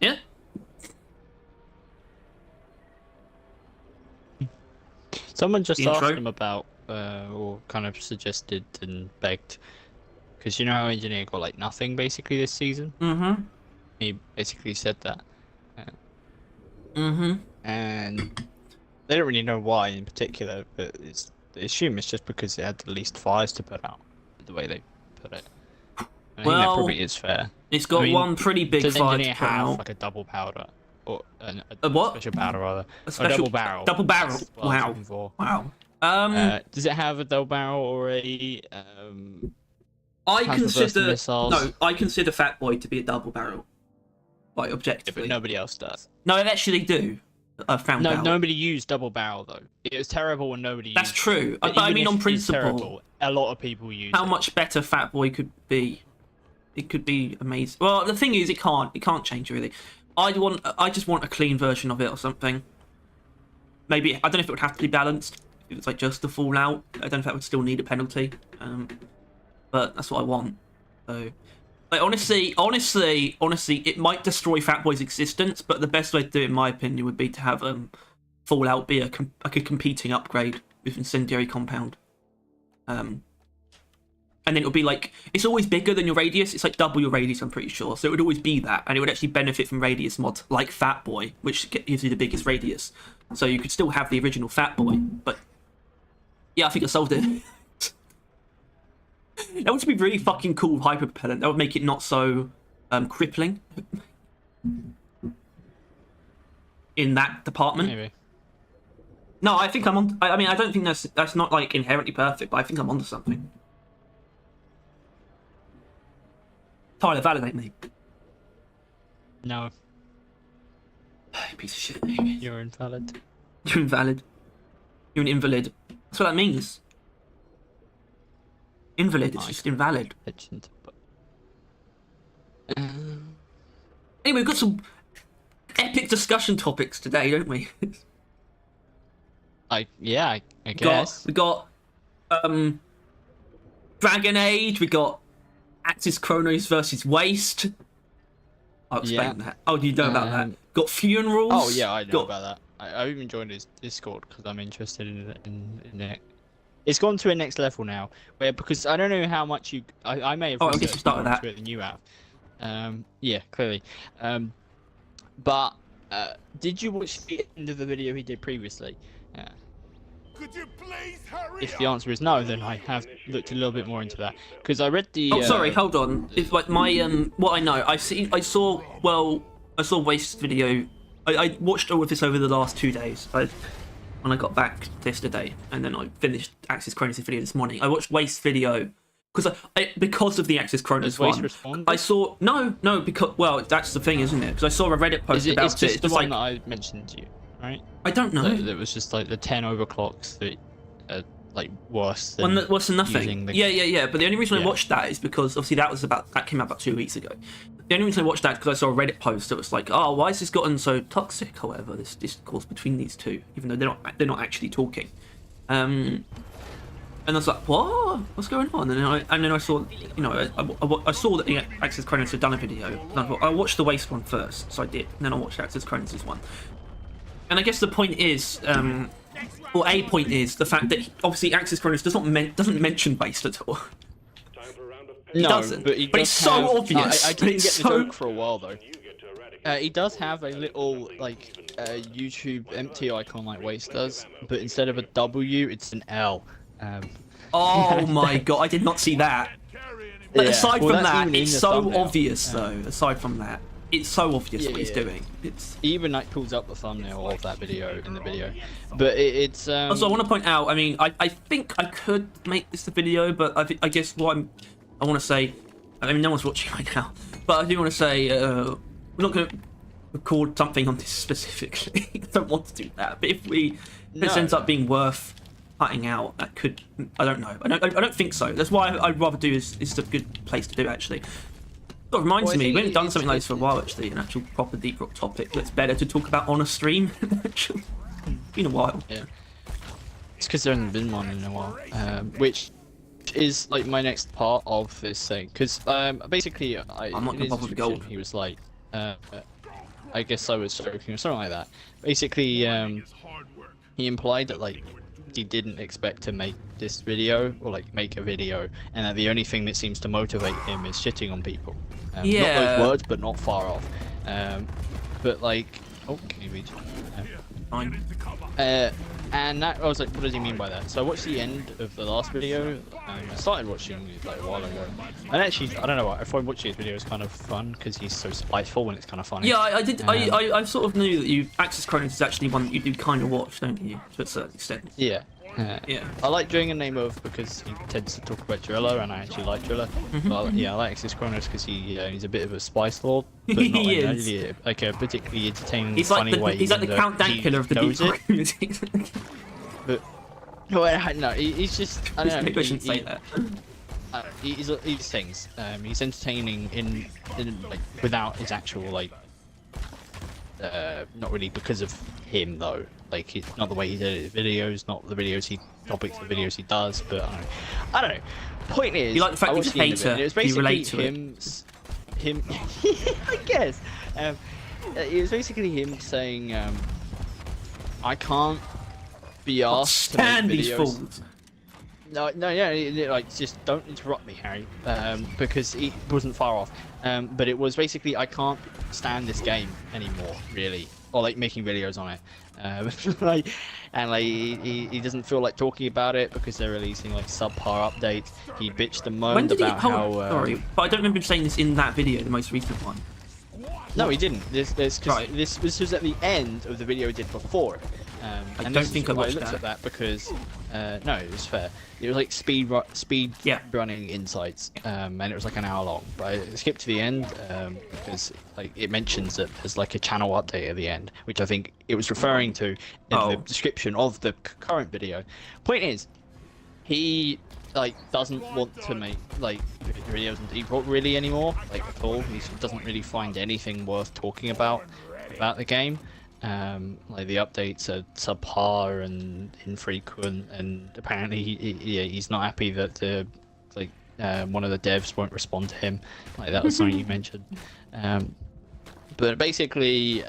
Yeah. Someone just The asked intro. him about, or kind of suggested and begged, because you know how Engineer got like nothing basically this season? Mm-hmm. He basically said that. Mm-hmm. And they don't really know why in particular, but they assume it's just because they had the least fires to put out, the way they put it. And I think that probably is fair. It's got one pretty big does fire Engineer to put have out. like a double powder? Or A what? special powder rather? A special double barrel. Double barrel. That's what I was Wow. looking for. Wow. Does it have a double barrel or a I consider missiles? I consider Fatboy to be a double barrel. Like Yeah, objectively. but nobody else does. No, they actually do. I found out. Nobody used double barrel though. It was terrible when nobody That's used true. it. But I even mean, if on it's principle, terrible, a lot of people use how it. much better Fatboy could be. It could be amazing. Well, the thing is, it can't change really. I just want a clean version of it or something. Maybe I don't know if it would have to be balanced. If it's like just the Fallout, I don't know if that would still need a penalty. But that's what I want. So, like honestly, it might destroy Fatboy's existence. But the best way to do it, in my opinion, would be to have Fallout be like a competing upgrade with Incendiary Compound. And then it'll be like, it's always bigger than your radius. It's like double your radius, I'm pretty sure. So it would always be that. And it would actually benefit from radius mods like Fatboy, which gives you the biggest radius. So you could still have the original Fatboy. But yeah, I think I solved it. That would be really fucking cool with hyper propellant. That would make it not so crippling in that department. Maybe. No, I think I'm on. I mean, I don't think that's not like inherently perfect, but I think I'm onto something. Tyler, validate me. No, Piece of shit. you're invalid. You're invalid. You're an invalid. That's what that means. Invalid, it's just invalid. Legend, but... Anyway, we've got some epic discussion topics today, don't we? I guess. We got Dragon Age, we got Axis Chronos versus Waste. I'll explain that. Oh, you know about that. Got Funerals. Oh yeah, I know about that. I even joined his Discord because I'm interested in it. It's gone to a next level now, where because I don't know how much you. I may have. Oh, I guess you started that. Than you have. Yeah, clearly. But did you watch the end of the video he did previously? Could you please hurry If the answer is no, then I have looked a little bit more into that because I read the. Oh, sorry, hold on. It's like my what I know. I saw Waste's video. I watched all of this over the last 2 days. When I got back yesterday, and then I finished Axis Chronos' video this morning. I watched Waste's video because of the Axis Chronos one. Respond? I saw no because that's the thing, isn't it? Because I saw a Reddit post about it's just it. the one that I mentioned to you, right? I don't know. That was just like the 10 overclocks that are like worse than Worse than nothing. Yeah. But the only reason I watched that is because obviously that came out about 2 weeks ago. The only reason I watched that is because I saw a Reddit post that was like, oh, why has this gotten so toxic? However, this discourse between these two, even though they're not actually talking. And I was like, what? What's going on? And then I saw, I saw that the Axis Chronos had done a video. And I thought, I'll watch the Waste one first. So I did. And then I watched Axis Chronos' one. And I guess the point is, or a point is, the fact that obviously Axis Chronos doesn't mention Waste at all. He doesn't, but it's so obvious. I didn't get the joke for a while though. He does have a little like YouTube empty icon like Waste does, but instead of a W, it's an L. Oh my god, I did not see that. But aside from that, it's so obvious though. Aside from that, it's so obvious what he's doing. He even like pulls up the thumbnail of that video in the video, but it's. Also, I want to point out. I mean, I think I could make this a video, but I guess what I want to say. I mean, no one's watching right now, but I do want to say we're not going to record something on this specifically. I don't want to do that, but if this ends up being worth cutting out, that could. I don't know. I don't think so. That's why I'd rather do is a good place to do it, actually. That reminds me, we haven't done something like this for a while, actually, an actual proper deep rock topic that's better to talk about on a stream. Actually, it's been a while. Yeah. It's because there hasn't been one in a while, which is like my next part of this thing, because basically I'm not in gonna his bother with description, gold. he was like, I guess I was joking or something like that. Basically, he implied that like he didn't expect to make this video or like make a video, and that the only thing that seems to motivate him is shitting on people. Not those words, but not far off. But like, oh, can you read? Fine. And that, I was like, what does he mean by that? So I watched the end of the last video. I started watching it like a while ago, and actually, I don't know. I find watching his videos kind of fun because he's so spiteful and it's kind of funny. Yeah, I did. I sort of knew that you Axis Chronicles is actually one that you do kind of watch, don't you, to a certain extent? Yeah. Yeah. I like doing a name of because he tends to talk about Driller, and I actually like Driller. But yeah, I like Axis Chronicles because he's a bit of a spice lord, but not He in is. really, like a particularly entertaining, He's funny like the way. he's like the Count Dankula of the deep rock community. But no, he's just I don't know. Maybe I shouldn't say that. He's things. He's entertaining in like without his actual like. Not really because of him though. Like it's not the way he did his videos, not the topics of the videos he does. But I don't know. Point is, You like the fact he's a hater. It was You basically relate to him. I guess. It was basically him saying, "I can't be asked to make Stand these videos." fools. No, like just don't interrupt me, Harry, because he wasn't far off. But it was basically I can't stand this game anymore, really, or like making videos on it. He doesn't feel like talking about it because they're releasing like subpar updates. He bitched and When moaned did about he? how. Sorry, but I don't remember him saying this in that video, the most recent one. No, he didn't. This Right. this was at the end of the video he did before it. I And don't this think is I why watched looked that. at that because no, it was fair. It was like speed Yeah. running insights, and it was like an hour long. But I skipped to the end because like it mentions that there's like a channel update at the end, which I think it was referring to in the description of the current video. Point is, he like doesn't want to make like videos on Deep Rock really anymore, like at all. He doesn't really find anything worth talking about the game. Like the updates are subpar and infrequent, and apparently he's not happy that the one of the devs won't respond to him. Like that was something you mentioned. But basically,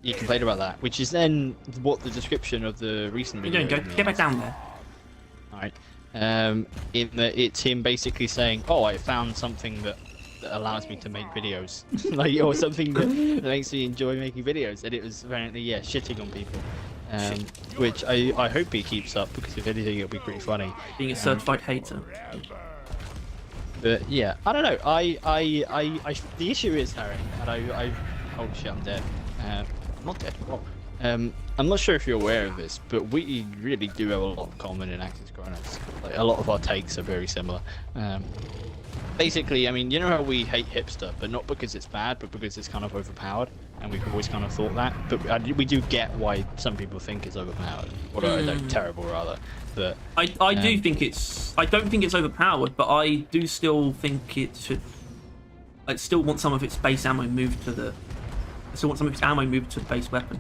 he complained about that, which is then what the description of the recent You're video. doing good. Get back down there. Alright. In that it's him basically saying, "Oh, I found something that allows me to make videos," like or something that makes me enjoy making videos. And it was apparently shitting on people, which I hope he keeps up because if anything, it'll be pretty funny. Being a certified hater. But yeah, I don't know. The issue is, Harry, and oh shit, I'm dead. I'm not dead. Oh. I'm not sure if you're aware of this, but we really do have a lot of common in Axis Chronicles. Like a lot of our takes are very similar. Basically, I mean, you know how we hate hipster, but not because it's bad, but because it's kind of overpowered, and we've always kind of thought that. But we do get why some people think it's overpowered, or terrible rather. But I do think it's. I don't think it's overpowered, but I do still think it should. I still want some of its base ammo moved to the. I still want some of its ammo moved to the base weapon.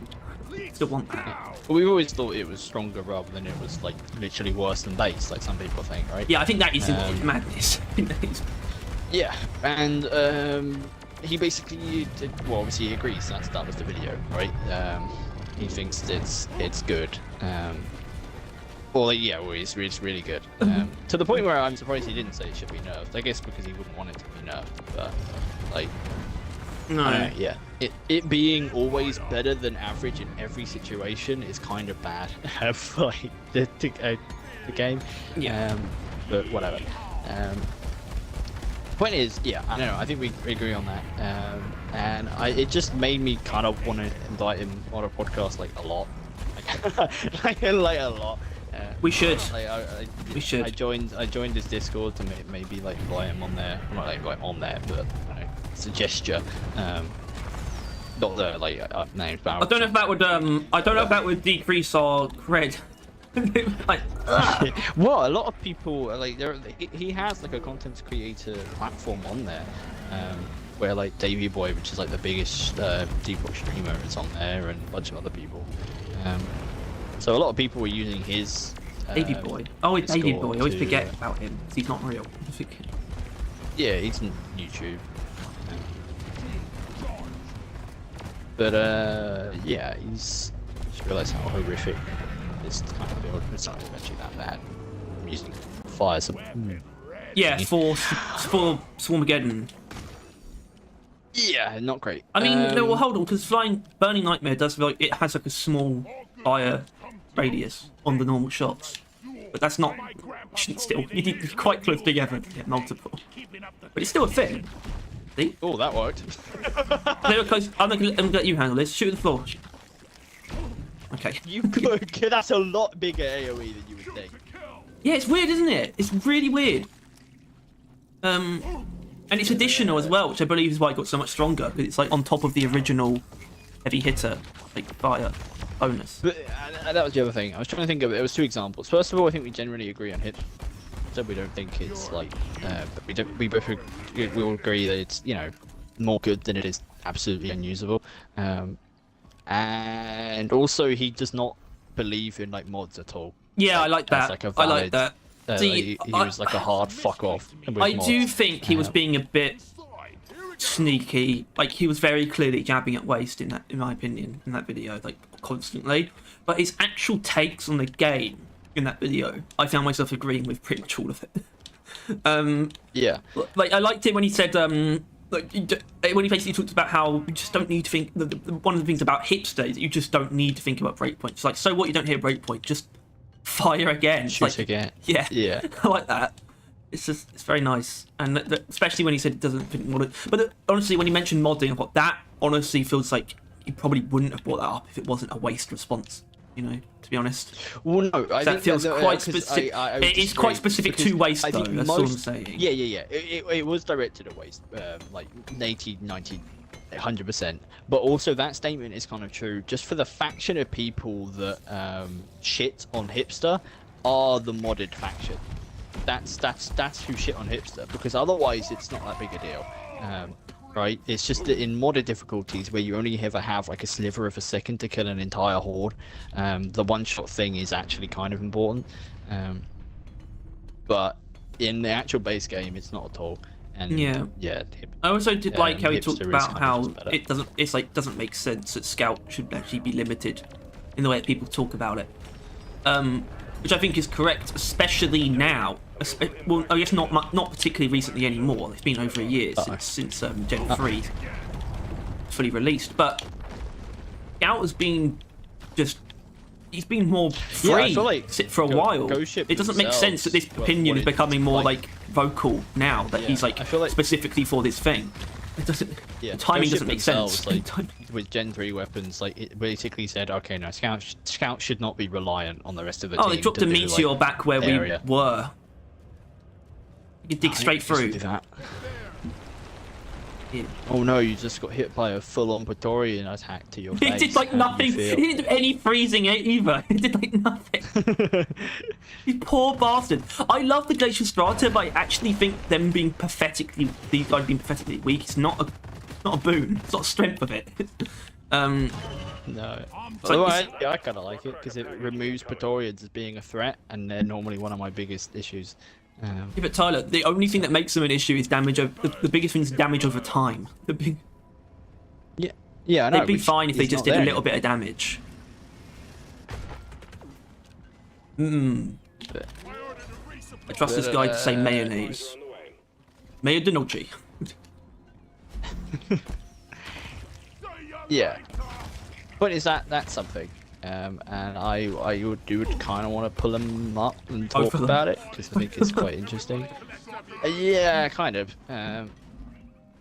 Still want that. But we've always thought it was stronger rather than it was like literally worse than base, like some people think, right? Yeah, I think that is madness. Yeah, and he basically did, well, obviously he agrees. That was the video, right? He thinks it's good. Well, it's really good. To the point where I'm surprised he didn't say it should be nerfed. I guess because he wouldn't want it to be nerfed, but like. No. Yeah. It being always better than average in every situation is kind of bad for like the game. Yeah. But whatever. Point is, yeah, I don't know. I think we agree on that. And it just made me kind of want to invite him on a podcast like a lot, like a lot. We should. We should. I joined his Discord to maybe like invite him on there. I'm not like on there, but it's a gesture. Not the names. I don't know if that would I don't know if that would decrease our cred. Like, well, a lot of people like he has like a content creator platform on there, where like Davey Boy, which is like the biggest Deep Rock streamer, is on there, and a bunch of other people. So a lot of people were using his Baby boy. Oh, it's baby Discord boy. I always to, forget about him. 'Cause he's not real. Yeah, he's on YouTube. But yeah, he's just realised how horrific this kind of build. It's not actually that bad. I'm using fire. Yeah, for Swarmageddon. Yeah, not great. I mean, no, well, hold on, because Burning Nightmare does feel like it has like a small fire radius on the normal shots, but that's not. Still, you need to be quite close together to get multiple, but it's still a thing. See? Oh, that worked. They were close. I'm gonna let you handle this. Shoot the floor. Okay. That's a lot bigger AOE than you would think. Yeah, it's weird, isn't it? It's really weird. And it's additional as well, which I believe is why it got so much stronger, because it's like on top of the original heavy hitter, like fire bonus. But that was the other thing. I was trying to think of it. There was two examples. First of all, I think we generally agree on hit. So we don't think it's like, we both we all agree that it's, you know, more good than it is absolutely unusable. And also he does not believe in like mods at all. Yeah, like, I like that. like a I like valid, that. See, he was like a hard fuck off. I do think he was being a bit sneaky. Like, he was very clearly jabbing at Waste in my opinion, in that video, like constantly. But his actual takes on the game in that video, I found myself agreeing with pretty much all of it. Yeah. Like, I liked it when he said, like, when he basically talked about how you just don't need to think. One of the things about hipster is that you just don't need to think about breakpoints. Like, so what? You don't hit a breakpoint, just fire again. Shoot like, again. Yeah. Yeah. I like that. It's very nice, and especially when he said it doesn't think mod. But honestly, when he mentioned modding, I thought that honestly feels like he probably wouldn't have brought that up if it wasn't a waste response. You know, to be honest. Well, no, I that think feels quite specific. It is quite specific to Waste, though. That's all I'm saying. Yeah. It was directed at Waste, like 80, 90, 100%. But also that statement is kind of true. Just for the faction of people that shit on hipster are the modded faction. That's who shit on hipster, because otherwise it's not that big a deal. Right? It's just that in modded difficulties where you only ever have like a sliver of a second to kill an entire horde, the one-shot thing is actually kind of important. But in the actual base game, it's not at all. And yeah. I also did like how he talked about how it doesn't make sense that Scout should actually be limited in the way that people talk about it. Which I think is correct, especially now. Well, I guess not particularly recently anymore. It's been over a year since Gen 3 fully released. But Scout has been he's been more free for a while. It doesn't make sense that this opinion is becoming more like vocal now that he's like specifically for this thing. It doesn't. The timing doesn't make sense. Like, with Gen 3 weapons, like it basically said, okay, no, Scout should not be reliant on the rest of the team. Oh, they dropped a meteor back where we were. You can dig straight through. Do that. Yeah. Oh no, you just got hit by a full-on Praetorian attack to your face. It did like nothing. He didn't do any freezing either. It did like nothing. You poor bastard. I love the Glacial Strata, but I actually think them being these guys being pathetically weak, it's not a boon. It's not a strength of it. No. So I kind of like it because it removes Praetorians as being a threat, and they're normally one of my biggest issues. Yeah, but Tyler, the only thing that makes them an issue is damage. The biggest thing is damage over time. Yeah, I know. They'd be fine if they just did a little bit of damage. I trust this guy to say mayonnaise. Mayo de noche. Yeah. Point is that's something. And I would kind of want to pull them up and talk about it because I think it's quite interesting. Yeah, kind of.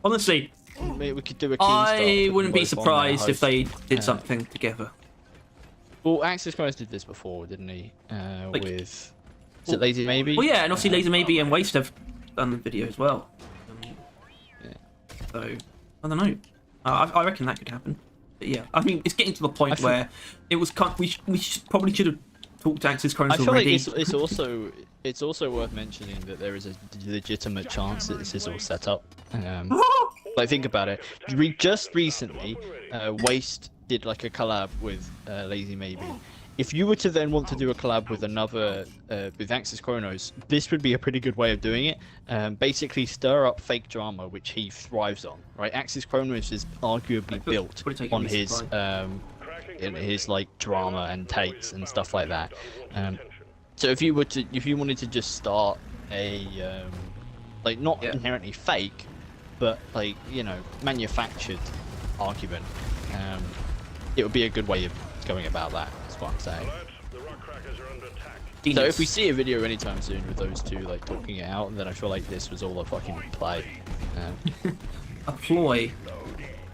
Honestly, we could do a. I wouldn't be surprised if they did something together. Well, Access Christ did this before, didn't he? With is it Lazy Maybe? Well, yeah, and obviously Lazy Maybe and Waste have done the video as well. So I don't know. I reckon that could happen. But yeah, I mean, it's getting to the point where it was. We probably should have talked to Access Chronicles already. I feel like it's also worth mentioning that there is a legitimate chance that this is all set up. Like think about it. Just recently, Waste did like a collab with Lazy Maybe, if you were to then want to do a collab with another, with Axis Chronos, this would be a pretty good way of doing it. Basically stir up fake drama, which he thrives on, right? Axis Chronos is arguably built on his, in his like drama and takes and stuff like that. So if you wanted to just start a, like not inherently fake, but like, you know, manufactured argument, it would be a good way of going about that. That's what I'm saying. So if we see a video anytime soon with those two like talking it out, then I feel like this was all a fucking play. A ploy,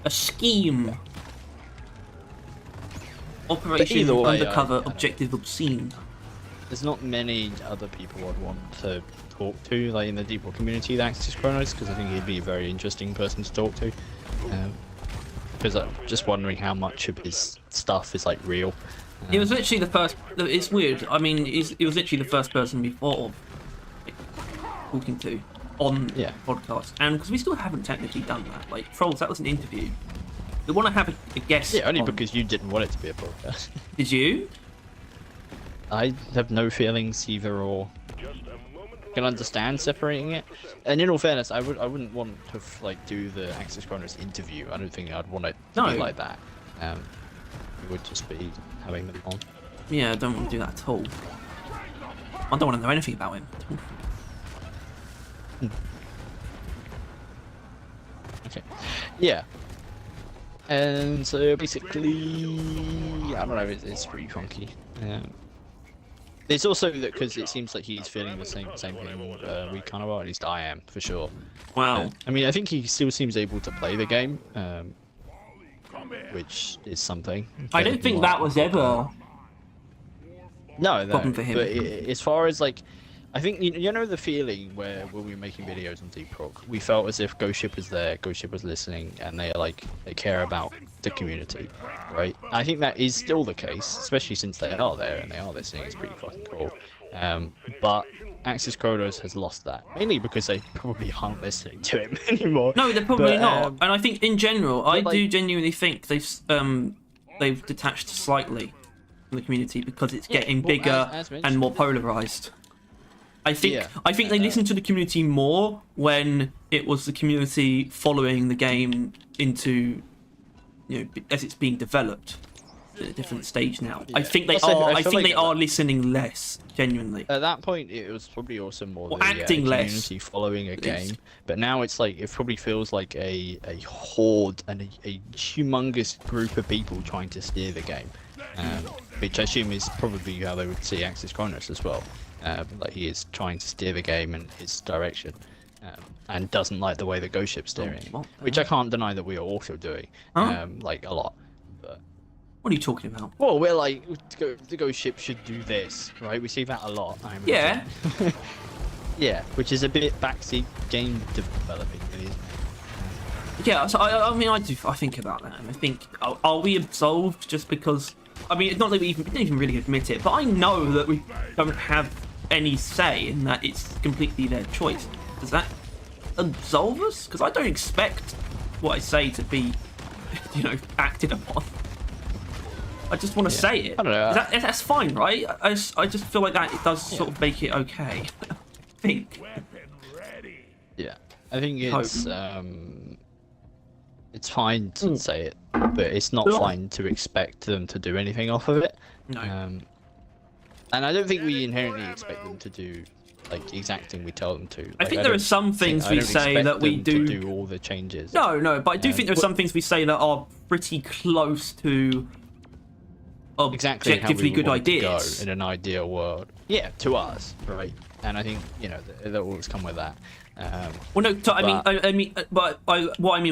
a scheme, Operation Undercover, Objective Obscene. There's not many other people I'd want to talk to, like in the Deep War community, the Axis Chronos, because I think he'd be a very interesting person to talk to. Because I'm just wondering how much of his stuff is like real. It was literally the first. It's weird. I mean, it was literally the first person before talking to on podcast, and because we still haven't technically done that. Like Trolls, that was an interview. We want to have a guest. Yeah, only because you didn't want it to be a podcast. Did you? I have no feelings either or. Can understand separating it, and in all fairness, I wouldn't want to like do the Axis Chronos interview. I don't think I'd want it to be like that. It would just be having them on. Yeah, I don't want to do that at all. I don't want to know anything about him. Okay. Yeah. And so basically, I don't know. It's pretty funky. It's also that because it seems like he's feeling the same thing we kind of are. At least I am, for sure. Wow. I mean, I think he still seems able to play the game, which is something. I don't think that was ever no problem for him. But as far as like, I think you know the feeling where we were making videos on Deep Rock, we felt as if Ghost Ship was there, Ghost Ship was listening, and they care about the community, right? I think that is still the case, especially since they are there and they are listening. It's pretty fucking cool. But Axis Chronos has lost that, mainly because they probably aren't listening to him anymore. No, they're probably not. And I think in general, I do genuinely think they've detached slightly from the community because it's getting bigger and more polarized. I think they listened to the community more when it was the community following the game into, you know, as it's being developed at a different stage now. Yeah. I think they are listening less, genuinely. At that point, it was probably also more the acting community less. Following a game. But now it's like, it probably feels like a horde and a humongous group of people trying to steer the game. Which I assume is probably how they would see Axis Chronos as well. Like he is trying to steer the game in his direction, and doesn't like the way the Ghost Ship's steering, which I can't deny that we are also doing, like a lot. But what are you talking about? Well, we're like, the Ghost Ship should do this, right? We see that a lot. Yeah. Yeah, which is a bit backseat game developing, really. Yeah, so I mean, I think about that, and I think, are we absolved just because? I mean, it's not that we didn't even really admit it, but I know that we don't have any say in that. It's completely their choice. Does that absolve us? Because I don't expect what I say to be, you know, acted upon. I just want to say it. I don't know. That's fine, right? I just feel like that it does sort of make it okay. I think. Yeah, I think it's fine to say it, but it's not fine to expect them to do anything off of it. No. And I don't think we inherently expect them to do like the exact thing we tell them to. Like, I think there are some things we say that we do all the changes. No, but I do think there are some things we say that are pretty close to exactly objectively good ideas in an ideal world. Yeah, to us, right? And I think, you know, that always come with that. Well, no, what I mean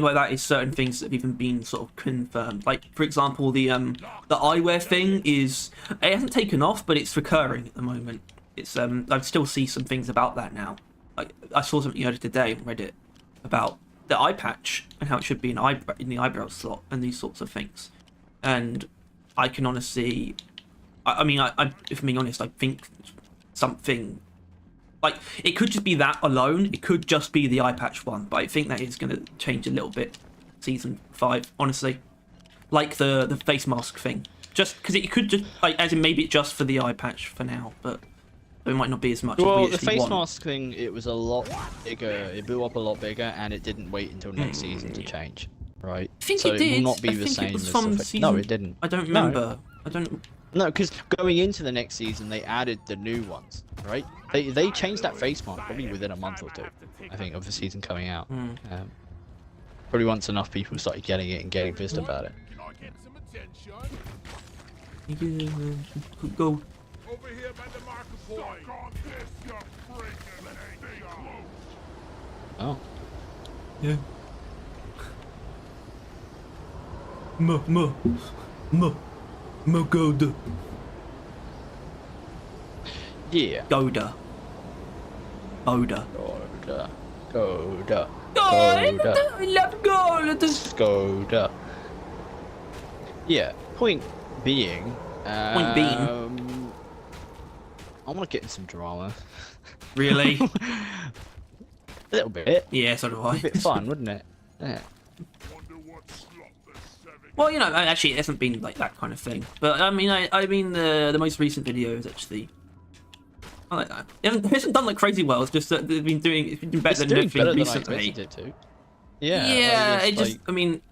by that is certain things that have even been sort of confirmed. Like, for example, the eyewear thing it hasn't taken off, but it's recurring at the moment. It's I still see some things about that now. Like, I saw something earlier today on Reddit about the eye patch and how it should be in the eyebrow slot and these sorts of things. And I can honestly, if I'm being honest, I think something. Like, it could just be that alone. It could just be the eye patch one, but I think that is going to change a little bit. Season 5, honestly. Like the face mask thing. just because it could just like as in maybe just for the eye patch for now, but it might not be as much. Well, as we the face want. mask thing, it was a lot bigger. It blew up a lot bigger, and it didn't wait until next season to change. Right. I think so it did. It will not be I the think same it was as from the season... No, it didn't. I don't remember. I don't. No, because going into the next season, they added the new ones, right? They changed that face mask probably within a month or two, I think, of the season coming out. Probably once enough people started getting it and getting pissed about it. Can I get some attention? Go. Over here by the marker point. Suck on this, you freaking Oh. Yeah. Goda. Yeah. Goda. Oda. Goda. Goda. I Goda. love Goda. Goda. Yeah. Point being. Point being. I want to get in some drama. Really? A little bit. Yeah, so do I. A bit fun, wouldn't it? Yeah. Well, you know, actually, it hasn't been like that kind of thing. But I mean, the most recent video is actually. I like that. It hasn't done like crazy well. It's just that they've been doing. It's been better than It's doing better recently. than I expected it to. Yeah. Yeah, like, it just. like- I mean,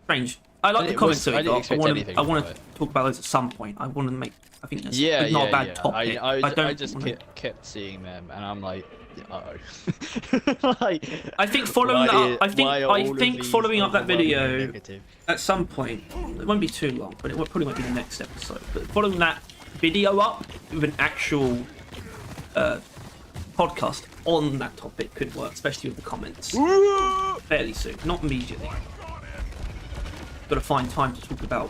strange. I like And the it comments was- I of it. didn't expect anything I want from to it. talk about those at some point. I want to make. I think that's Yeah, not yeah, a bad yeah. topic. I don't just wanna- kept seeing them, and I'm like, uh-oh. Like, I think following that up, why are I all of think these following up that overwhelmingly video negative? at some point, it won't be too long, but it probably might be the next episode. But following that video up with an actual podcast on that topic could work, especially with the comments. Fairly soon, not immediately. Got to find time to talk about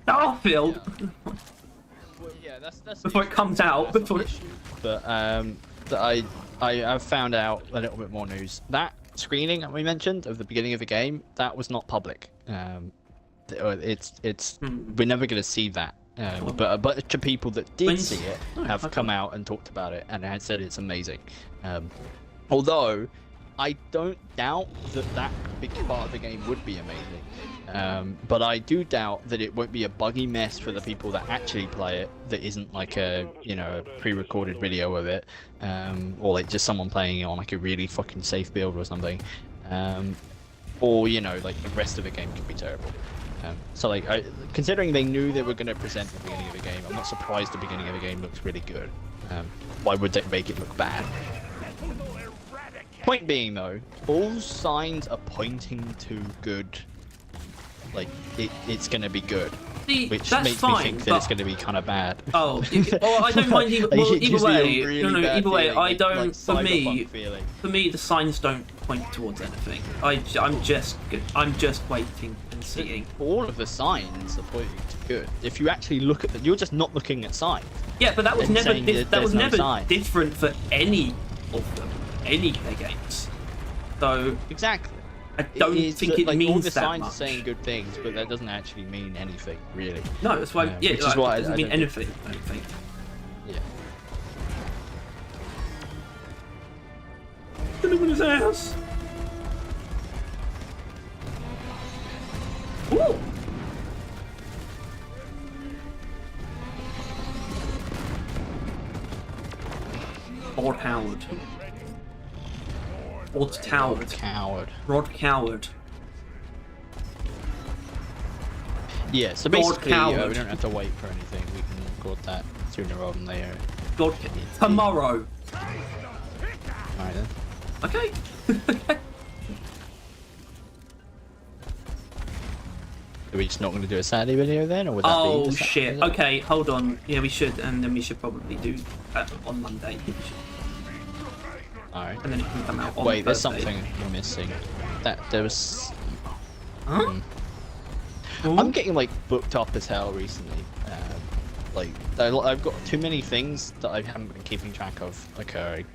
Starfield Well, yeah, that's before it comes out. That's not Before the issue. But that I've found out a little bit more news. That screening that we mentioned of the beginning of the game, that was not public. It's we're never going to see that. But a bunch of people that did When's- see it Oh, have okay. come out and talked about it and had said it's amazing. Although I don't doubt that that big part of the game would be amazing. But I do doubt that it won't be a buggy mess for the people that actually play it. That isn't like a a pre-recorded video of it, or like just someone playing it on like a really fucking safe build or something, or like the rest of the game could be terrible. So like, considering they knew they were going to present the beginning of the game, I'm not surprised the beginning of the game looks really good. Why would they make it look bad? Point being though, all signs are pointing to good. Like it's going to be good, See, which that's makes fine, me think that but- it's going to be kind of bad. Oh, well, I don't mind either. Like, Well, it either gives me a way, really no, bad either way, feeling, I like don't. For me, cyberpunk feeling. the signs don't point towards anything. I'm just waiting and seeing. All of the signs are pointing to good. If you actually look at them, you're just not looking at signs. Yeah, but that was and never saying that that was there's no never sign. different for any of them, any of their games. So Exactly. I don't It's think that, it like, all means the that signs much. are saying good things, but that doesn't actually mean anything, really. No, that's why. Yeah, which is like, why it doesn't I mean don't anything. I don't think. Yeah. Put him in his ass. Ooh. Rod Howard. Rod Coward. Coward. Rod Coward. Yeah, so God basically, we coward. don't have to wait for anything. We can record that sooner rather than later. God. Tomorrow. Alright then. Okay. Are we just not going to do a Saturday video then, or would that be? Oh the Saturday shit. video? Okay, hold on. Yeah, we should, and then we should probably do on Monday. We should- Alright. And then it can come out on Wait, there's Thursday. something you're missing. That there was. Huh? I'm getting like booked up as hell recently. Like I've got too many things that I haven't been keeping track of occurring.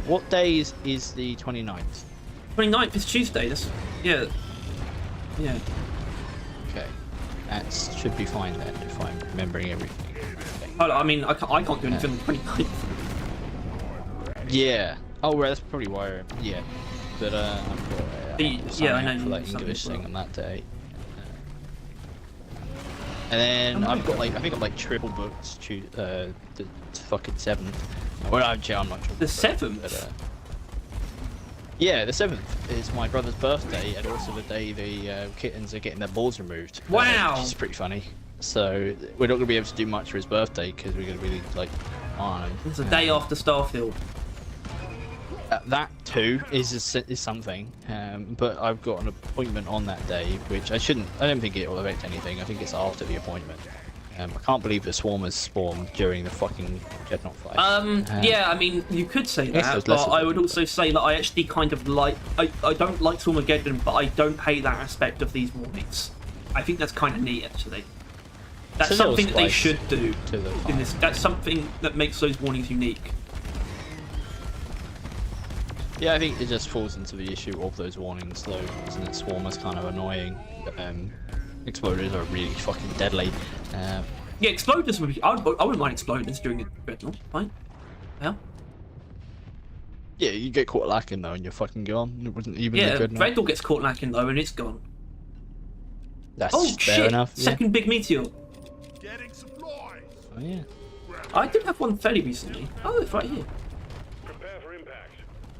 What day is the 29th? 29th is Tuesday. That's yeah. Okay, that should be fine then if I'm remembering everything. Okay. I mean, I can't do anything on the 29th. Yeah. Oh, well, that's probably why. Yeah. But I'm Yeah, I know for you that something English as well. thing on that day. And then I've got like, I think I've like triple booked to the fucking 7th. Well, actually, I'm not sure. The 7th? But, yeah, the 7th is my brother's birthday, and also the day the kittens are getting their balls removed. Wow! Which is pretty funny. So we're not going to be able to do much for his birthday because we're going to be like on. It's a day after Starfield. That too is something, but I've got an appointment on that day, which I don't think it will affect anything. I think it's after the appointment. I can't believe the swarmers spawned during the fucking Dreadnought fight. Yeah, I mean, you could say Yes, that, there's but less of I them. would also say that I actually kind of like... I don't like Swarmageddon, but I don't hate that aspect of these warnings. I think that's kind of neat, actually. That's It's a little something that they spice should do to the in this. That's something that makes those warnings unique. Yeah, I think it just falls into the issue of those warnings, though, isn't it? Swarmers kind of annoying. Exploders are really fucking deadly. Yeah, exploders would be... I wouldn't mind exploders during a Dreadnought fight. Yeah. Yeah, you get caught lacking though, and you're fucking gone. It wasn't even a Yeah, good. Dreadnought gets caught lacking though, and it's gone. That's Oh fair shit! enough. Yeah. Second big meteor. Getting supplies. Oh yeah. I did have one fairly recently. Oh, it's right here. Prepare for impact.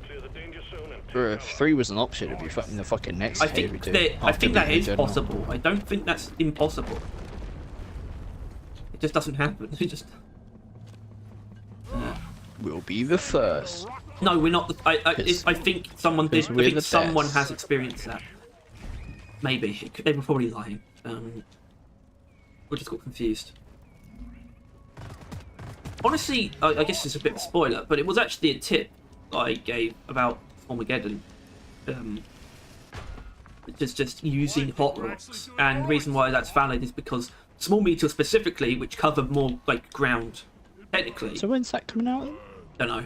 Clear the danger zone and For if 3 was an option, it'd be in the fucking next I cave think we do. that After that beating is Dreadnought. possible. I don't think that's impossible. It just doesn't happen. It just We'll be the first. no, we're not. I think someone did. I we're think the someone best. has experienced that. Maybe they were probably lying. We just got confused. Honestly, I guess it's a bit of a spoiler, but it was actually a tip I gave about Armageddon. Just using hot rocks, and the reason why that's valid is because small meteors specifically, which cover more like ground, technically. So when's that coming out? Don't know.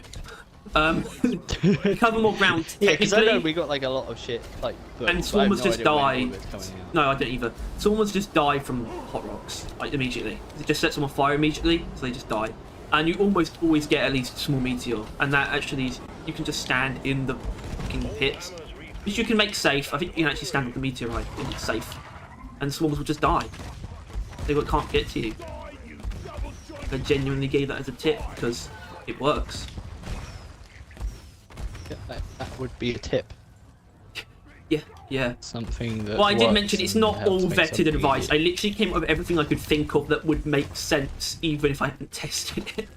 Cover more ground Yeah, because I know technically. we got like a lot of shit like. And books, but I have swarmers no just idea when die. all it's coming out. No, I don't either. Swarmers just die from hot rocks, like immediately. It just sets them on fire immediately, so they just die. And you almost always get at least a small meteor, and that actually you can just stand in the fucking pits, which you can make safe. I think you can actually stand with the meteorite and it's safe, and swarmers will just die. They can't get to you. I genuinely gave that as a tip because it works. Yeah, that would be a tip. Yeah. Something that. Well, I did works mention it's and not helps all make vetted something advice. easy. I literally came up with everything I could think of that would make sense, even if I hadn't tested it.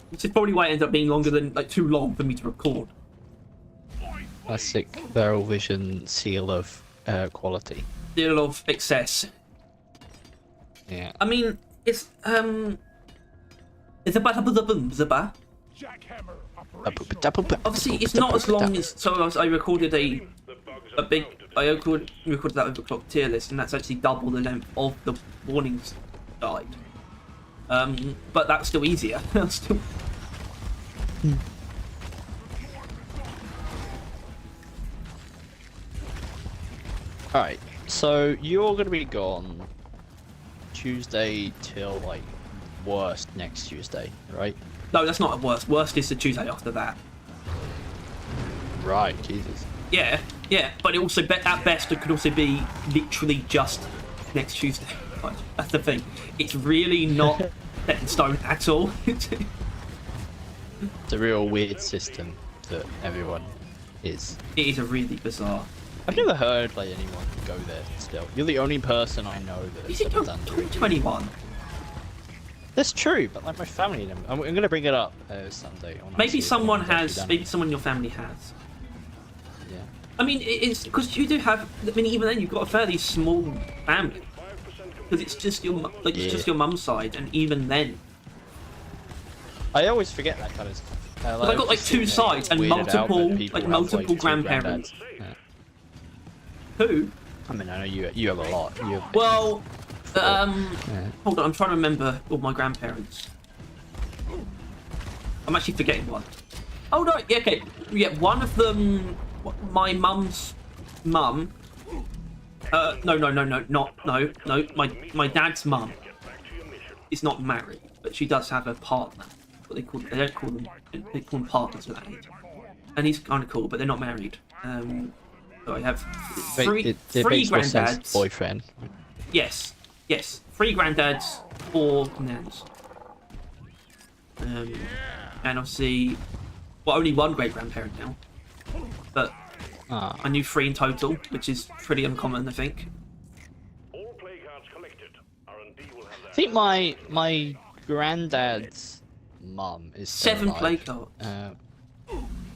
Which is probably why it ends up being longer than, like, too long for me to record. Classic Barrel Vision seal of quality. Deal of excess. Yeah. I mean, it's a ba. Jackhammer operational. Obviously, it's not as long as. So I recorded a big. Recorded that overclock tier list, and that's actually double the length of the warnings guide. But that's still easier. Still. Alright, so you're gonna be gone Tuesday till like worst next Tuesday, right? No, that's not worst. Worst is the Tuesday after that. Right, Jesus. Yeah, but it also at best it could also be literally just next Tuesday. Like, that's the thing. It's really not set in stone at all. It's a real weird system that everyone is. It is a really bizarre. I've never heard like anyone go there still. You're the only person I know that Is has it ever done 2021? That's true, but like my family, I'm gonna bring it up Sunday. On Maybe actually, someone if anyone's has. actually Maybe someone in your family has. done it. Yeah. I mean, it's because you do have. I mean, even then, you've got a fairly small family. Because it's just your it's just your mum's side, and even then, I always forget that kind of stuff. I've got like two sides and multiple multiple grandparents. Yeah. Who? I mean, I know you have a lot. You have Well, Yeah. hold on, I'm trying to remember all my grandparents. I'm actually forgetting one. Oh no, yeah, okay, yeah, one of them, my mum's mum. No. My dad's mum is not married, but she does have a partner. What they call they call them partners at that age. And he's kind of cool, but they're not married. So I have It three makes more sense, granddads. boyfriend. Yes, 3 granddads, 4 nans. And obviously, well, only 1 great grandparent now, but I knew 3 in total, which is pretty uncommon, I think. All play cards collected. R&D will have I think my granddad's mum is still 7 alive. play cards.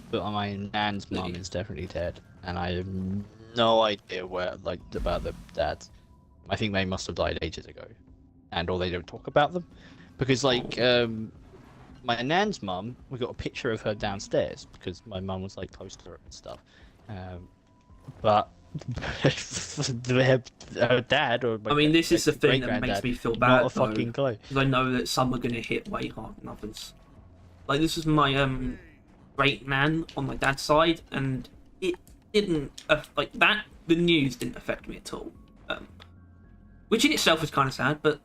But my nan's mum is definitely dead, and I have no idea about the dads. I think they must have died ages ago, or they don't talk about them, because my nan's mum, we got a picture of her downstairs because my mum was like close to her and stuff, but her dad or I mean, this is the thing that makes me feel bad. Not a fucking clue. Because I know that some are going to hit way harder than others. Like, this is my great nan on my dad's side, and it didn't like that. The news didn't affect me at all, which in itself is kind of sad, but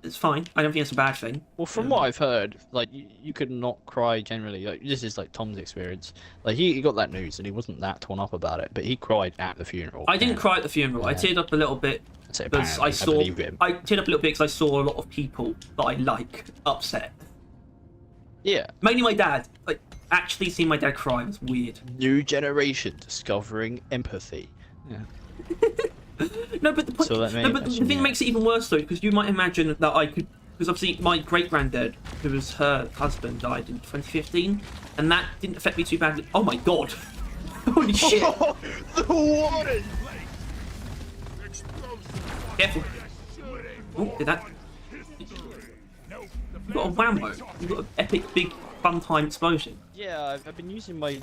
it's fine. I don't think it's a bad thing. Well, from what I've heard, like you could not cry generally. Like, this is like Tom's experience. Like he got that news and he wasn't that torn up about it, but he cried at the funeral. I didn't cry at the funeral. I teared up a little bit because I teared up a little bit because I saw a lot of people that I like upset. Yeah. Mainly my dad. Like, actually seeing my dad cry was weird. New generation discovering empathy. Yeah. No, but the point, the thing that makes it even worse though, because you might imagine that I could, because obviously my great granddad, who was her husband, died in 2015, and that didn't affect me too badly. Oh my god! Holy shit! The water! Careful! Oh, did that? You got a whammo. You got an epic, big, fun time explosion. Yeah, I've been using my.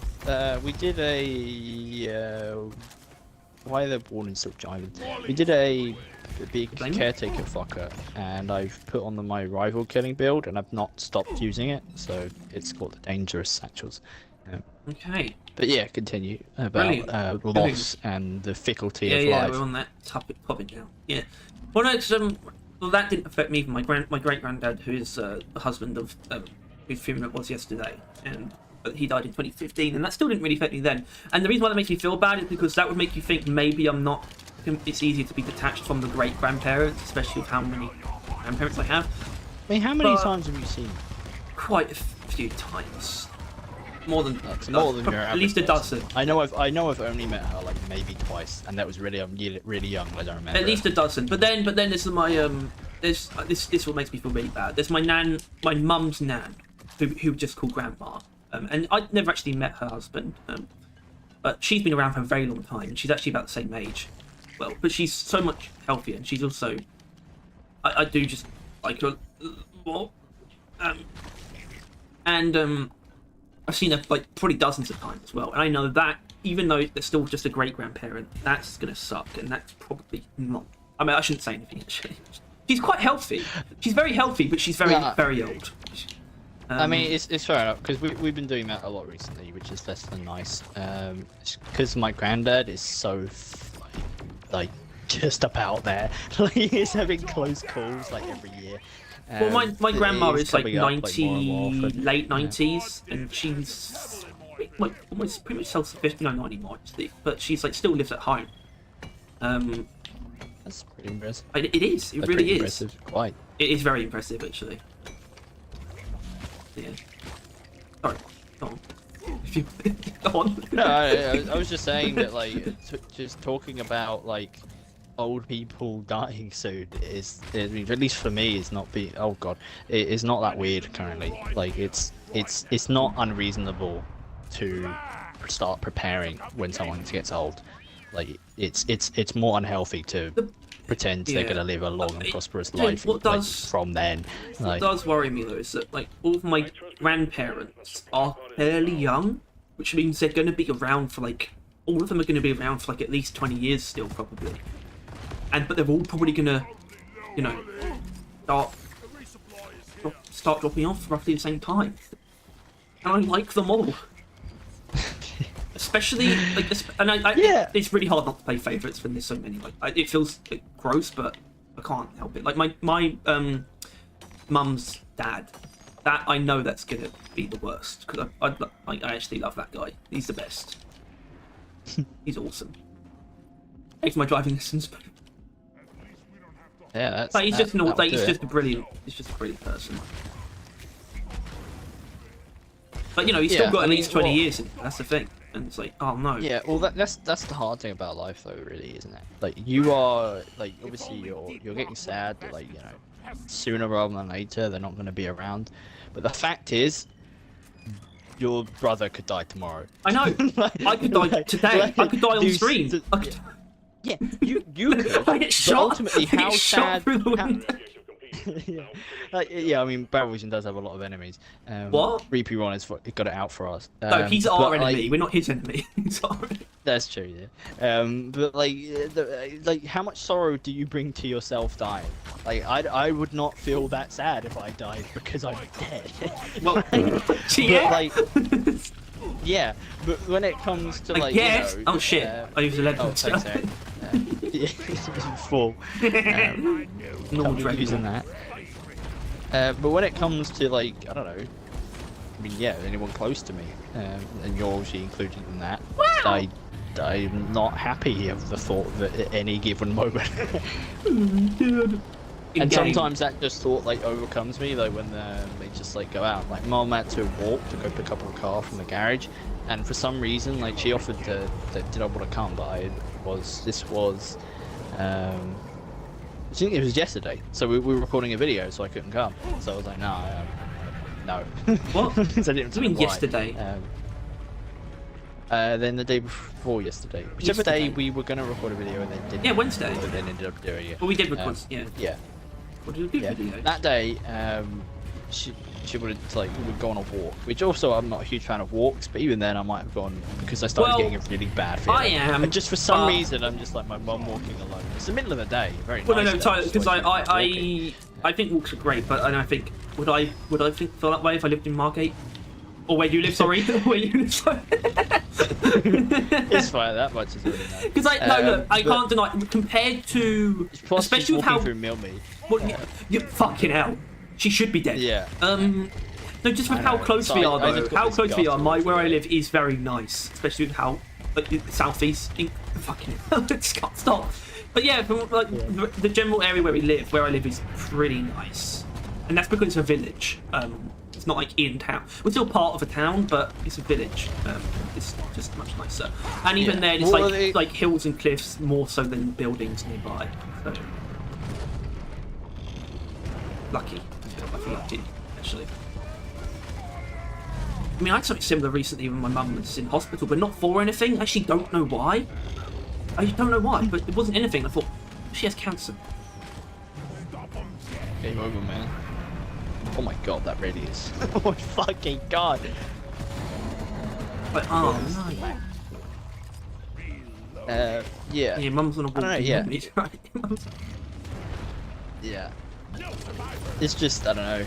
We did a. Why are the warnings still jiving? We did a big caretaker fucker, and I've put on my rival killing build, and I've not stopped using it, so it's called the dangerous satchels. Okay. But yeah, continue about loss and the fickleity of life. Yeah, we're on that topic now. Yeah. Well, no, well, that didn't affect me. My great granddad, who is the husband of whose funeral it was yesterday, but he died in 2015, and that still didn't really affect me then. And the reason why that makes me feel bad is because that would make you think maybe I'm not. It's easier to be detached from the great grandparents, especially with how many grandparents I have. I mean, how many times have you seen? Quite a few times. More than at least a dozen. I know I've only met her like maybe twice, and that was really young. I don't remember. At least a dozen. But then this is my this what makes me feel really bad. There's my mum's nan, who just called grandma. And I'd never actually met her husband, but she's been around for a very long time, and she's actually about the same age. Well, but she's so much healthier, and she's also, I do just like her more, and I've seen her like probably dozens of times as well, and I know that even though they're still just a great grandparent, that's gonna suck, and that's probably not. I mean, I shouldn't say anything actually. She's quite healthy. She's very healthy, but she's very old. I mean, it's fair enough, because we've been doing that a lot recently, which is less than nice. Because my granddad is so like just about there. Like, he's having close calls like every year. Well, my grandma is like 90, more late 90s, and she's like almost pretty much self-sufficient. No, not anymore, actually, but she's like still lives at home. That's pretty impressive. It is. It really is. Impressive. Quite. It is very impressive, actually. Yeah. Sorry. Go on. If you go on. No, I was just saying that, like, just talking about like old people dying soon is, I mean, at least for me, is not be. Oh god, it is not that weird currently. Like, it's not unreasonable to start preparing when someone gets old. Like, it's more unhealthy to pretend they're gonna live a long and prosperous life from then. What does worry me though is that like all of my grandparents are fairly young, which means they're going to be around for like all of them are going to be around for like at least 20 years still probably, but they're all probably gonna, you know, start dropping off roughly the same time, and I like them all. Especially like, and it's really hard not to play favourites when there's so many. Like, it feels gross, but I can't help it. Like my mum's dad, that I know that's gonna be the worst because I actually love that guy. He's the best. He's awesome. takes my driving lessons. But Yeah, that's. like, he's just an, that'll like, do he's it. just a brilliant. He's just a brilliant person. But you know, he's still Yeah, got I at mean, least 20 well- years in it. That's the thing. And it's like, oh no. Yeah, well, that's the hard thing about life, though, really, isn't it? Like, you are, like, obviously you're getting sad that, like, you know, sooner rather than later they're not going to be around. But the fact is, your brother could die tomorrow. I know. Like- I could die like- today. like, I could die on dude, stream. th- I could... Yeah, you could. I get but shot. ultimately, I get how shot sad? through the how- window. yeah. Yeah, I mean, Battle Vision does have a lot of enemies. What? Reapy Ron has got it out for us. No, he's but, our like, enemy. We're not his enemy. He's our enemy. That's true, yeah. But like, how much sorrow do you bring to yourself dying? Like, I would not feel that sad if I died because I'm dead. Well, But, yeah. like, yeah, but when it comes to, like, yes. you know, Oh shit! I used 11. Oh, thanks, Eric. Yeah, full. Normal Can't be using Dragon. that. But when it comes to, like, I don't know, I mean, yeah, anyone close to me, and you're obviously included in that, I'm not happy of the thought that at any given moment. And sometimes that just thought, like, overcomes me, like, when they just, like, go out. Like, Mom had to walk to go pick up her car from the garage, and for some reason, like, she offered to did I want to come, but this was, I think it was yesterday, so we were recording a video, so I couldn't come. So I was like, no. What? So I didn't What do you mean why. yesterday? Then the day before yesterday. Whichever day we were going to record a video and then didn't. Yeah, Wednesday. But then ended up doing it. Well, we did record. Yeah. Yeah. What did we do? Yeah. Video? That day, she wanted to, like, we would go on a walk. Which also, I'm not a huge fan of walks, but even then I might have gone because I started Well, getting a really bad feeling. I am, And just for some but- reason, I'm just like my mum walking alone. It's the middle of the day. Very Well, nice. no, day, just because like walking. I think walks are great, but I think would I feel that way if I lived in Margate, or where you live? Sorry, where you live. Sorry. It's fine. That much is really nice. Because look, I can't deny compared to, Plus, especially with walking how through Milme. you fucking hell, she should be dead. Yeah. No, just with I how know. close So we I are, just though. got How this close we are. gut Where I feeling. live is very nice, especially with how like the southeast. Fucking hell, I just can't stop. But yeah, from, like the general area where where I live is pretty nice, and that's because it's a village. It's not like in town. We're still part of a town, but it's a village. It's just much nicer. And even Yeah. then, it's Well, like hills and cliffs more so than buildings nearby. So lucky. I feel lucky, actually. I mean, I had something similar recently when my mum was in hospital, but not for anything. I actually don't know why. I don't know why, but it wasn't anything. I thought, she has cancer. Game over, man. Oh my god, that really is. Oh my fucking god. Like, oh no. Yeah. Yeah, mum's on a walk. I don't know, yeah. Mum's- Yeah. It's just, I don't know.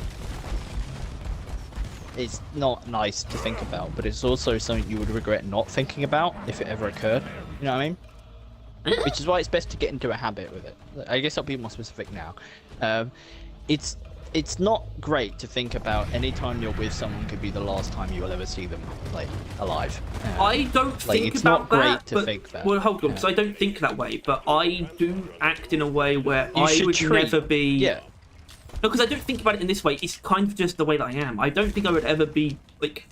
It's not nice to think about, but it's also something you would regret not thinking about if it ever occurred. You know what I mean? Which is why it's best to get into a habit with it. I guess I'll be more specific now. It's not great to think about any time you're with someone could be the last time you will ever see them, like, alive. I don't like, think it's about not great that. to but, think that. Well, hold on, because Yeah. I don't think that way, but I do act in a way where You I should would treat- never be. Yeah. No, because I don't think about it in this way. It's kind of just the way that I am. I don't think I would ever be like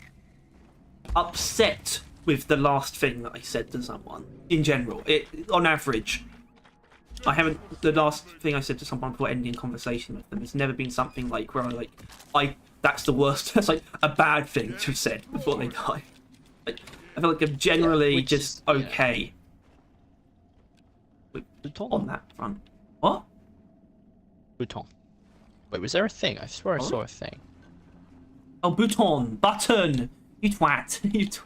upset with the last thing that I said to someone. In general, on average, I haven't. The last thing I said to someone before ending conversation with them has never been something like where that's the worst. That's like a bad thing to have said before they die. Like, I feel like I'm generally which just is- yeah. okay on that front. What? Bouton. Wait, was there a thing? I swear I What? saw a thing. Oh, button! You twat!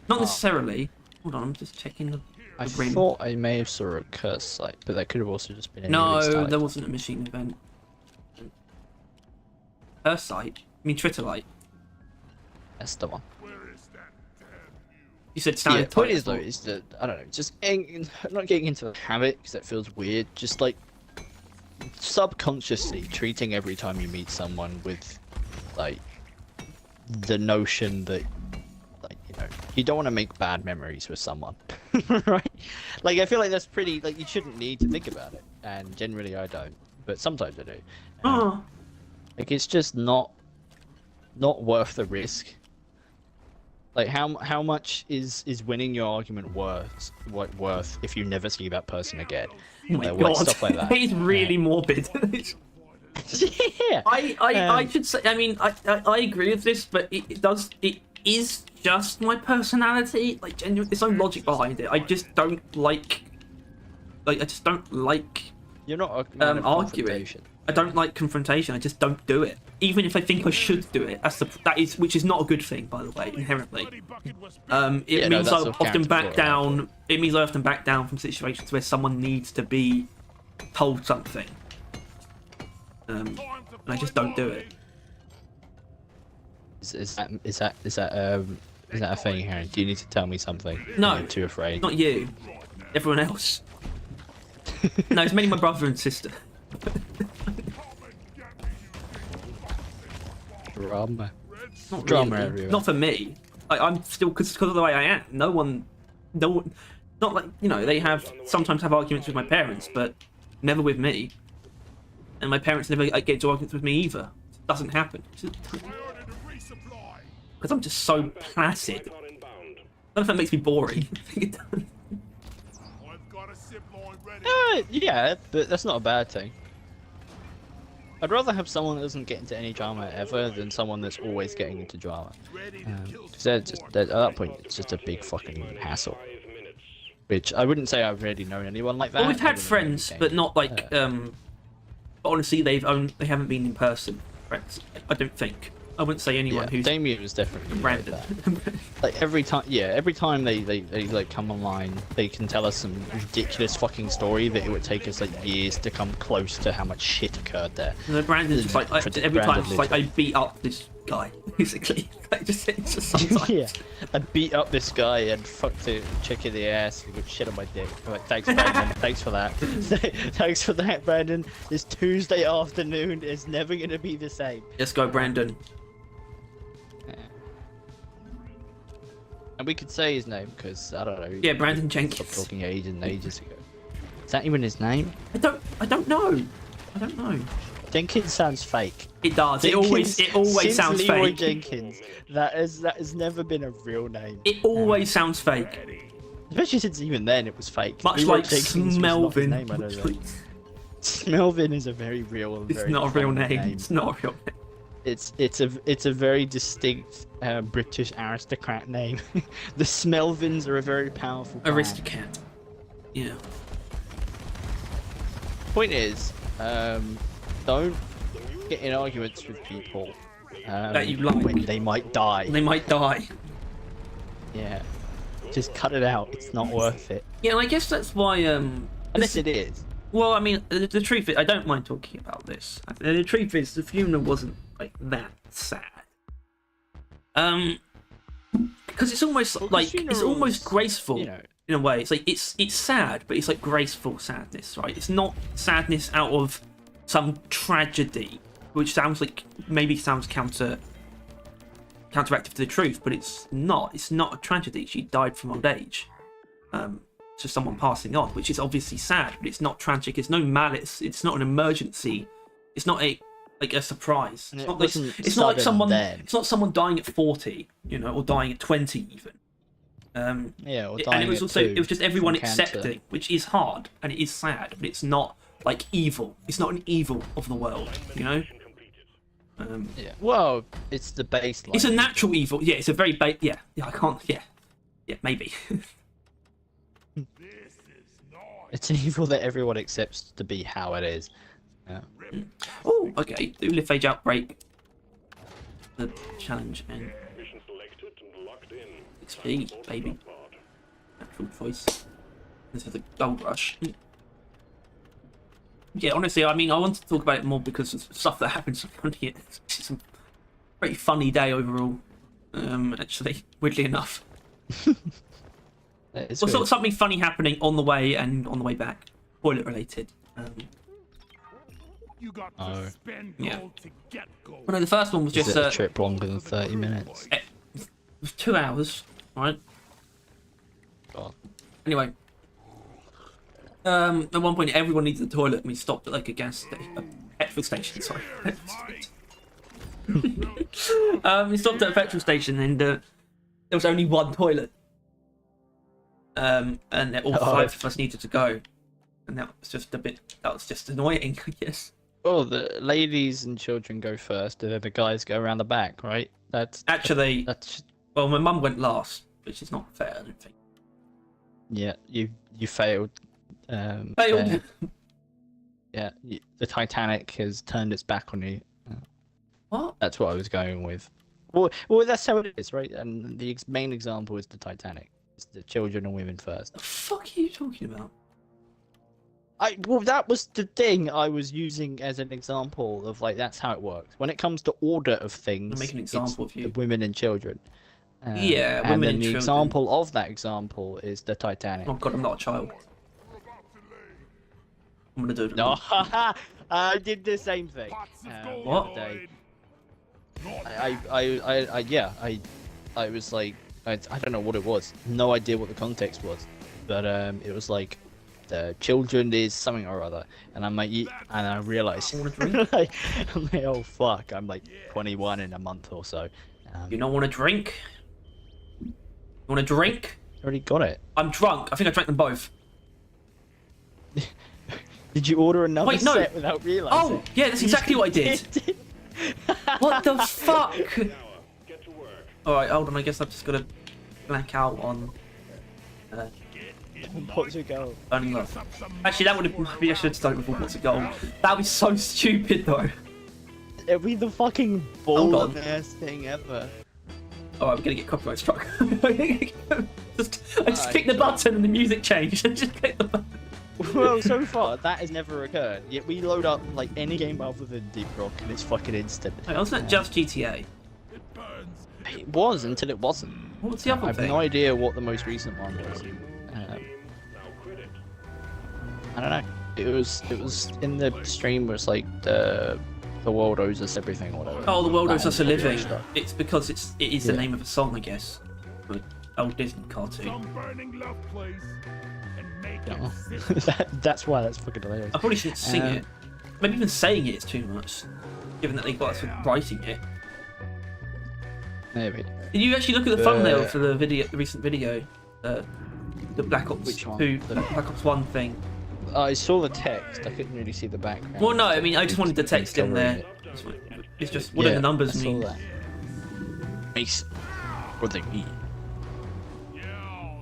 Not necessarily. Hold on, I'm just checking the I rim. thought I may have saw a curse site, but that could have also just been a No, release type. there wasn't a machine event. Her site? I mean, Twitterlight. That's the one. You said Yeah, standard the point type, is though, or- is that I don't know, just not getting into the habit because that feels weird. Just like subconsciously treating every time you meet someone with like the notion that, like, you know, you don't want to make bad memories with someone. right? Like, I feel like that's pretty. Like, you shouldn't need to think about it, and generally I don't, but sometimes I do. Oh, Like, it's just not worth the risk. Like, how much is winning your argument worth if you never see that person again? oh my Like, god, stuff like that. he's really morbid. Yeah. I should say. I mean, I agree with this, but it is just my personality. Like, genuinely, there's no logic behind it. I just don't like. I just don't like. You're not a man of arguing. confrontation. I don't like confrontation. I just don't do it, even if I think I should do it. Which is not a good thing, by the way, inherently. It means I often back down. It means I often back down from situations where someone needs to be told something, and I just don't do it. Is that a thing, Harry? Do you need to tell me something? No, You're too afraid. Not you. Everyone else. No, it's mainly my brother and sister. Drama. Not Drama really. everywhere. Not for me. I'm still because of the way I am. No one. Not like, you know, they sometimes have arguments with my parents, but never with me. And my parents never get into arguments with me either. It doesn't happen. Because I'm just so placid. I don't know if that makes me boring. Yeah, but that's not a bad thing. I'd rather have someone that doesn't get into any drama ever than someone that's always getting into drama. Because at that point, it's just a big fucking hassle. Which I wouldn't say I've really known anyone like that. Well, we've had friends, but not like. Honestly, they haven't been in person friends. I don't think. I wouldn't say anyone who's. Damien was definitely Brandon. Like that. Like every time they like come online, they can tell us some ridiculous fucking story that it would take us like years to come close to how much shit occurred there. And Brandon's just like every time, it's like I beat up this guy, basically. Like, it's just sometimes. Yeah, I beat up this guy and fucked a chick in the ass and got shit on my dick. I'm like, thanks, Brandon. Thanks for that. Thanks for that, Brandon. This Tuesday afternoon is never gonna be the same. Let's go, Brandon. And we could say his name because I don't know. Yeah, Brandon Jenkins. Stopped talking ages ago. Is that even his name? I don't know. I don't know. Jenkins sounds fake. It does. Jenkins, it always sounds Leroy fake. Jenkins. That has never been a real name. It always sounds fake. Especially since even then it was fake. Much Leroy like Jenkins was not his Smelvin. name, I don't know. Smelvin is a very real. It's not a real name. It's not a real name. It's a very distinct British aristocrat name. The Smelvins are a very powerful clan. Aristocrat. Yeah. Point is, don't get in arguments with people that you like when they might die. They might die. Yeah. Just cut it out. It's not worth it. Yeah, and I guess that's why. Unless it is. Well, I mean, the truth is, I don't mind talking about this. The truth is, the funeral wasn't like that sad. Because it's almost like it's almost graceful, you know, in a way. It's like it's sad, but it's like graceful sadness, right? It's not sadness out of some tragedy, which sounds like maybe sounds counteractive to the truth, but it's not. It's not a tragedy. She died from old age. To someone passing on, which is obviously sad, but it's not tragic. It's no malice. It's not an emergency. It's not a surprise. It's not like someone. It's not someone dying at 40, you know, or dying at 20 even. Yeah, or dying and it was at also 2 it was just everyone from cancer. accepting, which is hard and it is sad, but it's not like evil. It's not an evil of the world, you know. Yeah. Well, it's the baseline. It's a natural evil. Yeah, it's a very yeah. I can't. Yeah, maybe. It's an evil that everyone accepts to be how it is. Yeah. Oh, okay. Do lift age outbreak. The challenge and XP, baby. Natural choice. This is the gold rush. Yeah, honestly, I mean, I want to talk about it more because of stuff that happens around here. It's a pretty funny day overall. Actually, weirdly enough. Well, sort of something funny happening on the way and on the way back, toilet related. You got to spend gold to get gold. Well, no, the first one was just a trip longer than 30 minutes. It was 2 hours, right? God. Anyway, at one point everyone needed the toilet, and we stopped at like a gas station, a petrol station. Sorry, petrol station. We stopped at a petrol station, and there was only one toilet, and all five of us needed to go, and that was just annoying, I guess. Oh, the ladies and children go first, and then the guys go around the back, right? That's well, my mum went last, which is not fair, I don't think. Yeah, you failed. Failed. Yeah, the Titanic has turned its back on you. What? That's what I was going with. Well, that's how it is, right? And the main example is the Titanic. It's the children and women first. The fuck are you talking about? Well, that was the thing I was using as an example of like that's how it works. When it comes to order of things, I'm making an example of you. The women and children. Yeah, women and then and the children. example of that example is the Titanic. Oh god, I'm not a child. I'm gonna do it. No, I did the same thing. What? The other day. I was like, I don't know what it was. No idea what the context was, but it was like the children is something or other, and I'm like, and I realized, I'm like, oh fuck, I'm like 21 in a month or so. You don't want to drink? You want to drink? Already got it. I'm drunk. I think I drank them both. Did you order another Wait, no. set without realizing? Oh, yeah, that's exactly what I did. What the fuck? Alright, hold on, I guess I've just got to blank out on... Pots of gold. Burning Love. Actually, that would have... Maybe I should have started with 4 pots of gold. That would be so stupid, though. It'd be the fucking ballest thing ever. Oh, I'm gonna get copyright struck. I just click the button and the music changed. I just click the button. Well, so far that has never occurred. Yet we load up like any game other than Deep Rock and it's fucking instant. Wait, wasn't that just GTA? It was until it wasn't. What's the other I have thing? no idea what the most recent one was. I don't know. It was in the stream where it's like the world owes us everything or whatever. Oh, the world owes us a living. Stuff. It's because it is the name of a song, I guess. An old Disney cartoon. Some burning love place and make Yeah. it simple. That's why that's fucking hilarious. I probably shouldn't sing it. Maybe even saying it is too much, given that they got us for writing it. Maybe. Did you actually look at the thumbnail for the video, the recent video, the Black Ops Which one? 2, the Black Ops 1 thing? I saw the text. I couldn't really see the background. Well, no, I mean I just wanted the text in there. It's just what do the numbers mean? Mace. What they mean.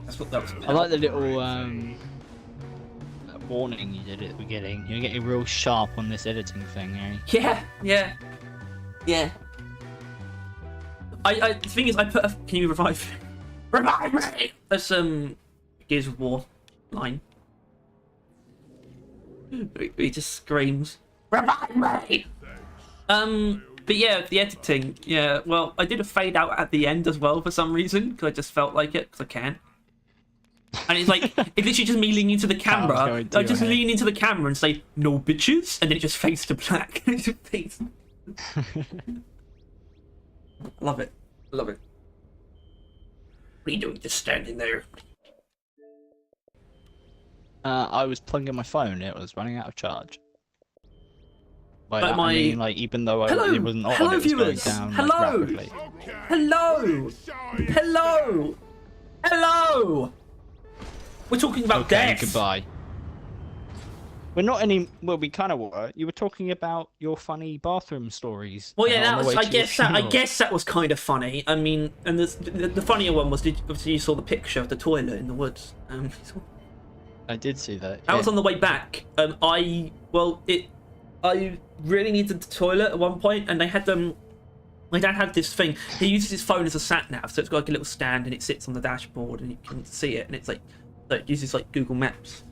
That's what that was. I like the little warning you did at the beginning. You're getting real sharp on this editing thing, eh? Yeah. The thing is, I put a. Can you revive me? There's Gears of War line. He just screams, "Revive me!" But yeah, the editing. Yeah, well, I did a fade out at the end as well for some reason because I just felt like it because I can. And it's like it's literally just me leaning into the camera. I just lean into the camera and say "No bitches," and then it just fades to black. It just fades. Love it. What are you doing? Just standing there. I was plugging my phone. It was running out of charge. By But that, I mean, like even though it wasn't on, hello it was viewers. going down Hello. like, rapidly. Hello. We're talking about Okay, death. goodbye. We're not any. Well, we kind of were. You were talking about your funny bathroom stories. Well, yeah, on the way I to your funeral. guess that was kind of funny. I mean, and the funnier one was, obviously you saw the picture of the toilet in the woods. I did see that. I was on the way back. I really needed the toilet at one point, and they had my dad had this thing. He uses his phone as a sat nav, so it's got like a little stand, and it sits on the dashboard, and you can see it, and it's like it uses like Google Maps.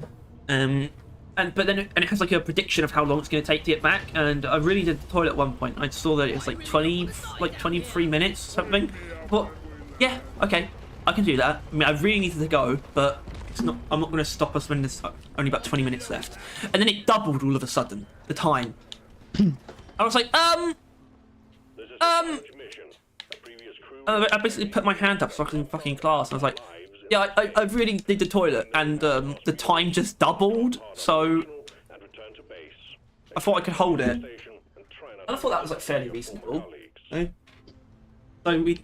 But then it has like a prediction of how long it's going to take to get back, and I really did the toilet at one point. I saw that it was like 23 minutes or something. But yeah, okay, I can do that. I mean, I really needed to go, but I'm not going to stop us when there's only about 20 minutes left. And then it doubled all of a sudden, the time. I was like, I basically put my hand up so I can fucking class, and I was like, Yeah, I really did the toilet, and the time just doubled, so and return to base. I thought I could hold it. Station and try not And I thought that was like fairly reasonable. colleagues. So we,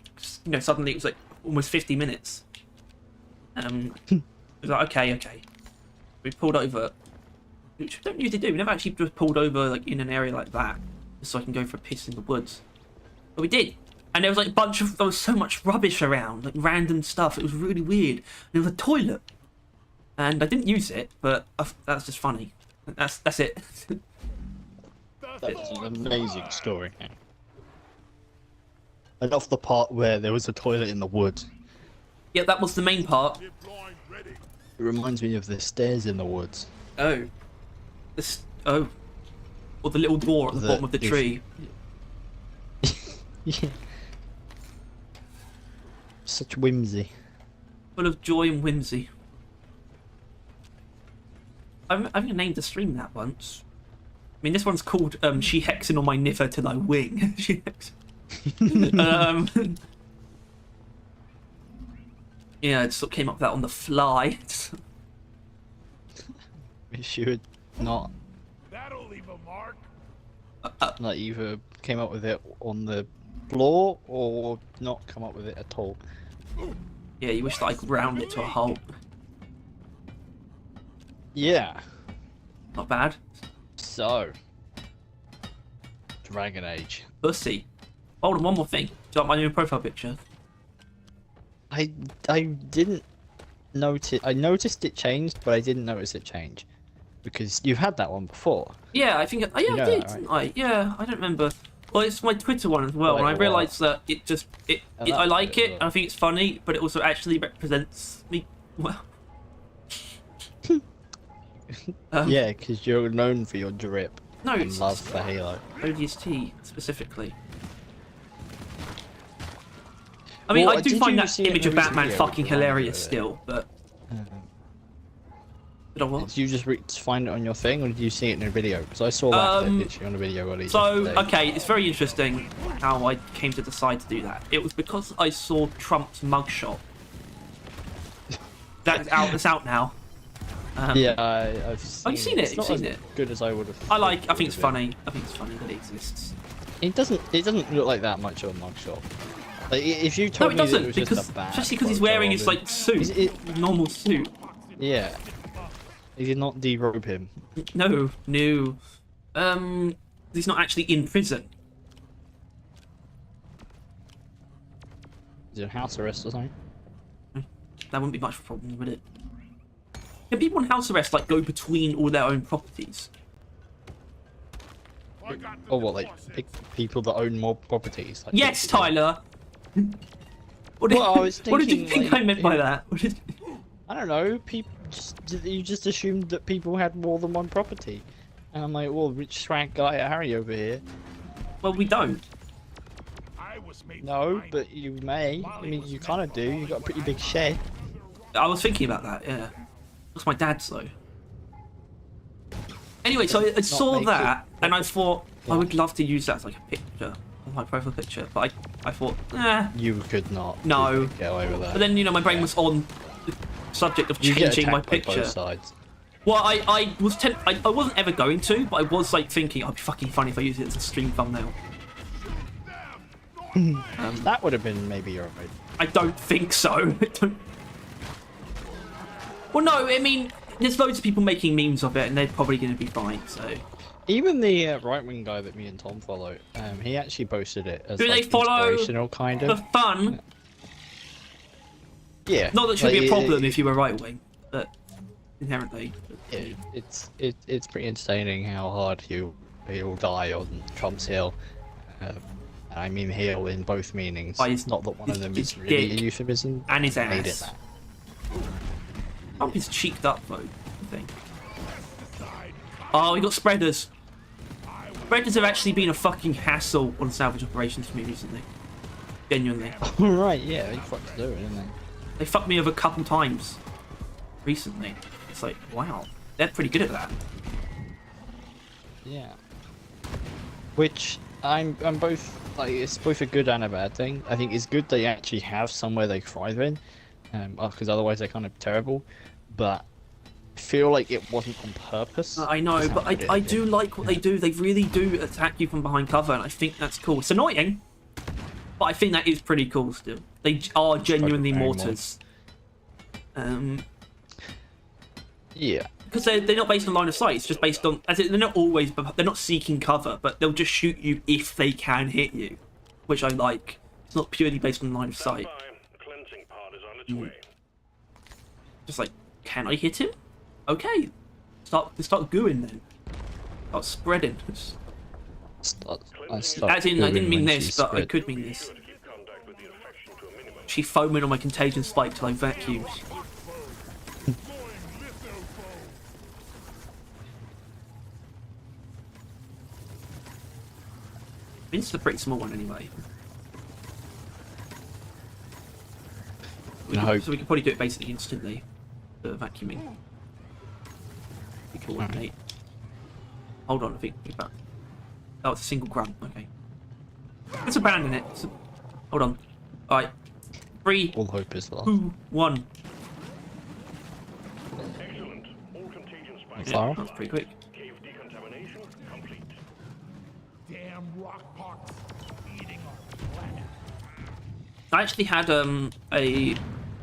suddenly it was like almost 50 minutes. It was like, okay. We pulled over, which we don't usually do. We never actually just pulled over like in an area like that, just so I can go for a piss in the woods. But we did. And there was like there was so much rubbish around, like random stuff. It was really weird. And there was a toilet. And I didn't use it, but that's just funny. That's it. That's an amazing story. And off the part where there was a toilet in the woods. Yeah, that was the main part. It reminds me of the stairs in the woods. Oh. Or the little door at the bottom of the tree. Yeah. Such whimsy. Full of joy and whimsy. I think I named the stream that once. I mean, this one's called She Hexin on My Gniffer Till I Wing. She Hexin. Yeah, I just sort of came up with that on the fly. Wish you had not That'll leave a mark. like either came up with it on the floor or not come up with it at all. Yeah, you wish that I could round it to a halt. Yeah. Not bad. So, Dragon Age. Pussy. Hold on, one more thing. Do you like my new profile picture? I didn't notice. I noticed it changed, but I didn't notice it change because you've had that one before. Yeah, I think. I know did, that, right? didn't I? Yeah, I don't remember. Well, it's my Twitter one as well, Like and I a what? realised that I like it, well. and I think it's funny, but it also actually represents me well. Yeah, because you're known for your drip No, and it's love for Halo. ODST specifically. I mean, Well, I do did find you that see it in image the of recent Batman video with fucking the line hilarious over still, but. Did I what? Did you just find it on your thing, or did you see it in a video? Because I saw that literally on a video earlier So, today. okay, it's very interesting how I came to decide to do that. It was because I saw Trump's mugshot. That's out. It's out now. Yeah, I've seen you've seen it, It's you've not seen as it. good as I would have. I think it's funny. I think it's funny that it exists. It doesn't look like that much of a mugshot. Like, if you No, told it me that doesn't, it was because just a bad especially because he's photo wearing of his him- like suit, Is it- normal suit. Yeah. He did not derobe him. No. He's not actually in prison. Is it house arrest or something? That wouldn't be much of a problem, would it? Can people on house arrest like go between all their own properties? I got the Or what, like deposit. people that own more properties? Like Yes, people- Tyler. What did, Well, I was what did you thinking, think like, I meant by that? What did... I don't know. People you just assumed that people had more than one property, and I'm like, well, rich swag guy Harry over here. Well, we don't. I was made No, fine. but you may. I mean, you kind of do. You got a pretty big shed. I was thinking about that. Yeah, that's my dad's though. Anyway, so I saw make that, it- and I thought I Yeah. would love to use that as like a picture, my profile picture, but I thought, You could not. No. You could get away with that. But then my brain was on the subject of you get changing my attacked by picture. both sides. Well, I wasn't ever going to, but I was like thinking, it'd be fucking funny if I use it as a stream thumbnail. That would have been maybe your right. I don't think so. I don't... Well, no, I mean, there's loads of people making memes of it, and they're probably going to be fine. So, Even the right-wing guy that me and Tom follow, he actually posted it as do like, they follow inspirational kind for of. fun? Yeah. Not that it should like, be a problem if you were right wing, but inherently. Yeah, it's pretty entertaining how hard he'll die on Trump's hill. I mean hill in both meanings. By his- Not that one of them his is really dick a euphemism. And his Made it ass. that. Trump is cheeked up though, I think. Oh, we got spreaders. Spreaders have actually been a fucking hassle on salvage operations for me recently. Genuinely. Right, yeah, they fucked to do it, didn't they? They fucked me over a couple times recently. It's like, wow, they're pretty good at that. Yeah. Which I'm both like, it's both a good and a bad thing. I think it's good they actually have somewhere they thrive in. because otherwise they're kind of terrible. But I feel like it wasn't on purpose. I know, but I do like what they do. They really do attack you from behind cover, and I think that's cool. It's annoying, but I think that is pretty cool still. They are genuinely mortars. Yeah. Because they're not based on line of sight. It's just based on, they're not always, they're not seeking cover, but they'll just shoot you if they can hit you, which I like. It's not purely based on line of sight. Cleansing part is on its way. Just like, can I hit him? Okay, start gooing then. Start spreading. As in, I didn't mean this, but I could mean this. She foaming on my contagion spike till I vacuum. This is a pretty small one anyway. So we can probably do it basically instantly. The vacuuming. We coordinate. Hold on, I think about. Oh, it's a single grunt. Okay. Let's abandon it. Hold on. All right. 3. All hope is lost. 2, 1. Excellent. All contagion spikes. Yeah, that's pretty quick. Cave decontamination complete. Damn rock pots eating our planet. I actually had a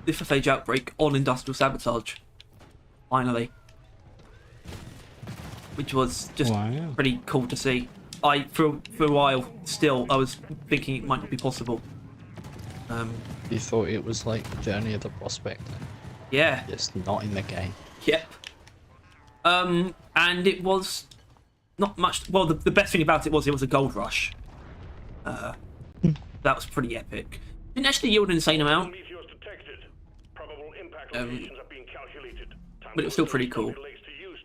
Gniffer phage outbreak on industrial sabotage. Finally. Which was just pretty cool to see. For a while still I was thinking it might not be possible. You thought it was like Journey of the Prospector. Yeah. It's not in the game. Yep. And it was not much. Well, the best thing about it was a gold rush. That was pretty epic. Didn't actually yield an insane amount. Meteors detected. Probable impact locations are being calculated. But it was still pretty cool.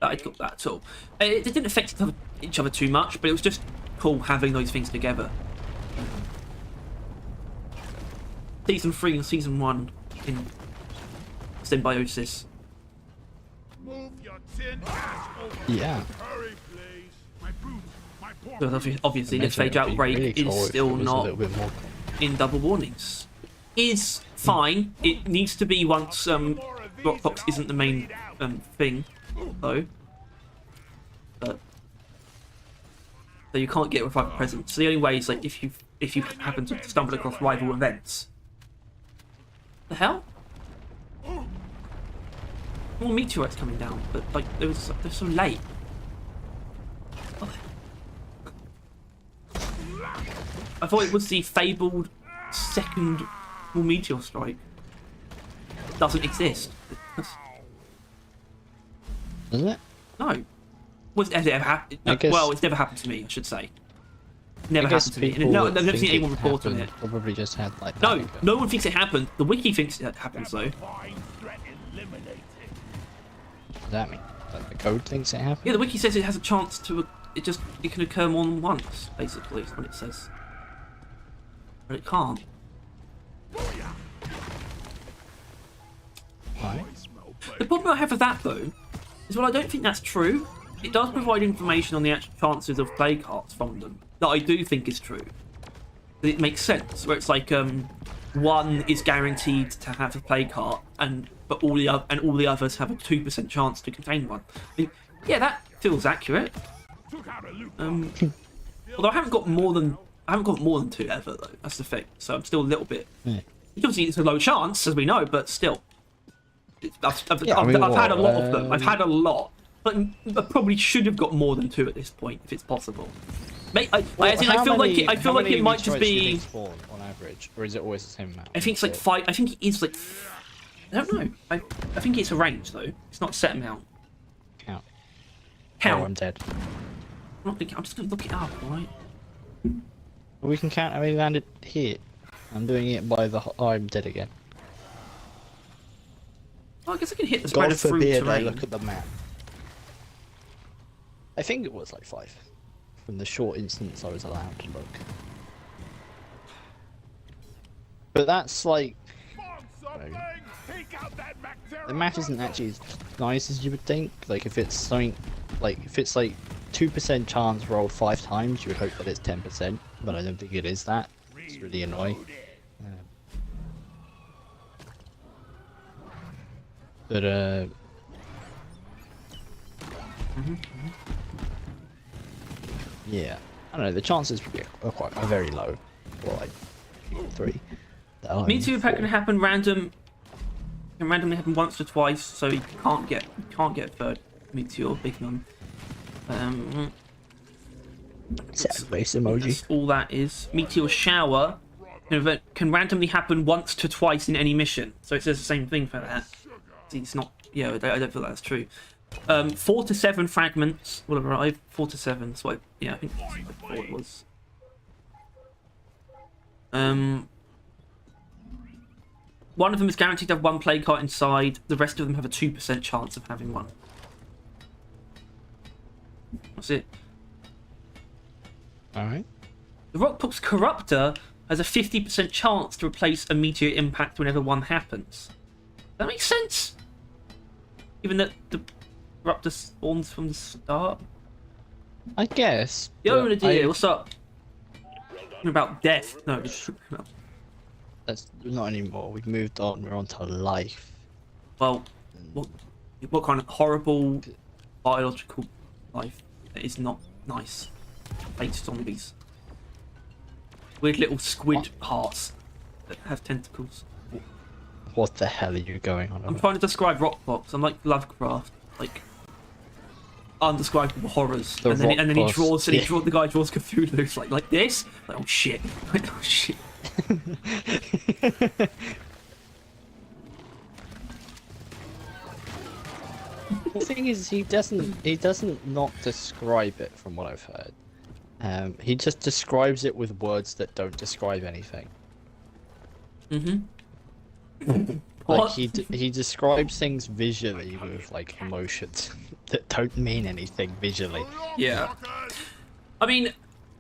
I got that at all. It didn't affect each other too much, but it was just cool having those things together. Season 3 and Season 1 in Symbiosis. Move your tin ass over. Yeah. Hurry, please. My boots, my poor So obviously, this phage It'd be outbreak really cool is if still it was a not little bit more... in double warnings. Is fine. It needs to be once Rockbox isn't the main thing, though. But so you can't get revival presents. So the only way is like if you happen to stumble across rival events. The hell? More meteorites coming down, but like they're so late. I thought it was the fabled second meteor strike. It doesn't exist. Doesn't it? No. Was it ever happened? No, well, it's never happened to me, I should say. Never happened to me. No, I've never seen anyone report on it. Probably just had like. No, no one thinks it happened. The wiki thinks it happened, though. What does that mean? Like the code thinks it happened? Yeah, the wiki says it has a chance to. It can occur more than once, basically, is what it says. But it can't. Why? The problem I have with that, though, is well, I don't think that's true. It does provide information on the actual chances of plague hearts from them that I do think is true. It makes sense, where it's like one is guaranteed to have a plague heart, but all the others have a 2% chance to contain one. I mean, yeah, that feels accurate. Although I haven't got more than 2 ever though. That's the thing. So I'm still a little bit. Yeah. Obviously, it's a low chance, as we know, but still. I've what, had a lot of them. I've had a lot. But I probably should have got more than 2 at this point, if it's possible. I feel like it might just be. Spawn on average, or is it always the same amount? I think it's like 5. I think it is like. I don't know. I think it's a range though. It's not a set amount. Count. Count. Oh, I'm dead. I'm just gonna look it up, alright? Well, we can count how many landed here. I'm doing it by the. Oh, I'm dead again. Well, I guess I can hit the spread God of through forbid I terrain. look at the map. I think it was like 5. From the short instance I was allowed to look. But that's like... The map isn't actually as nice as you would think. Like if it's something... Like if it's like 2% chance rolled 5 times, you would hope that it's 10%. But I don't think it is that. It's really annoying. But yeah, I don't know. The chances are very low, or like 3. Meteor impact can happen can randomly happen once or twice, so you can't get third meteor big none. Sad face emoji. That's all that is. Meteor shower can randomly happen once to twice in any mission, so it says the same thing for that. See, it's not. Yeah, I don't feel that's true. 4 to 7 fragments will arrive. 4 to 7. So yeah, I think that's what I thought it was. One of them is guaranteed to have 1 play cart inside. The rest of them have a 2% chance of having one. That's it. Alright. The Rockbox Corruptor has a 50% chance to replace a meteor impact whenever one happens. That makes sense? Given that the Corruptor spawns from the start? I guess. Yo, Nadir, what's up? About death. No, it's about... That's not anymore. We've moved on. We're on to life. Well, what kind of horrible biological life that is not nice? Fake zombies. Weird little squid hearts that have tentacles. What the hell are you going on about? I'm trying to describe Rockbox. I'm like Lovecraft, like undescribable horrors. And then he draws, and the guy draws Cthulhu like this. Like, oh shit, oh shit. The thing is, he doesn't not describe it from what I've heard. He just describes it with words that don't describe anything. Like he describes things visually with like emotions that don't mean anything visually. Yeah. I mean,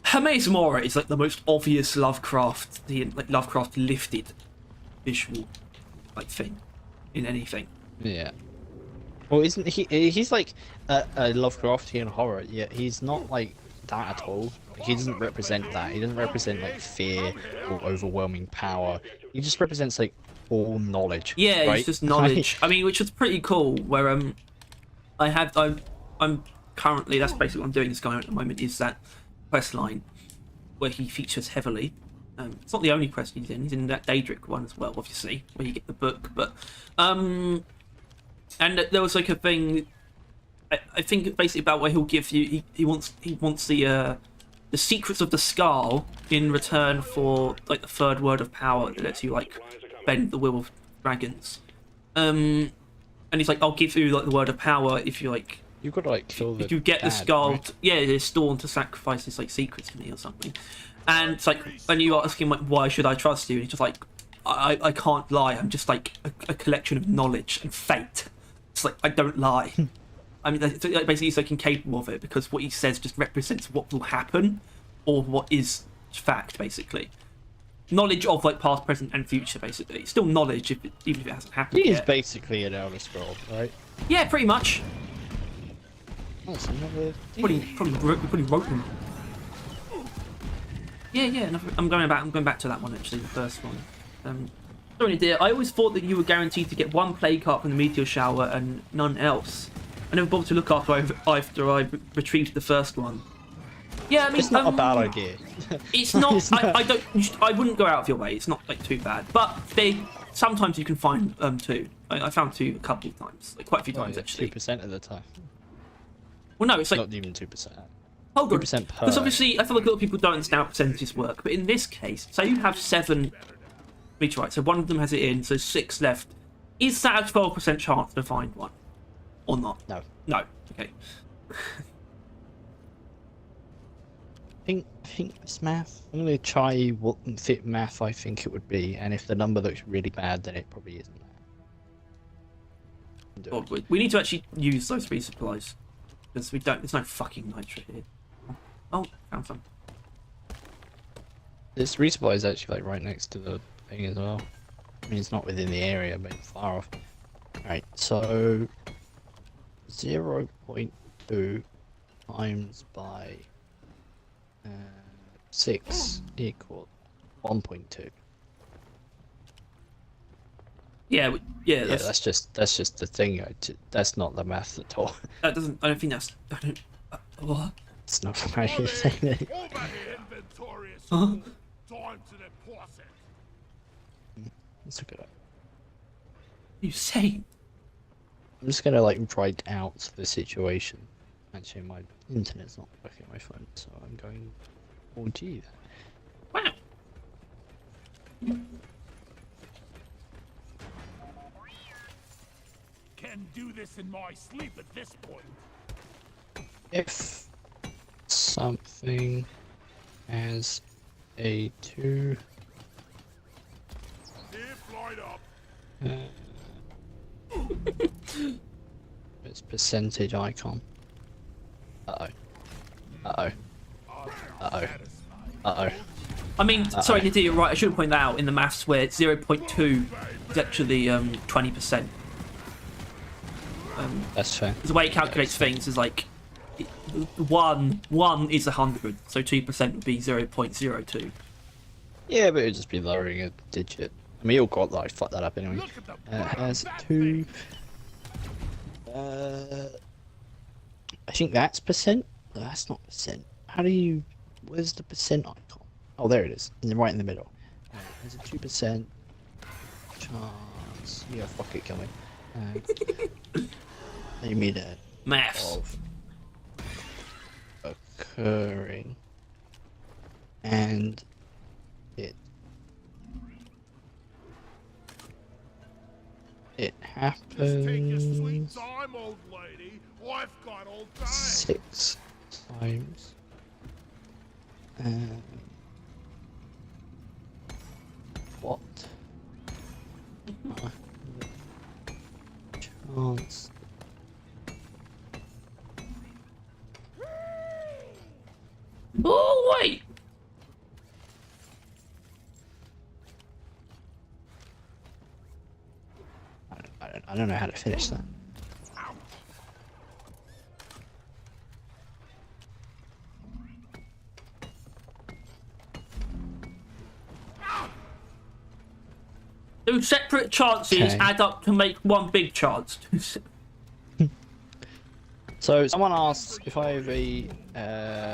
Hermes Mora is like the most obvious Lovecraft lifted visual like thing in anything. Yeah. Well, isn't he? He's like a Lovecraftian horror. Yeah, he's not like that at all. He doesn't represent that. He doesn't represent like fear or overwhelming power. He just represents like all knowledge. Yeah, right? it's just knowledge. I mean, which is pretty cool. Where I'm currently, that's basically what I'm doing. This guy at the moment is that quest line where he features heavily. It's not the only quest he's in. He's in that Daedric one as well, obviously, where you get the book. But and there was like a thing. I think basically about where he'll give you. He wants the secrets of the skull in return for like the third word of power that lets you like bend the will of dragons. And he's like, I'll give you like the word of power if you like. You've got to like kill the. If you get the skull, right? Yeah, it's Dawn to sacrifice his like secrets to me or something. And it's like when you ask him like, why should I trust you? And he's just like, I can't lie. I'm just like a collection of knowledge and fate. It's like I don't lie. I mean, basically, he's like incapable of it because what he says just represents what will happen, or what is fact, basically. Knowledge of like past, present, and future, basically. It's still knowledge, even if it hasn't happened He yet. is basically an Elder Scroll, right? Yeah, pretty much. That's another. Probably wrote them. Yeah. I'm going back to that one actually, the first one. Sorry, dear. I always thought that you were guaranteed to get 1 play card from the meteor shower and none else. I never bothered to look after I retrieved the first one. Yeah, I mean, It's not a bad idea. It's not. It's not. I wouldn't go out of your way. It's not like too bad. But sometimes you can find 2. I found 2 a couple of times, like quite a few times actually. 2% of the time. Well, no, it's like Not even 2%. hold on. 2% per. Because obviously, I feel like a lot of people don't understand how percentages work. But in this case, say you have 7 meteorites, so one of them has it in, so 6 left. Is that a 12% chance to find one, or not? No. No. Okay. I think it's math. I'm gonna try what fit math I think it would be, and if the number looks really bad, then it probably isn't that. Well, we need to actually use those resupplies because we don't. There's no fucking nitro here. Oh, found some. This resupply is actually like right next to the thing as well. I mean, it's not within the area, but it's far off. Alright, so 0.2 times by 6 equals 1.2. Yeah, yeah. Yeah, that's just the thing. That's not the math at all. That doesn't. I don't think that's. I don't. What? It's not how you say it. All back in inventory is Huh? time to deposit. Let's look at it. You say? I'm just gonna like write out the situation. Actually, my internet's not working on my phone, so I'm going 4G. Wow. Can do this in my sleep at this point. If something has a 2 If light up. it's percentage icon. Uh-oh. Uh-oh. Uh-oh. Uh-oh. I mean, sorry, Nidhi, you're right. I should point that out in the maths where 0.2 is actually 20%. That's fair. The way it calculates things is like one is 100, so 2% would be 0.02. Yeah, but it'd just be lowering a digit. I mean, you'll got like fuck that up anyway. Look at the Has 2. I think that's percent. No, that's not percent. How do you? Where's the percent icon? Oh, there it is. Right in the middle. There's a 2% chance. Yeah, fuck it, kill me. They made a Maths. of occurring, and it Just take your sweet happens time, old lady. I've got all day. 6 times. What? Chance. Oh wait. I don't know how to finish that. Two separate chances Okay. add up to make one big chance. So someone asked if I have a.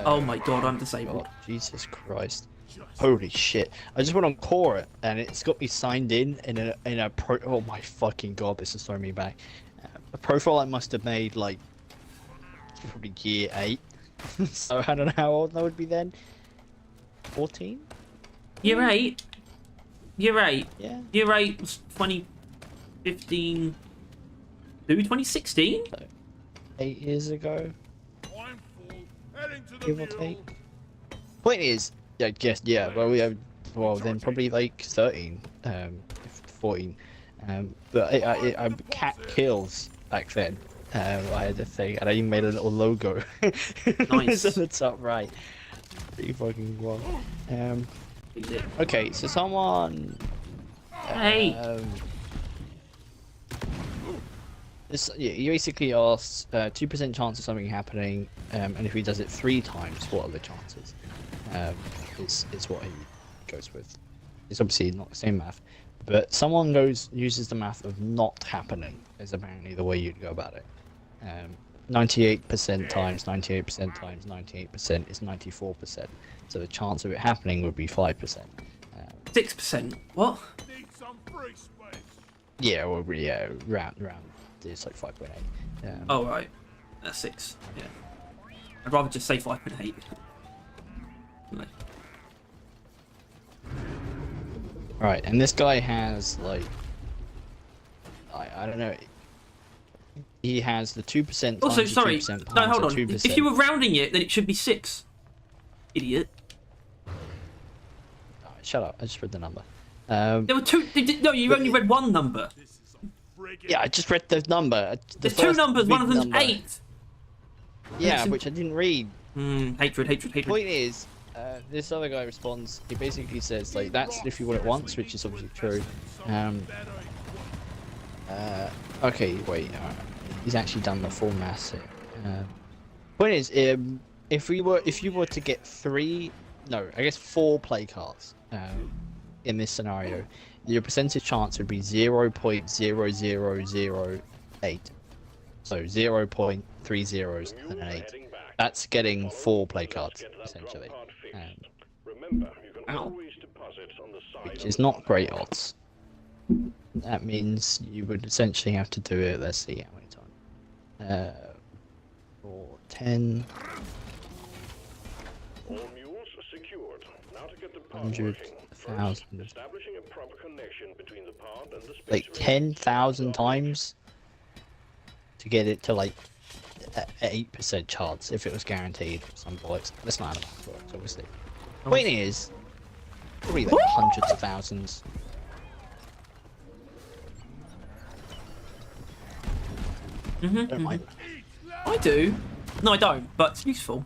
Oh my god, I'm disabled. God, Jesus Christ! Holy shit! I just went on Quora and it's got me signed in a pro. Oh my fucking god! This is throwing me back. A profile I must have made like probably year 8. So I don't know how old I would be then. 14? Year 8. Year 8. Yeah. Year 8 was 2015 to 2016? 8 years ago, I'm full. Heading to the give or mule. take. Point is, I guess, yeah. Well, we have. Well, then probably like 13, 14. But I cat kills back then. I had a thing, and I even made a little logo. Nice. It's on the top right. Pretty fucking well. Okay, so someone. Hey. This, yeah, he basically asks 2% chance of something happening, and if he does it 3 times, what are the chances? Is what he goes with. It's obviously not the same math, but someone uses the math of not happening is apparently the way you'd go about it. 98% times 98% times 98% is 94%. So the chance of it happening would be 5%. 6%. What? Need some free space. Yeah, well, yeah, round. It's like 5.8. Oh, right. That's 6. Yeah. I'd rather just say 5.8. No. Right, and this guy has like I don't know. He has the 2%. Also, times the sorry. 2% No, times hold the on. 2%. If you were rounding it, then it should be 6. Idiot. Alright, shut up! I just read the number. There were 2. No, you only read one number. This is some friggin' Yeah, I just read the number. The There's 2 first numbers. One big of them's number. 8. Yeah, which I didn't read. Hatred. Point is, this other guy responds. He basically says like, "That's if you want it once," which is obviously true. Okay, wait. He's actually done the full maths here. Point is, if you were to get 4 play cards in this scenario, your percentage chance would be 0.0008. So 0.30 and an 8. That's getting 4 play cards, essentially. Remember, you can Ow. always deposit on the side Which is not great odds. That means you would essentially have to do it, let's see how many times. For 10, all mules are secured. Now to get the pod 100, working. 1,000. Establishing a proper connection between the pod and the space Like 10,000 times to get it to like 8% chance if it was guaranteed. Some bullets. That's not how it works, obviously. Point is, probably like hundreds of thousands. Don't mind. I do. No, I don't, but it's useful.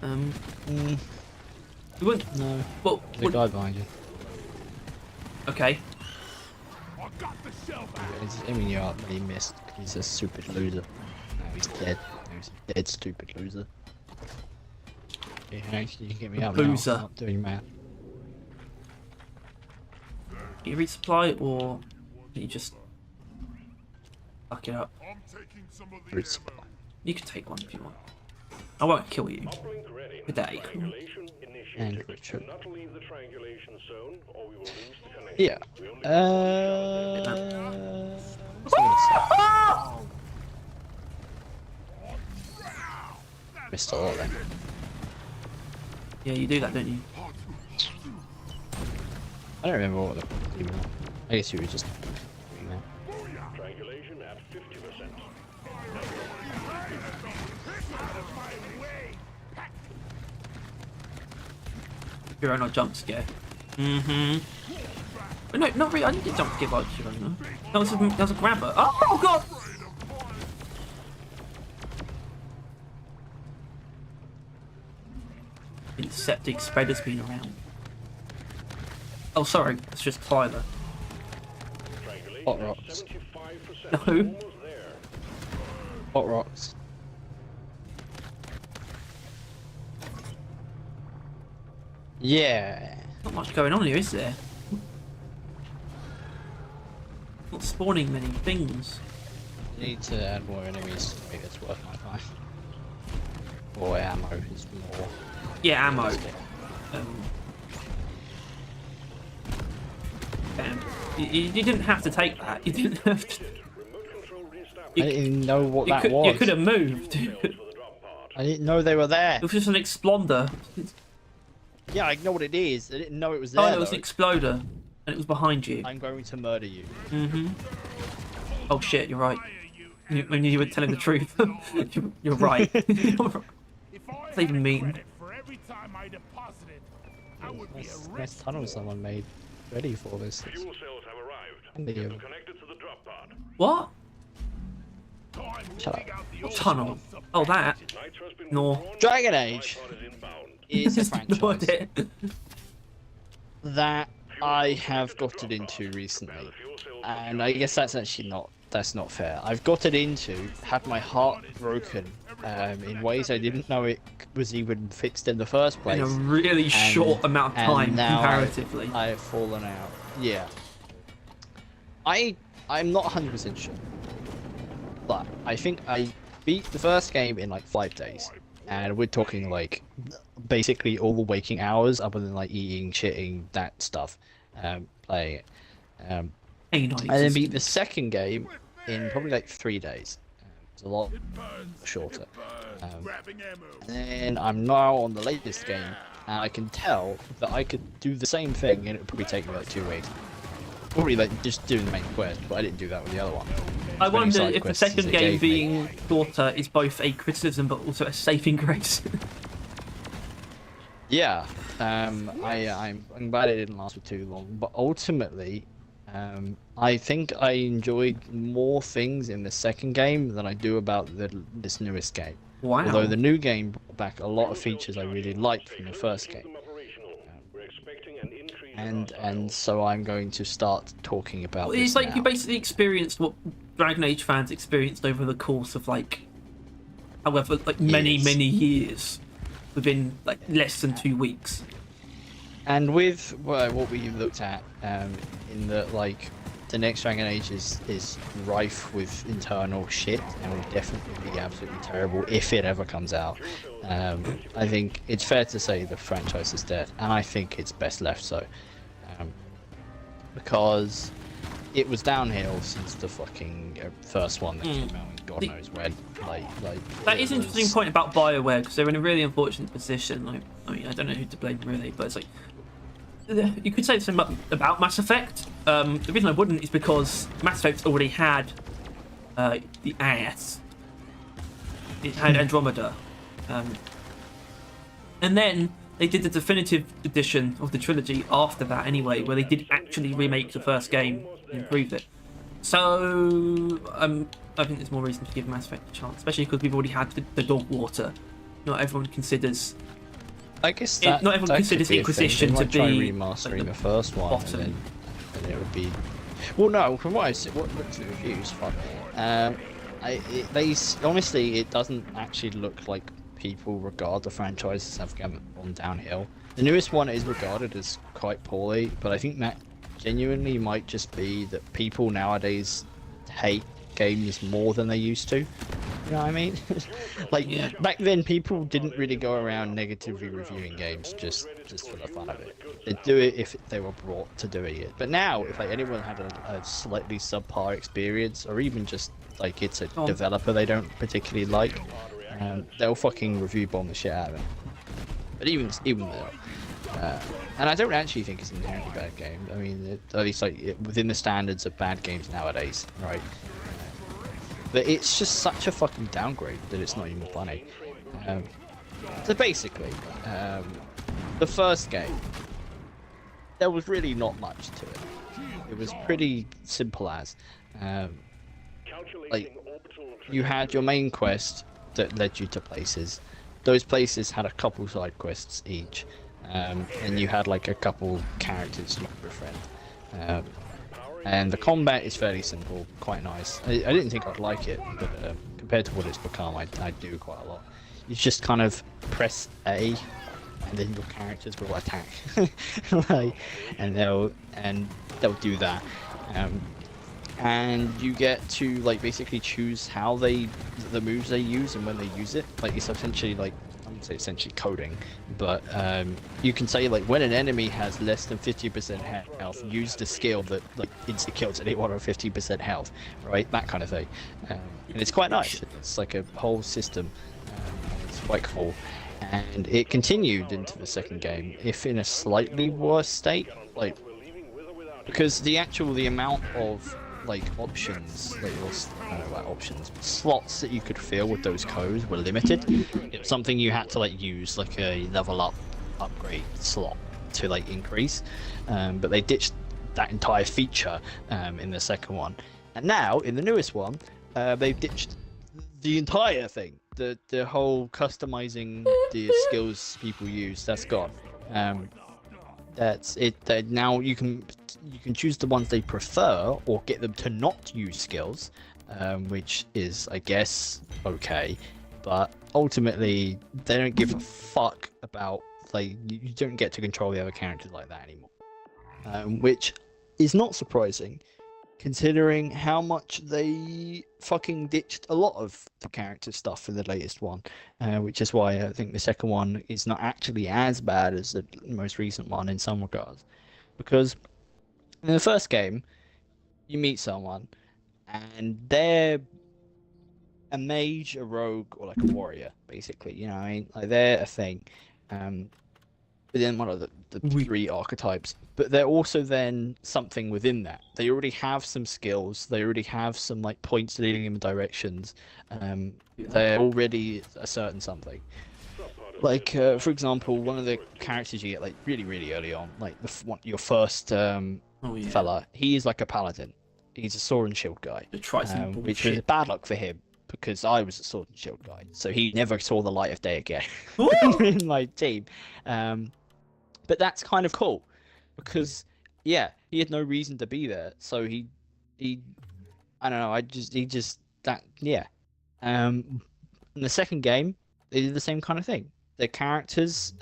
We wouldn't. No. Well, There's a guy behind you. okay. I got the shelf out. I mean, he missed. He's a stupid loser. Now he's dead. Now he's a dead, stupid loser. You can get me out now. Loser. I'm not doing math. Do you resupply or do you just fuck it up? I'm taking some of the Fruit ammo. supply. You can take one if you want. I won't kill you Uplink ready. today. Triangulation And initiated. Richard. Do not leave the triangulation zone, or we will lose the connection. Yeah. We only What's I gonna say? Missed a lot then. Yeah, you do that, don't you? I don't remember what the even. I guess you were just doing that. triangulation at 50%. Girona jump scare. Mm-hmm. But no, not really. I didn't jump scare like Girona. That was a grabber. Oh god! Septic spreader's been around. Oh, sorry. It's just Tyler. Hot rocks. 75%. No. Almost there. Hot rocks. Yeah. Not much going on here, is there? Not spawning many things. Need to add more enemies to make this worth my time. Or ammo is more. Yeah, ammo. Damn. You didn't have to take that. You didn't have to. Remote control reestablished. I didn't know what that was. You could have moved. For the drop pod. I didn't know they were there. It was just an exploder. Yeah, I know what it is. I didn't know it was there. Oh, it was an though. exploder, and it was behind you. I'm going to murder you. Mm-hmm. Oh shit, you're right. When you were telling the truth, you're right. If I What's that even mean? credit for every time I deposited, I would be Nice, a nice tunnel someone made ready for this. Fuel cells have arrived. Handy Get of them them. connected to the drop pod. What? time to Shut dig up. out the old Tunnel. ones of Oh, that. Nitro's been No. withdrawn. Dragon Age Pod is inbound. is a Just ignored franchise it. that I have gotten into recently, and I guess that's actually not fair. I've gotten into, had my heart broken in ways I didn't know it was even fixed in the first place. In a really short amount of and time, now comparatively. I've fallen out. Yeah. I'm not 100% sure, but I think I beat the first game in like 5 days, and we're talking like basically all the waking hours other than like eating, shitting, that stuff, playing it. Ain't I then beat the second game in probably like 3 days. It's a lot shorter. grabbing ammo. And I'm now on the latest game, and I can tell that I could do the same thing, and it would probably take me like 2 weeks. Probably like just doing the main quest, but I didn't do that with the other one. I many wonder side if the quests as second it game gave me. being shorter is both a criticism but also a saving grace. Yeah, I'm glad it didn't last for too long, but ultimately, I think I enjoyed more things in the second game than I do about this newest game. Wow. Although the new game brought back a lot of features I really liked from the first game. We're expecting an increase And so I'm going to start talking about this It's like now. you basically experienced what Dragon Age fans experienced over the course of like, however, like many Years. many years, within like less than 2 weeks. And with what we looked at, in the like, the next Dragon Age is rife with internal shit, and will definitely be absolutely terrible if it ever comes out. I think it's fair to say the franchise is dead, and I think it's best left so, because it was downhill since the fucking first one that came out, and God knows when. That is an interesting point about BioWare, because they're in a really unfortunate position. Like, I mean, I don't know who to blame really, but it's like, you could say the same about Mass Effect. The reason I wouldn't is because Mass Effect already had the AS. It had Andromeda. And then they did the definitive edition of the trilogy after that anyway, where they did actually remake the first game and improve it. So I think there's more reason to give Mass Effect a chance, especially because we've already had the Dog Water. Not everyone considers... I guess not everyone considers Inquisition to be remastering the first one, and then it would be. Well, no, from what I see, what looks at the reviews, fun. Honestly, it doesn't actually look like people regard the franchise as having gone downhill. The newest one is regarded as quite poorly, but I think that genuinely might just be that people nowadays hate games more than they used to. You know what I mean? Like, back then people didn't really go around negatively reviewing games just for the fun of it. They'd do it if they were brought to doing it. But now, if like anyone had a slightly subpar experience, or even just like it's a developer they don't particularly like, they'll fucking review bomb the shit out of it. But even though, and I don't actually think it's an inherently bad game. I mean, at least like within the standards of bad games nowadays, right? But it's just such a fucking downgrade that it's not even funny. So basically, the first game, there was really not much to it. It was pretty simple as, like, you had your main quest that led you to places. Those places had a couple side quests each, and you had like a couple characters you could befriend. And the combat is fairly simple, quite nice. I didn't think I'd like it, but compared to what it's become, I do quite a lot. You just kind of press A, and then your characters will attack, like, and they'll do that. And you get to like basically choose how the moves they use and when they use it. Like, it's essentially like, I wouldn't say essentially coding, but you can say like when an enemy has less than 50% health, use the skill that like instantly kills anyone on 50% health, right? That kind of thing. And it's quite nice. It's like a whole system. It's quite cool. And it continued into the second game, if in a slightly worse state, like, because the amount of like options, like, I don't know about options, but slots that you could fill with those codes were limited. It's something you had to like use like a level up upgrade slot to like increase, but they ditched that entire feature in the second one, and now in the newest one they've ditched the entire thing. The whole customizing the skills people use, that's gone. That's it. Now you can choose the ones they prefer, or get them to not use skills, which is, I guess, okay. But ultimately, they don't give a fuck about, like, you don't get to control the other characters like that anymore, which is not surprising, considering how much they fucking ditched a lot of the character stuff in the latest one, which is why I think the second one is not actually as bad as the most recent one in some regards. Because in the first game, you meet someone, and they're a mage, a rogue, or like a warrior, basically. You know what I mean? Like, they're a thing. Within one of the three archetypes, but they're also then something within that. They already have some skills, they already have some like points leading in directions, they're already a certain something. Like, for example, one of the characters you get like really early on, like your first fella, he is like a paladin. He's a sword and shield guy, which was bad luck for him, because I was a sword and shield guy, so he never saw the light of day again in my team. But that's kind of cool, because yeah, he had no reason to be there, so he I don't know, in the second game they did the same kind of thing. Their characters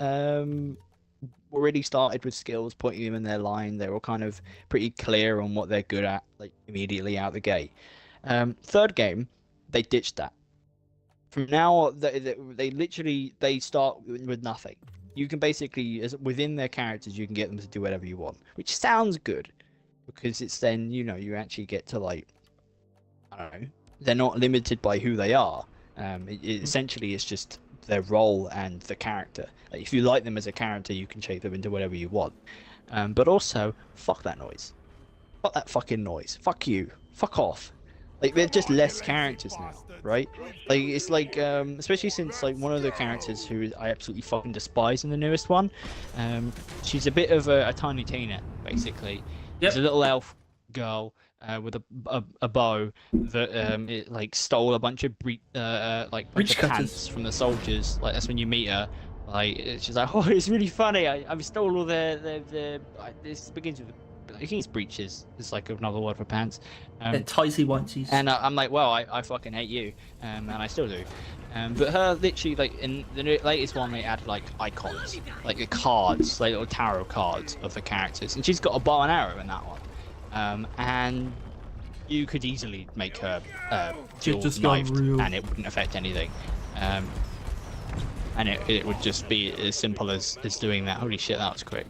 already started with skills, putting them in their line. They were kind of pretty clear on what they're good at, like immediately out the gate. Third game, they ditched that. From now, they literally they start with nothing. You can basically, within their characters, you can get them to do whatever you want, which sounds good, because it's then you actually get to like, I don't know, they're not limited by who they are. Essentially, it's just their role and the character. Like, if you like them as a character, you can shape them into whatever you want. But also, fuck that noise. Fuck that fucking noise. Fuck you. Fuck off. Like, they're just less characters now, right? Like, it's like, especially since, like, one of the characters who I absolutely fucking despise in the newest one, she's a bit of a Tiny Tina, basically. Yep. She's a little elf girl with a bow that it, like, stole a bunch of pants from the soldiers. Like, that's when you meet her. Like, she's like, oh, it's really funny. I stole all this begins with, I think it's breeches. It's like another word for pants. Ticey whiteies. And I'm like, well, I fucking hate you, and I still do. But her, literally, like, in the latest one, they added like icons, like the cards, like little tarot cards of the characters, and she's got a bow and arrow in that one. And you could easily make her just knifed, real. and it wouldn't affect anything. And it would just be as simple as doing that. Holy shit, that was quick.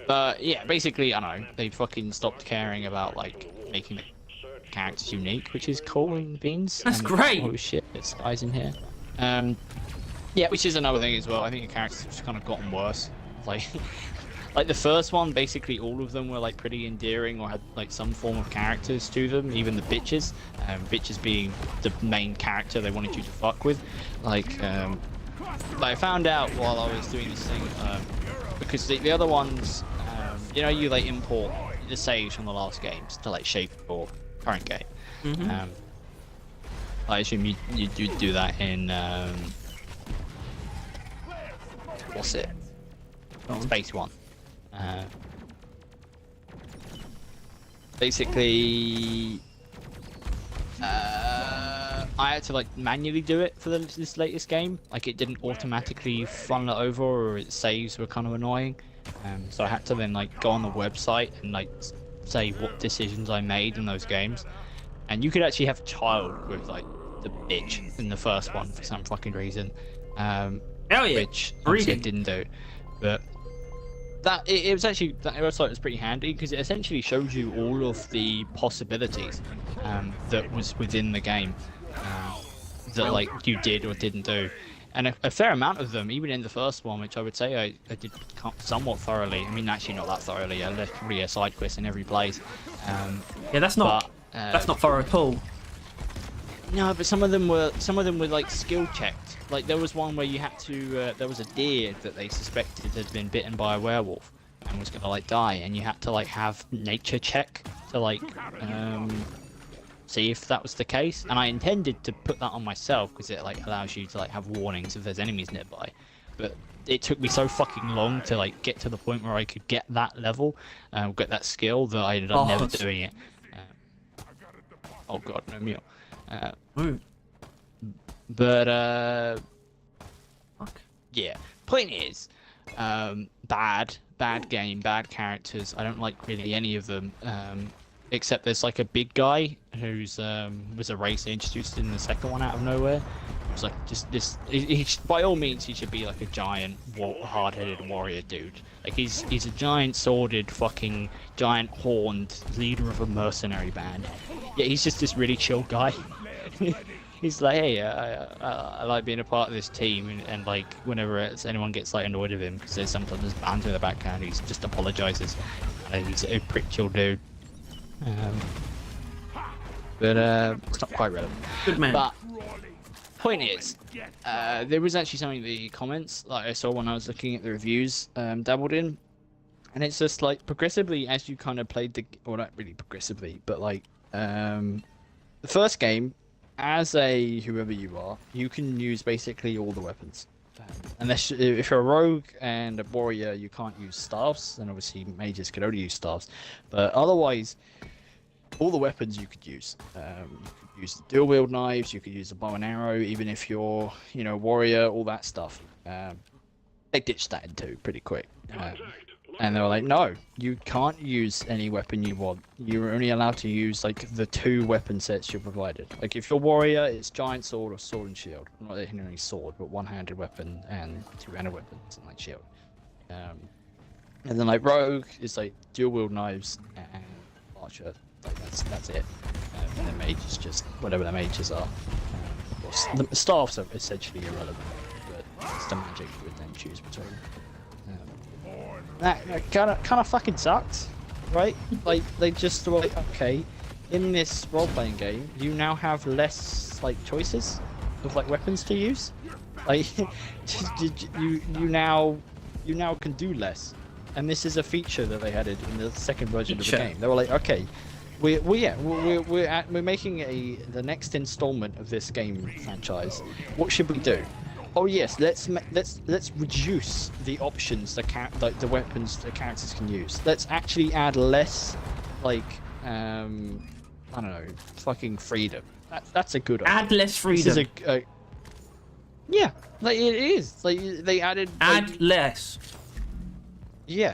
But yeah, basically, I don't know, they fucking stopped caring about like making the characters unique, which is cool in beans. That's great. Oh shit, there's guys in here. Yeah, which is another thing as well. I think the characters have just kind of gotten worse. Like, like the first one, basically all of them were like pretty endearing or had like some form of characters to them. Even the bitches, bitches being the main character they wanted you to fuck with. Like I found out while I was doing this thing, because the other ones, you like import the saves from the last games to like shape your current game. Mm-hmm. I assume you do that in what's it? Space One. Basically, I had to like manually do it for this latest game. Like, it didn't automatically funnel it over, or its saves were kind of annoying. So I had to then like go on the website and like say what decisions I made in those games. And you could actually have a child with like the bitch in the first one for some fucking reason. Hell yeah. Which obviously I didn't do. But it was actually, that website was pretty handy because it essentially shows you all of the possibilities that was within the game that like you did or didn't do, and a fair amount of them, even in the first one, which I would say I did somewhat thoroughly. I mean, actually not that thoroughly. I left probably a side quest in every place. Yeah, that's not thorough at all. No, but some of them were like skill checked. Like, there was one where you had to there was a deer that they suspected had been bitten by a werewolf and was gonna like die, and you had to like have nature check to like see if that was the case. And I intended to put that on myself because it like allows you to like have warnings if there's enemies nearby. But it took me so fucking long to like get to the point where I could get that level, get that skill, that I ended up never doing it. Oh god, no meal. But yeah, point is, bad game, bad characters. I don't like really any of them, except there's like a big guy who's was a race introduced in the second one out of nowhere. It's like just this. He by all means he should be like a giant, hard-headed warrior dude. Like he's a giant sworded, fucking giant horned leader of a mercenary band. Yeah, he's just this really chill guy. He's like, hey, I like being a part of this team, and like whenever anyone gets like annoyed with him because there's sometimes banter in the background, he just apologizes. And he's a pretty chill dude. But it's not quite relevant. Good man. But point is, there was actually something in the comments like I saw when I was looking at the reviews, dabbled in, and it's just like progressively as you kind of played or not really progressively, but like the first game, as a whoever you are, you can use basically all the weapons. Unless if you're a rogue and a warrior, you can't use staffs, and obviously mages could only use staffs. But otherwise, all the weapons you could use. You could use the dual wield knives. You could use the bow and arrow, even if you're, you know, warrior, all that stuff. They ditched that in 2 pretty quick. And they were like, no, you can't use any weapon you want. You're only allowed to use like the 2 weapon sets you're provided. Like if you're warrior, it's giant sword or sword and shield. Not only sword, but one-handed weapon and 2-handed weapons and like shield. And then like rogue is like dual wield knives and archer. Like that's it. And then mage is just whatever the mages are. The staffs are essentially irrelevant, but it's the magic you would then choose between. That kind of fucking sucks, right? Like they just were like, okay, in this role-playing game, you now have less like choices of like weapons to use. Like you now can do less, and this is a feature that they added in the second version of the game. They were like, okay, we're making the next installment of this game franchise. What should we do? Oh yes, let's reduce the options the weapons the characters can use. Let's actually add less, like I don't know, fucking freedom. That's a good idea. Add less freedom. This is yeah, like it is. Like they added. Add less. Yeah,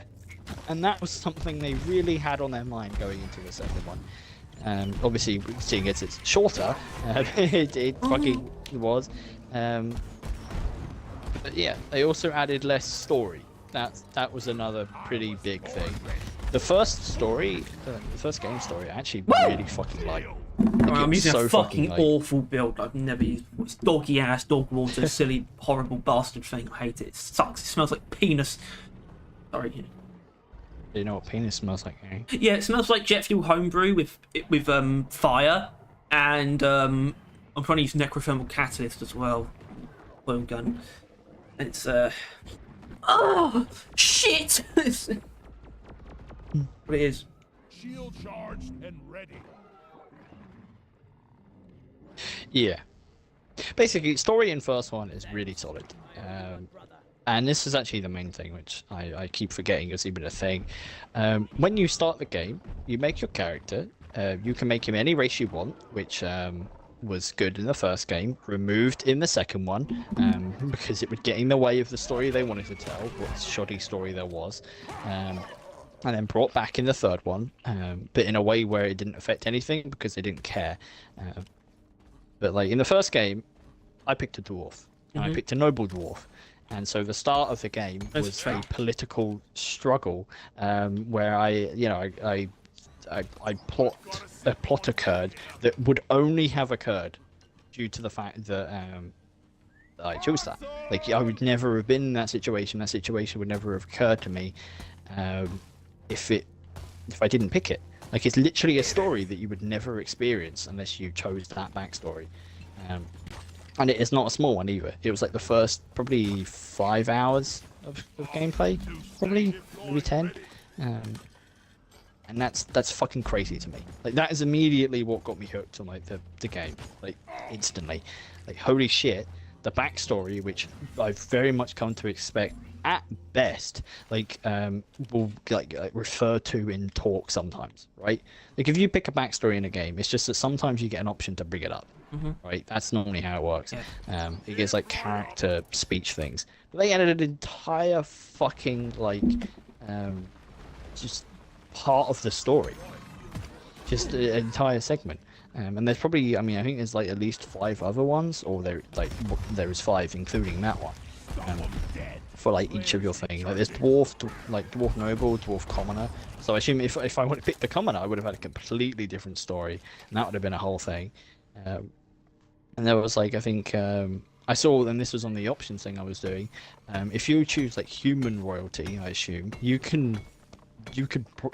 and that was something they really had on their mind going into the second one. Obviously, seeing as it's shorter, it fucking was. But yeah, they also added less story. That was another pretty big thing. The first game story, I actually really fucking like. I'm using a fucking awful build I've never used before. It's doggy ass, dog water, silly, horrible bastard thing. I hate it. It sucks. It smells like penis. Sorry. Do you know what penis smells like, Harry? Yeah, it smells like jet fuel homebrew with fire, and I'm trying to use necrothermal catalyst as well. Oil gun. And it's oh shit! What it is. Shield charged and ready. Yeah. Basically, story in first one is really solid. And this is actually the main thing, which I keep forgetting is even a thing. When you start the game, you make your character. You can make him any race you want, which was good in the first game, removed in the second one, because it would get in the way of the story they wanted to tell, what shoddy story there was. And then brought back in the third one, but in a way where it didn't affect anything because they didn't care. But like in the first game, I picked a dwarf, and I picked a noble dwarf. And so the start of the game was a political struggle, where a plot occurred that would only have occurred due to the fact that I chose that. Like I would never have been in that situation. That situation would never have occurred to me if I didn't pick it. Like it's literally a story that you would never experience unless you chose that backstory. And it is not a small one either. It was like the first probably 5 hours of gameplay, probably maybe 10. And that's fucking crazy to me. Like that is immediately what got me hooked on like the game, like instantly. Like holy shit, the backstory, which I've very much come to expect at best, like will like refer to in talk sometimes, right? Like if you pick a backstory in a game, it's just that sometimes you get an option to bring it up. Right, that's normally how it works. Yeah. It gets like character speech things. But they added an entire fucking like just part of the story, just an entire segment. And there's probably, I mean, I think there's like at least 5 other ones, or there is 5 including that one. For like each of your things, like there's dwarf noble, dwarf commoner. So I assume if I would have picked the commoner, I would have had a completely different story, and that would have been a whole thing. And there was like, I think I saw, and this was on the options thing I was doing. If you choose like human royalty, I assume you could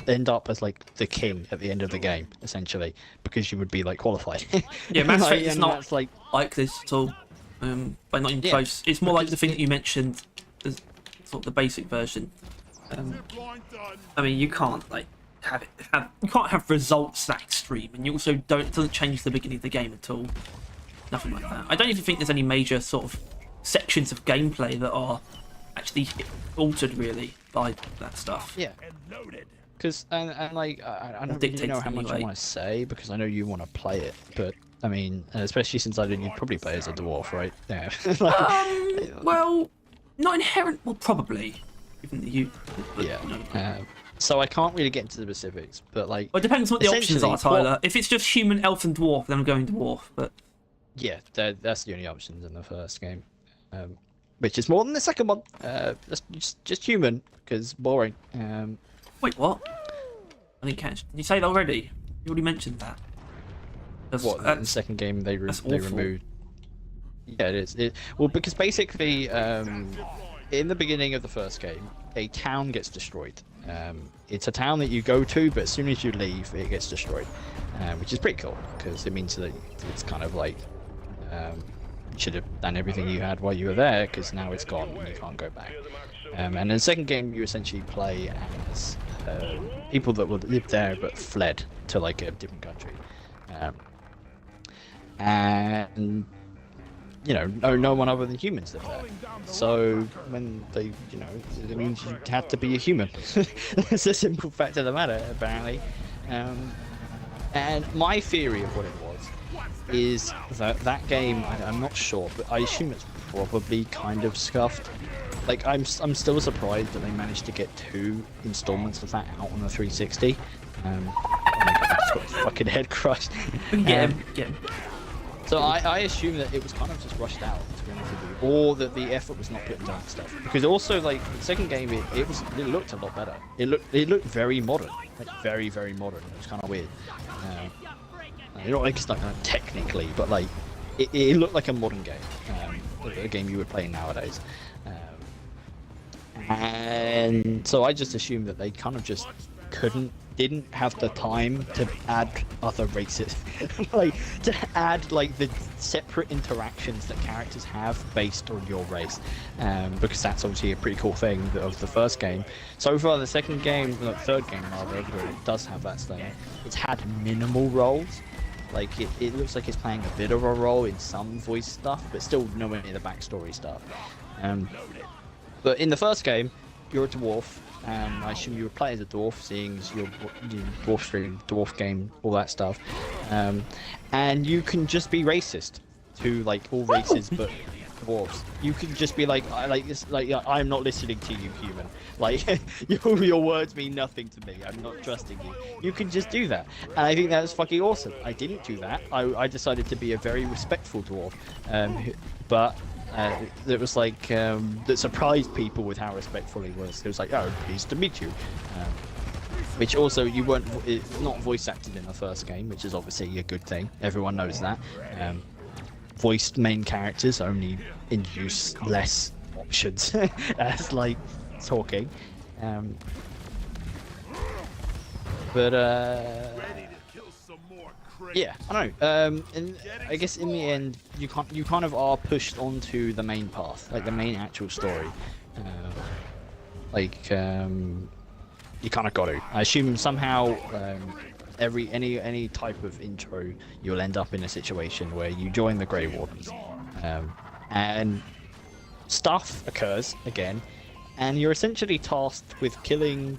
end up as like the king at the end of the game, essentially, because you would be like qualified. Yeah, Mass Effect is not like this at all. By not even close. It's more like the thing that you mentioned, as sort of the basic version. I mean, you can't like you can't have results that extreme, and you also it doesn't change the beginning of the game at all. Nothing like that. I don't even think there's any major sort of sections of gameplay that are actually altered really by that stuff. Yeah. Because and like I don't really dictates know how much I anyway. want to say because I know you want to play it, but I mean, especially since I didn't, you'd probably play as a dwarf, right? Yeah. Well, not inherent. Well, probably. Given that you. But, Yeah. you know. So I can't really get into the specifics, but like. Well, it depends on what the options are, essentially, Tyler. If it's just human, elf, and dwarf, then I'm going dwarf. But Yeah, that's the only options in the first game, which is more than the second one. That's just human because boring. wait, what? I didn't catch. Did you say that already? You already mentioned that. What in the second game they that's they awful. removed. Yeah, it is. Well, because basically, in the beginning of the first game, a town gets destroyed. It's a town that you go to, but as soon as you leave, it gets destroyed, which is pretty cool because it means that it's kind of like you should have done everything you had while you were there because now it's gone and you can't go back. And in the second game, you essentially play as people that would live there but fled to like a different country. And you know, no one other than humans live there. So when they, you know, it means you had to be a human. It's a simple fact of the matter, apparently. And my theory of what it was is that game, I'm not sure, but I assume it's probably kind of scuffed. Like I'm still surprised that they managed to get 2 installments of that out on the 360. Oh my god, I just got his fucking head crushed. Get him. So I assume that it was kind of just rushed out, to be honest with you, or that the effort was not put into that stuff. Because also, like the second game, it looked a lot better. It looked very modern, like very modern. It was kind of weird. Not like it's not technically, but like it looked like a modern game, a game you would play nowadays. And so I just assumed that they kind of just didn't have the time to add other races, like to add like the separate interactions that characters have based on your race, because that's obviously a pretty cool thing of the first game. So far, the second game, the third game rather, where it does have that stuff, it's had minimal roles. Like it looks like it's playing a bit of a role in some voice stuff, but still nowhere near the backstory stuff. But in the first game, you're a dwarf. I assume you would play as a dwarf, seeing as your dwarf stream, dwarf game, all that stuff. And you can just be racist to like all races but dwarves. You can just be like I'm not listening to you, human. Like your words mean nothing to me. I'm not trusting you. You can just do that, and I think that's fucking awesome. I didn't do that. I decided to be a very respectful dwarf, but. It was like that surprised people with how respectful he was. It was like, "Oh, pleased to meet you," which also you weren't not voice acted in the first game, which is obviously a good thing. Everyone knows that. Voiced main characters only introduce less options as like talking, but yeah, I know. And I guess in the end, you kind of are pushed onto the main path, like the main actual story. You kind of got to. I assume somehow any type of intro, you'll end up in a situation where you join the Grey Wardens, and stuff occurs again, and you're essentially tasked with killing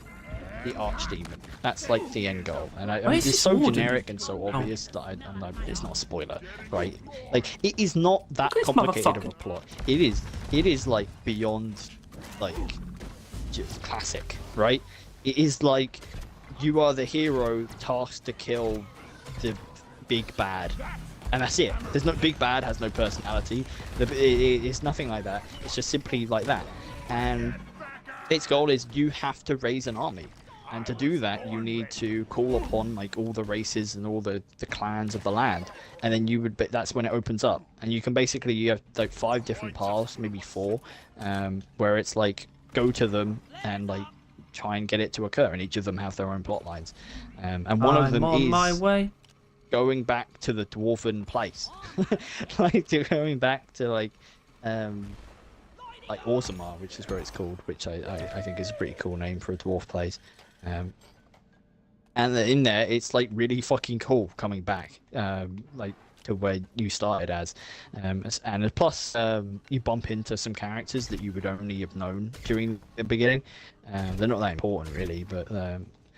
the archdemon. That's like the end goal, and it's so generic and so obvious that it's not a spoiler, right? Like it is not that complicated of a plot. It is like beyond like just classic, right? It is like you are the hero tasked to kill the big bad, and that's it. There's no big bad, has no personality. It's nothing like that. It's just simply like that, and its goal is you have to raise an army. And to do that, you need to call upon like all the races and all the clans of the land, and then that's when it opens up, and you have like 5 different paths, maybe 4, where it's like go to them and like try and get it to occur, and each of them have their own plot lines, and one of them is my way. Going back to the dwarven place, like going back to like Orzammar, which is where it's called, which I think is a pretty cool name for a dwarf place. And in there, it's like really fucking cool coming back, like to where you started as, and plus you bump into some characters that you would only have known during the beginning. They're not that important really, but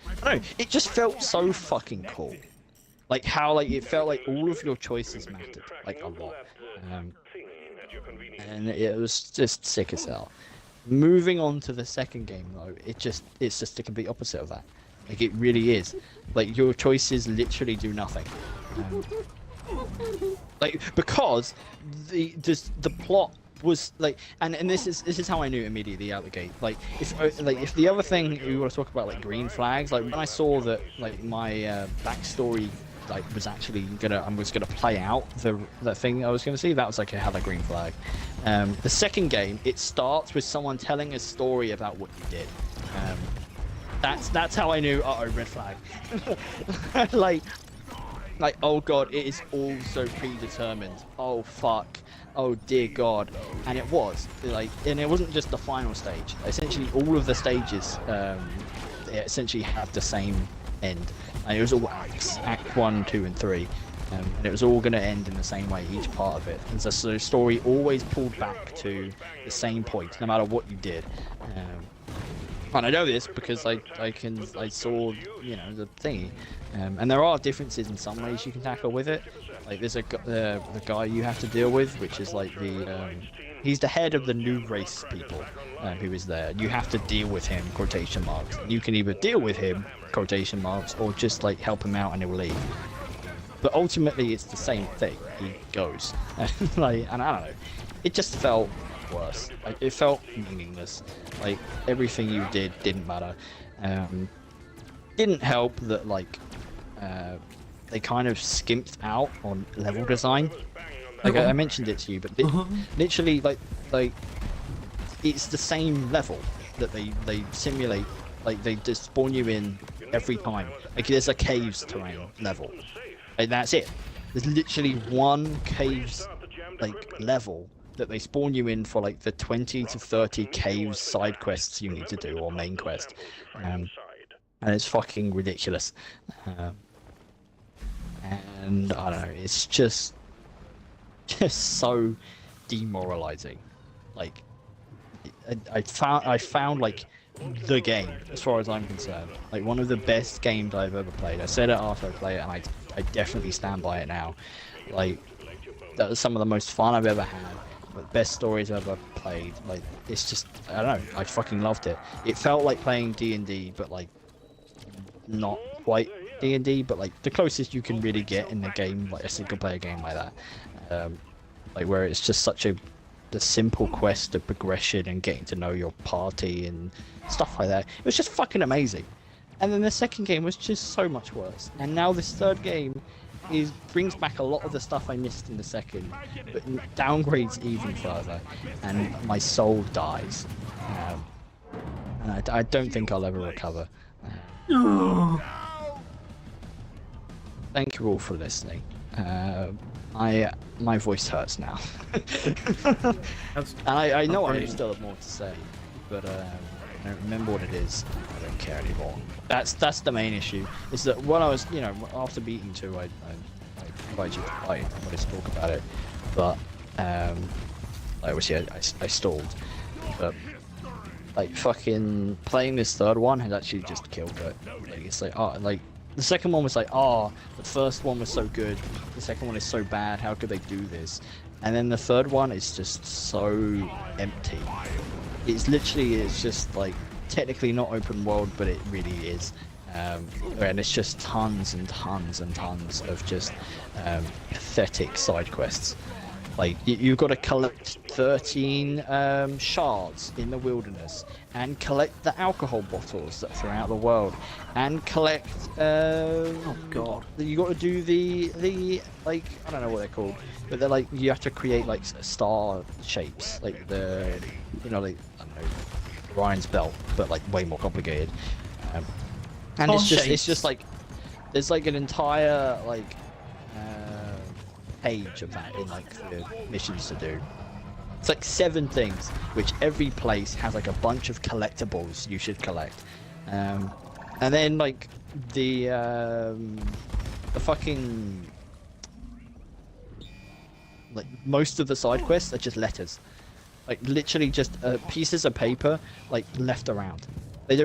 I don't know, it just felt so fucking cool. Like how like it felt like all of your choices mattered, like a lot. And it was just sick as hell. Moving on to the second game though, it's just the complete opposite of that. Like it really is. Like your choices literally do nothing. Like because the plot was like, and this is how I knew immediately out the gate. Like if the other thing we want to talk about, like green flags, like when I saw that like my backstory like was actually I was gonna play out the thing I was gonna see, that was like a hella green flag. The second game, it starts with someone telling a story about what you did. That's how I knew. Uh-oh, red flag. like oh god, it is all so predetermined. Oh fuck. Oh dear god. And it was like, and it wasn't just the final stage. Essentially all of the stages they essentially have the same end. And it was all acts, act 1, 2 and 3, and it was all going to end in the same way, each part of it. And so the story always pulled back to the same point, no matter what you did. And I know this because I saw, you know, the thingy. And there are differences in some ways you can tackle with it. Like there's the guy you have to deal with, which is like he's the head of the new race people who is there. You have to deal with him, quotation marks. You can either deal with him, quotation marks, or just like help him out and he'll leave. But ultimately it's the same thing. He goes. Like, and I don't know. It just felt worse. Like, it felt meaningless. Like everything you did didn't matter. Didn't help that like they kind of skimped out on level design. Like I mentioned it to you, but literally like it's the same level that they simulate. Like they just spawn you in every time. Like there's a caves terrain level, and that's it. There's literally one caves like level that they spawn you in for like the 20 to 30 caves side quests you need to do, or main quest, and it's fucking ridiculous. And I don't know, it's just so demoralizing. Like I found like the game, as far as I'm concerned, like one of the best games I've ever played. I said it after I played it, and I definitely stand by it now. Like that was some of the most fun I've ever had, the best stories I've ever played. Like it's just, I don't know, I fucking loved it. It felt like playing D&D, but like not quite D&D, but like the closest you can really get in the game, like a single player game like that. Like where it's just such the simple quest of progression and getting to know your party and stuff like that. It was just fucking amazing. And then the second game was just so much worse. And now this third game brings back a lot of the stuff I missed in the second, but downgrades even further, and my soul dies. And I don't think I'll ever recover. Thank you all for listening. My voice hurts now. And I know I still have more to say, but I don't remember what it is. I don't care anymore. That's the main issue. Is that when I was, you know, after beating 2, I invited you to play. I wanted to talk about it, but obviously I stalled. But like fucking playing this third one has actually just killed it. Like, it's like, oh, like the second one was like, oh, the first one was so good, the second one is so bad, how could they do this? And then the third one is just so empty. It's just like technically not open world, but it really is. And it's just tons and tons and tons of just pathetic side quests. Like you've got to collect 13 shards in the wilderness, and collect the alcohol bottles that are throughout the world, and collect. Oh god! You got to do the like, I don't know what they're called, but they're like, you have to create like star shapes, like like I don't know, Orion's belt, but like way more complicated. And it's just like there's like an entire like page of that in like the missions to do. It's like 7 things, which every place has like a bunch of collectibles you should collect. And then like the fucking like most of the side quests are just letters, like literally just pieces of paper like left around. They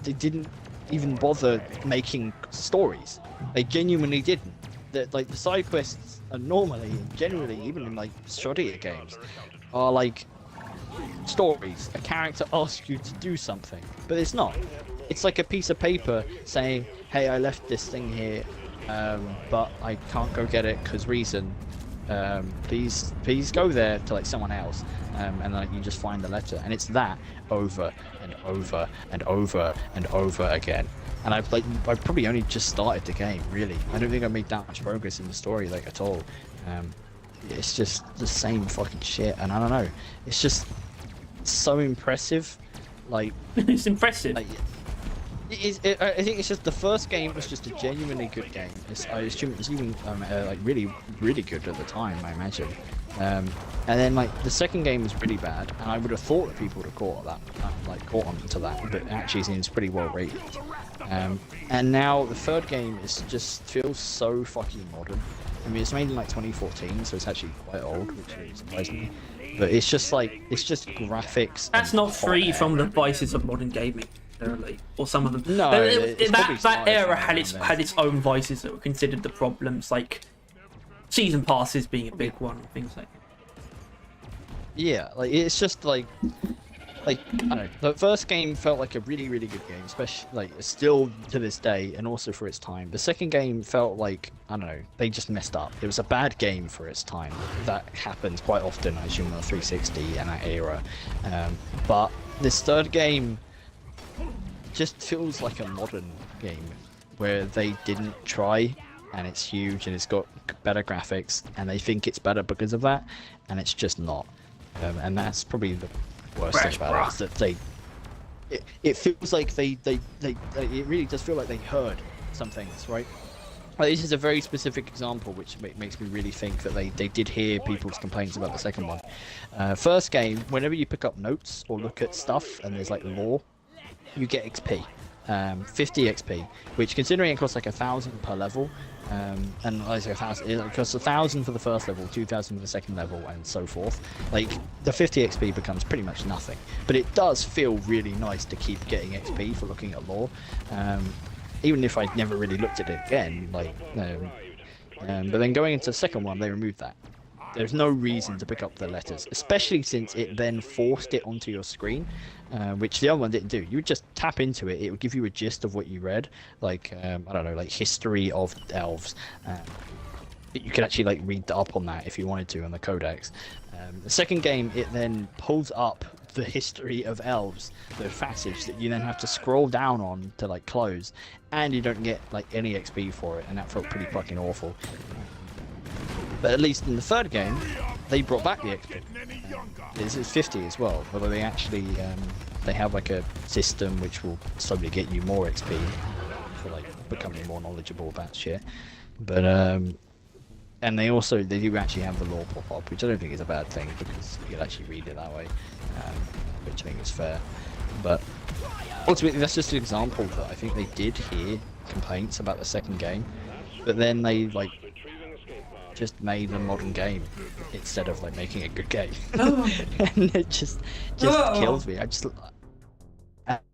didn't even bother making stories. They genuinely didn't. That like the side quests are normally and generally, even in like shoddier games, are like stories. A character asks you to do something, but it's not. It's like a piece of paper saying, "Hey, I left this thing here, but I can't go get it because reason. Please go there to like someone else." And like you just find the letter, and it's that over and over and over and over again. And I've probably only just started the game, really. I don't think I made that much progress in the story, like, at all. It's just the same fucking shit, and I don't know. It's just so impressive. Like, it's impressive. Like, I think it's just the first game was just a genuinely good game. I assume it was even like really, really good at the time, I imagine. And then like the second game was really bad, and I would have thought that people would have caught on to that, but it actually seems pretty well rated. And now the third game just feels so fucking modern. I mean, it's made in like 2014, so it's actually quite old, which really surprised me. But it's just graphics. That's not free from the vices of modern gaming, necessarily, or some of them. No, that era had its own vices that were considered the problems, like season passes being a big one, things like that. Yeah, like it's just like I don't know. The first game felt like a really, really good game, especially like still to this day, and also for its time. The second game felt like, I don't know, they just messed up. It was a bad game for its time. That happens quite often, I assume, on the 360 and that era. But this third game just feels like a modern game where they didn't try, and it's huge and it's got better graphics, and they think it's better because of that, and it's just not. And that's probably the worst thing about it, is that it feels like they it really does feel like they heard some things, right? Like, this is a very specific example which makes me really think that they did hear people's complaints about the second one. First game, whenever you pick up notes or look at stuff and there's like lore, you get XP. 50 XP, which, considering it costs like 1,000 per level, and like 1,000, it costs 1,000 for the first level, 2,000 for the second level, and so forth. Like, the 50 XP becomes pretty much nothing, but it does feel really nice to keep getting XP for looking at lore, even if I never really looked at it again. Like, but then going into the second one, they removed that. There's no reason to pick up the letters, especially since it then forced it onto your screen, which the other one didn't do. You would just tap into it, it would give you a gist of what you read, like, I don't know, like history of elves. You could actually like read up on that if you wanted to on the codex. The second game, it then pulls up the history of elves, the passage that you then have to scroll down on to like close, and you don't get like any XP for it, and that felt pretty fucking awful. But at least in the third game, they brought back the XP. It's 50 as well, although they actually they have like a system which will slowly get you more XP for like becoming more knowledgeable about shit. But and they do actually have the lore pop up, which I don't think is a bad thing, because you can actually read it that way, which I think is fair. But ultimately, that's just an example that I think they did hear complaints about the second game, but then they like just made a modern game instead of like making a good game. And it just kills me.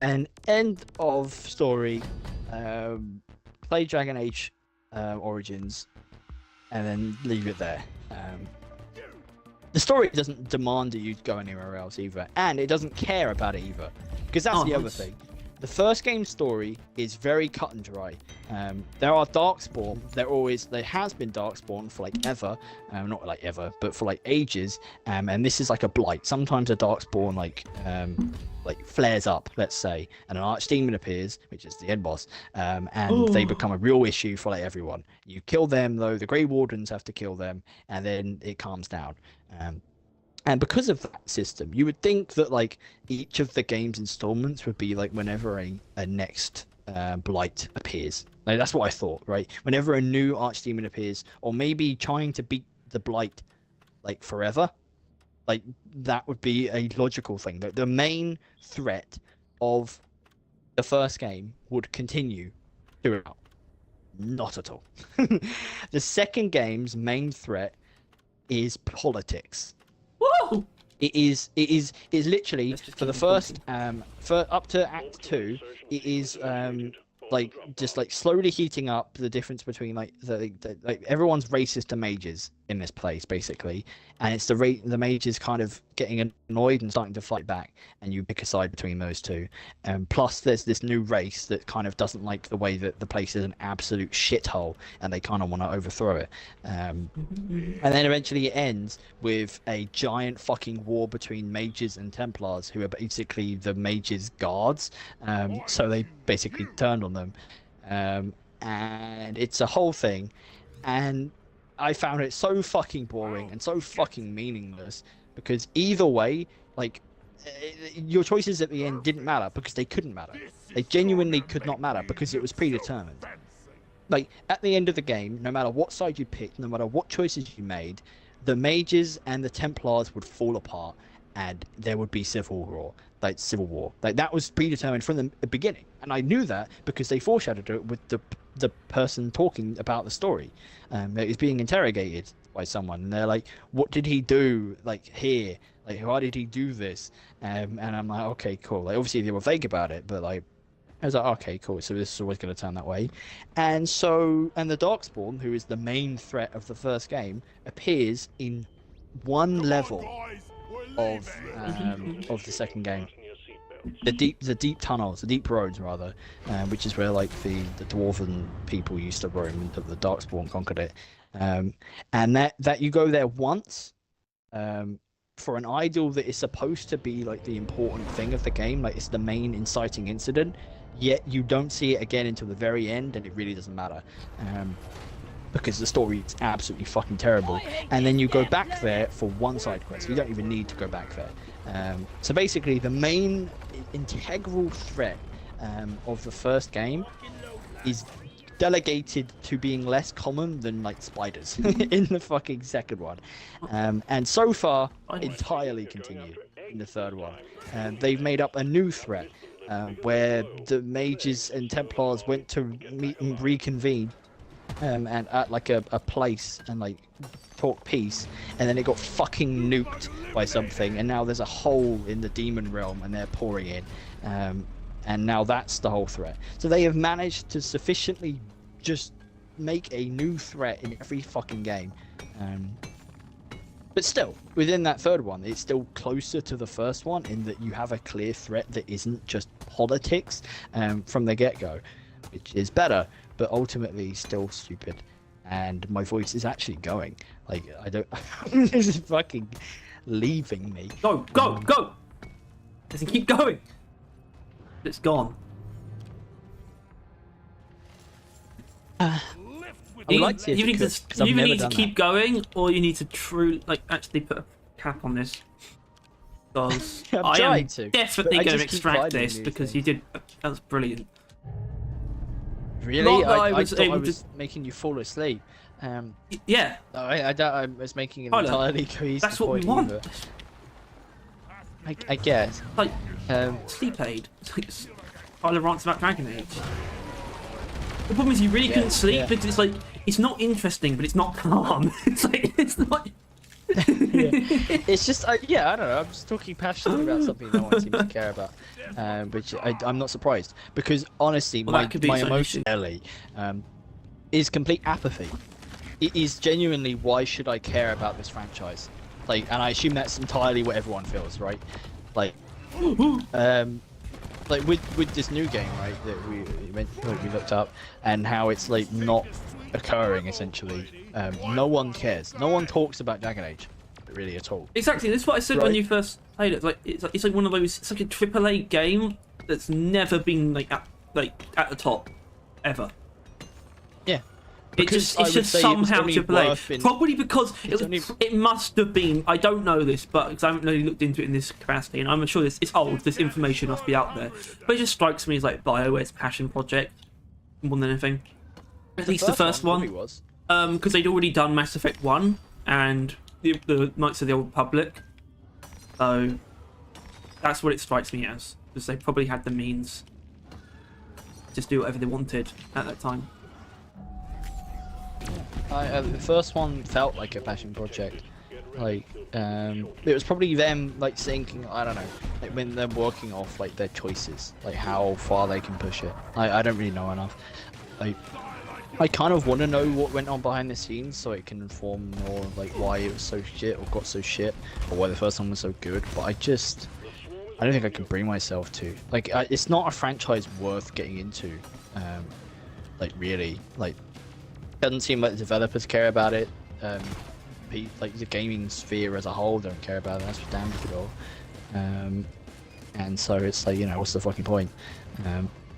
An end of story. Play Dragon Age Origins and then leave it there. The story doesn't demand that you go anywhere else either, and it doesn't care about it either, because that's the other thing. The first game's story is very cut and dry. There are Darkspawn. There has been Darkspawn for like ever, not like ever, but for like ages. And this is like a blight. Sometimes a Darkspawn like flares up, let's say, and an Archdemon appears, which is the end boss, and they become a real issue for like everyone. You kill them though. The Grey Wardens have to kill them, and then it calms down. And because of that system, you would think that like each of the game's installments would be like whenever a next blight appears. Like, that's what I thought, right? Whenever a new Archdemon appears, or maybe trying to beat the blight like forever, like that would be a logical thing. That the main threat of the first game would continue throughout. Not at all. The second game's main threat is politics. Whoa! It is literally for the first for up to Act 2. It is like just like slowly heating up the difference between like like everyone's racist to mages in this place basically, and it's the mages kind of getting annoyed and starting to fight back, and you pick a side between those two. Plus there's this new race that kind of doesn't like the way that the place is an absolute shithole, and they kind of want to overthrow it. And then eventually it ends with a giant fucking war between mages and Templars, who are basically the mages' guards. So they basically turned on them, and it's a whole thing. And I found it so fucking boring and so fucking meaningless, because either way, like, your choices at the end didn't matter because they couldn't matter. They genuinely could not matter because it was predetermined. Like, at the end of the game, no matter what side you picked, no matter what choices you made, the mages and the Templars would fall apart, and there would be civil war. Like, that was predetermined from the beginning, and I knew that because they foreshadowed it with the person talking about the story. It was being interrogated by someone, and they're like, "What did he do? Like here? Like, why did he do this?" And I'm like, "Okay, cool." Like, obviously they were vague about it, but like, I was like, "Okay, cool." So this is always going to turn that way, and the Darkspawn, who is the main threat of the first game, appears in one level of the second game. The deep tunnels, the deep roads rather, which is where like the dwarven people used to roam. The Darkspawn conquered it, and that you go there once, for an idol that is supposed to be like the important thing of the game, like it's the main inciting incident. Yet you don't see it again until the very end, and it really doesn't matter. Because the story is absolutely fucking terrible, and then you go back there for one side quest. You don't even need to go back there. So basically, the main integral threat of the first game is delegated to being less common than like spiders in the fucking second one, and so far entirely continued in the third one. They've made up a new threat where the mages and Templars went to meet and reconvene. And at like a place and like talk peace, and then it got fucking nuked by something, and now there's a hole in the demon realm and they're pouring in, and now that's the whole threat. So they have managed to sufficiently just make a new threat in every fucking game, but still within that third one it's still closer to the first one in that you have a clear threat that isn't just politics from the get-go, which is better, but ultimately still stupid. And my voice is actually going. Like, I don't... This is fucking leaving me. Go! Doesn't keep going. It's gone. I would like to. You need to keep going, or you need to actually put a cap on this. Because I am definitely going to extract this because you did. That was brilliant. Really? I thought I was making you fall asleep. Yeah. I was making it entirely cohesive. That's what we want. I guess. Like, sleep aid. Tyler rants about Dragon Age. The problem is you really couldn't sleep because it's like, it's not interesting, but it's not calm. It's like, it's not... It's just, I don't know, I'm just talking passionately about something no one seems to care about, which I'm not surprised, because honestly, my emotion is complete apathy. It is genuinely, why should I care about this franchise? Like, and I assume that's entirely what everyone feels, right? Like, like with this new game, right, that we looked up, and how it's like not occurring essentially. No one cares. No one talks about Dragon Age, really, at all. Exactly. That's what I said when you first played it. It's like one of those. It's like a AAA game that's never been like at the top, ever. Yeah. It's just somehow AAA. Probably because it must have been. I don't know this, but because I haven't really looked into it in this capacity, and I'm sure it's old. This information must be out there. But it just strikes me as like BioWare's passion project more than anything. At least the first one. Because they'd already done Mass Effect 1 and the Knights of the Old Republic. So that's what it strikes me as. Because they probably had the means to just do whatever they wanted at that time. The first one felt like a passion project. Like, it was probably them like thinking, I don't know, like when they're working off like their choices, like how far they can push it. I don't really know enough. I kind of want to know what went on behind the scenes so it can inform more like why it was so shit or got so shit or why the first one was so good. But I don't think I can bring myself to. Like, it's not a franchise worth getting into. Like really, like, doesn't seem like the developers care about it. Like the gaming sphere as a whole don't care about it. That's for damn sure. And so it's like, you know, what's the fucking point?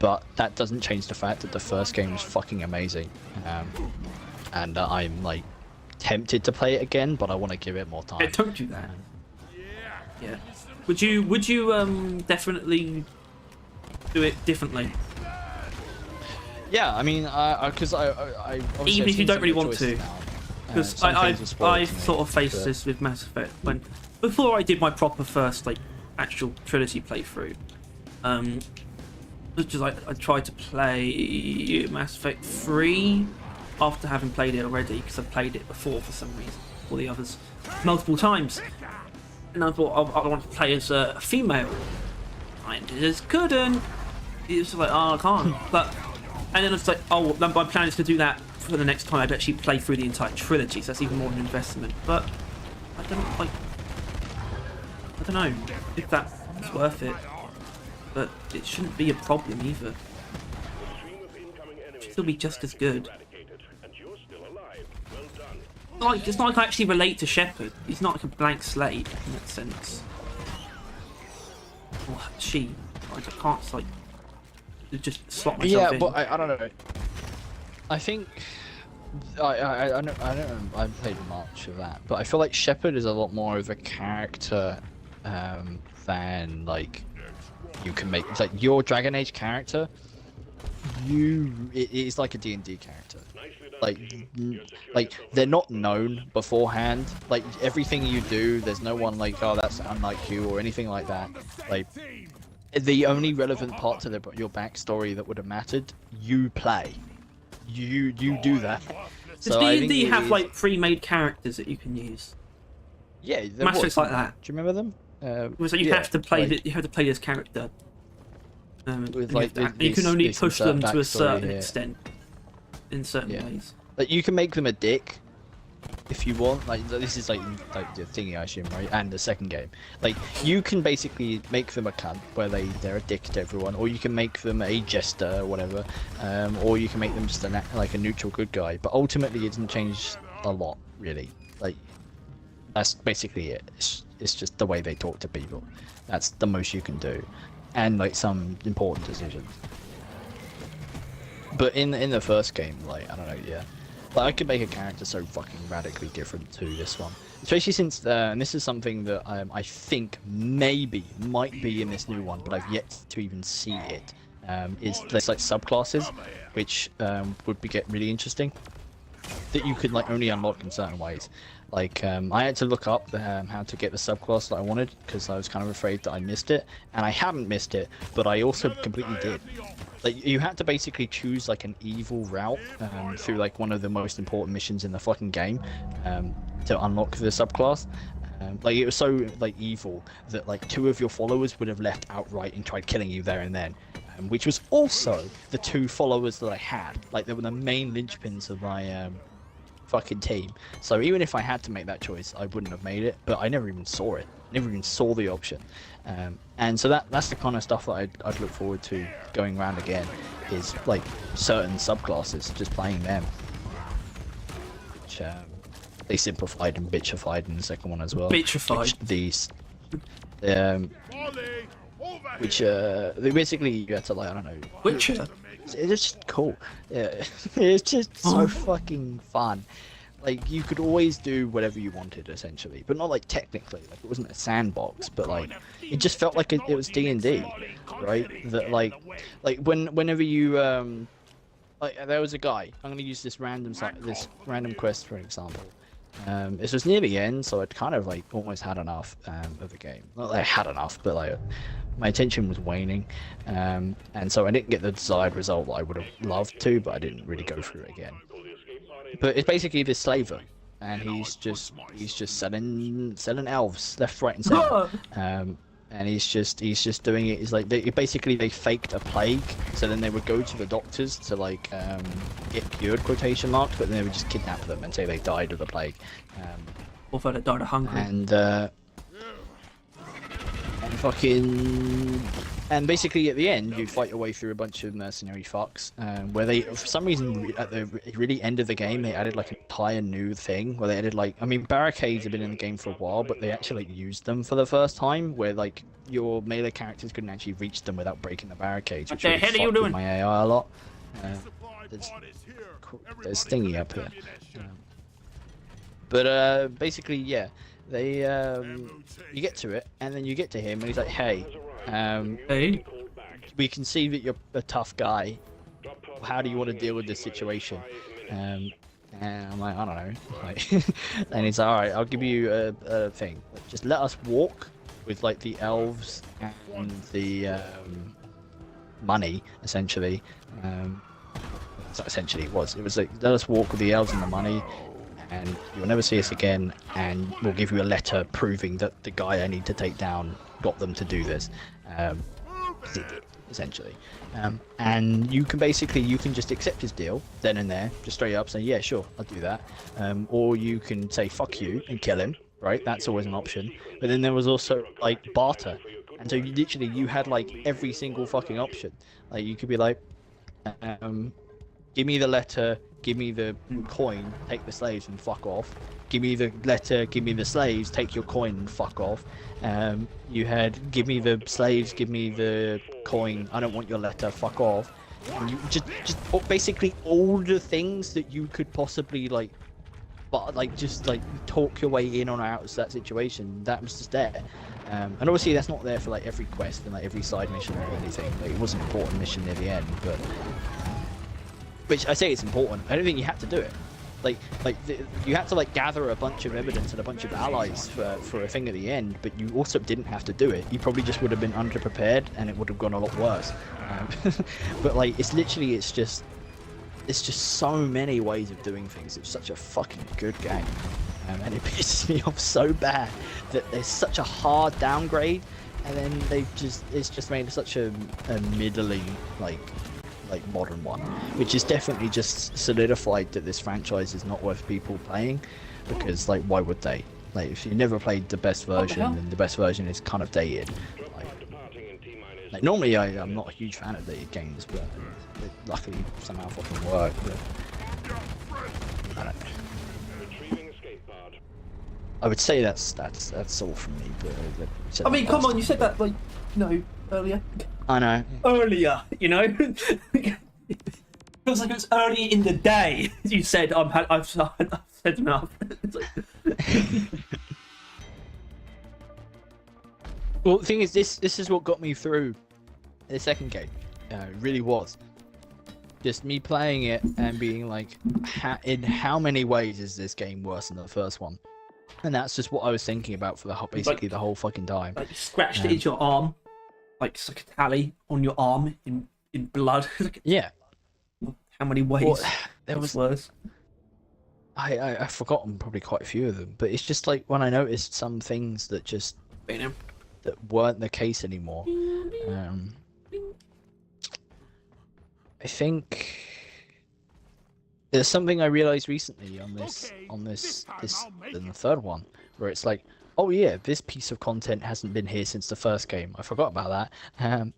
But that doesn't change the fact that the first game was fucking amazing. And I'm like tempted to play it again, but I want to give it more time. Don't do that. Yeah. Would you definitely do it differently? Yeah, I mean, because I even if you don't really want to. Because I've sort of faced but... this with Mass Effect before I did my proper first like actual trilogy playthrough. Which is like I tried to play Mass Effect 3 after having played it already because I played it before for some reason, or the others, multiple times. And I thought I wanted to play as a female. I just couldn't. It was like, oh, I can't. But and then it's like, oh, my plan is to do that for the next time. I'd actually play through the entire trilogy, so that's even more of an investment. But I don't know if that's worth it. But it shouldn't be a problem either. It should still be just as good. Like, it's not like I actually relate to Shepard. He's not like a blank slate in that sense. Or she. I can't like just slot myself in. Yeah, but I don't know. I think I don't I haven't played much of that, but I feel like Shepard is a lot more of a character than like you can make. It's like your Dragon Age character. It is like a D&D character. Like they're not known beforehand. Like everything you do, there's no one like, oh, that's unlike you or anything like that. Like the only relevant part to your backstory that would have mattered, you play. You do that. Does D&D have like pre-made characters that you can use? Yeah, Mass Effect's like that. Do you remember them? So you have to play you have to play this character. With like you can only push them to a certain extent in certain ways. Like you can make them a dick if you want. Like this is like the thingy, I assume, right? And the second game, like you can basically make them a cunt where they're a dick to everyone, or you can make them a jester or whatever, or you can make them just like a neutral good guy. But ultimately, it doesn't change a lot, really. Like that's basically it. It's just the way they talk to people. That's the most you can do, and like some important decisions. But in the first game, like I don't know, yeah, like I could make a character so fucking radically different to this one, especially since and this is something that I think might be in this new one, but I've yet to even see it. Is there's like subclasses, which would get really interesting, that you could like only unlock in certain ways. Like I had to look up how to get the subclass that I wanted because I was kind of afraid that I missed it, and I haven't missed it, but I also completely did. Like you had to basically choose like an evil route through like one of the most important missions in the fucking game to unlock the subclass. Like it was so like evil that like 2 of your followers would have left outright and tried killing you there and then, which was also the 2 followers that I had. Like they were the main linchpins of my fucking team. So even if I had to make that choice, I wouldn't have made it. But I never even saw it. Never even saw the option. And so that's the kind of stuff that I'd look forward to going around again. Is like certain subclasses, just playing them. Which they simplified and bitchified in the second one as well. Bitchified. Which they basically you had to like, I don't know. Witcher. It's just cool. Yeah, it's just so fucking fun. Like you could always do whatever you wanted essentially, but not like technically. Like it wasn't a sandbox, but like it just felt like it was D&D, right? That like whenever you like there was a guy. I'm gonna use this random quest for example. This was near the end, so I'd kind of like almost had enough of the game. Not that I had enough, but like my attention was waning, and so I didn't get the desired result that I would have loved to, but I didn't really go through it again. But it's basically this slaver, and he's just selling elves left, right, and center. And he's just doing it. He's like they faked a plague, so then they would go to the doctors to like get cured, quotation marks, but then they would just kidnap them and say they died of the plague. Or they died of hunger. And basically at the end you fight your way through a bunch of mercenary fucks, where they, for some reason, at the really end of the game, they added like an entire new thing where they added like, I mean, barricades have been in the game for a while, but they actually like used them for the first time, where like your melee characters couldn't actually reach them without breaking the barricades, which really fucked with my AI a lot. There's Stingy up here. But basically, yeah, they you get to it, and then you get to him, and he's like, hey, Hey. we can see that you're a tough guy. How do you want to deal with this situation? And I'm like, I don't know. Like, and he's like, all right, I'll give you a thing. Just let us walk with like the elves and the money, essentially. So essentially, it was like, let us walk with the elves and the money, and you'll never see us again. And we'll give you a letter proving that the guy I need to take down got them to do this. Essentially, and you can just accept his deal then and there, just straight up say, yeah, sure, I'll do that, or you can say fuck you and kill him, right? That's always an option. But then there was also like barter, and so you had like every single fucking option. Like you could be like, give me the letter, give me the coin, take the slaves and fuck off. Give me the letter, give me the slaves, take your coin and fuck off. You had, give me the slaves, give me the coin, I don't want your letter, fuck off. And you just basically all the things that you could possibly like, but like just like talk your way in or out of that situation, that was just there. And obviously that's not there for like every quest and like every side mission or anything. Like, it was an important mission near the end, but which I say it's important. I don't think you had to do it. You had to like gather a bunch of evidence and a bunch of allies for a thing at the end, but you also didn't have to do it. You probably just would have been underprepared, and it would have gone a lot worse. But like, it's just so many ways of doing things. It's such a fucking good game, and it pisses me off so bad that there's such a hard downgrade, and then it's just made such a middling like modern one, which is definitely just solidified that this franchise is not worth people playing, because like, why would they? Like, if you never played the best version, then the best version is kind of dated. Like normally I'm not a huge fan of dated games, but it luckily somehow fucking work. But I don't know. I would say that's all from me. But I mean, come on, you said that like, earlier. I know. Earlier, it feels like it was early in the day. You said I've said enough. Well, the thing is, this is what got me through the second game. It really was. Just me playing it and being like, in how many ways is this game worse than the first one? And that's just what I was thinking about for basically the whole fucking time. Like, you scratched it into your arm. Like, it's like a tally on your arm in blood. Yeah. How many ways? Well, there was worse. I've forgotten probably quite a few of them, but it's just like when I noticed some things that just that weren't the case anymore. I think there's something I realized recently on this in the third one, where it's like, oh yeah, this piece of content hasn't been here since the first game. I forgot about that. And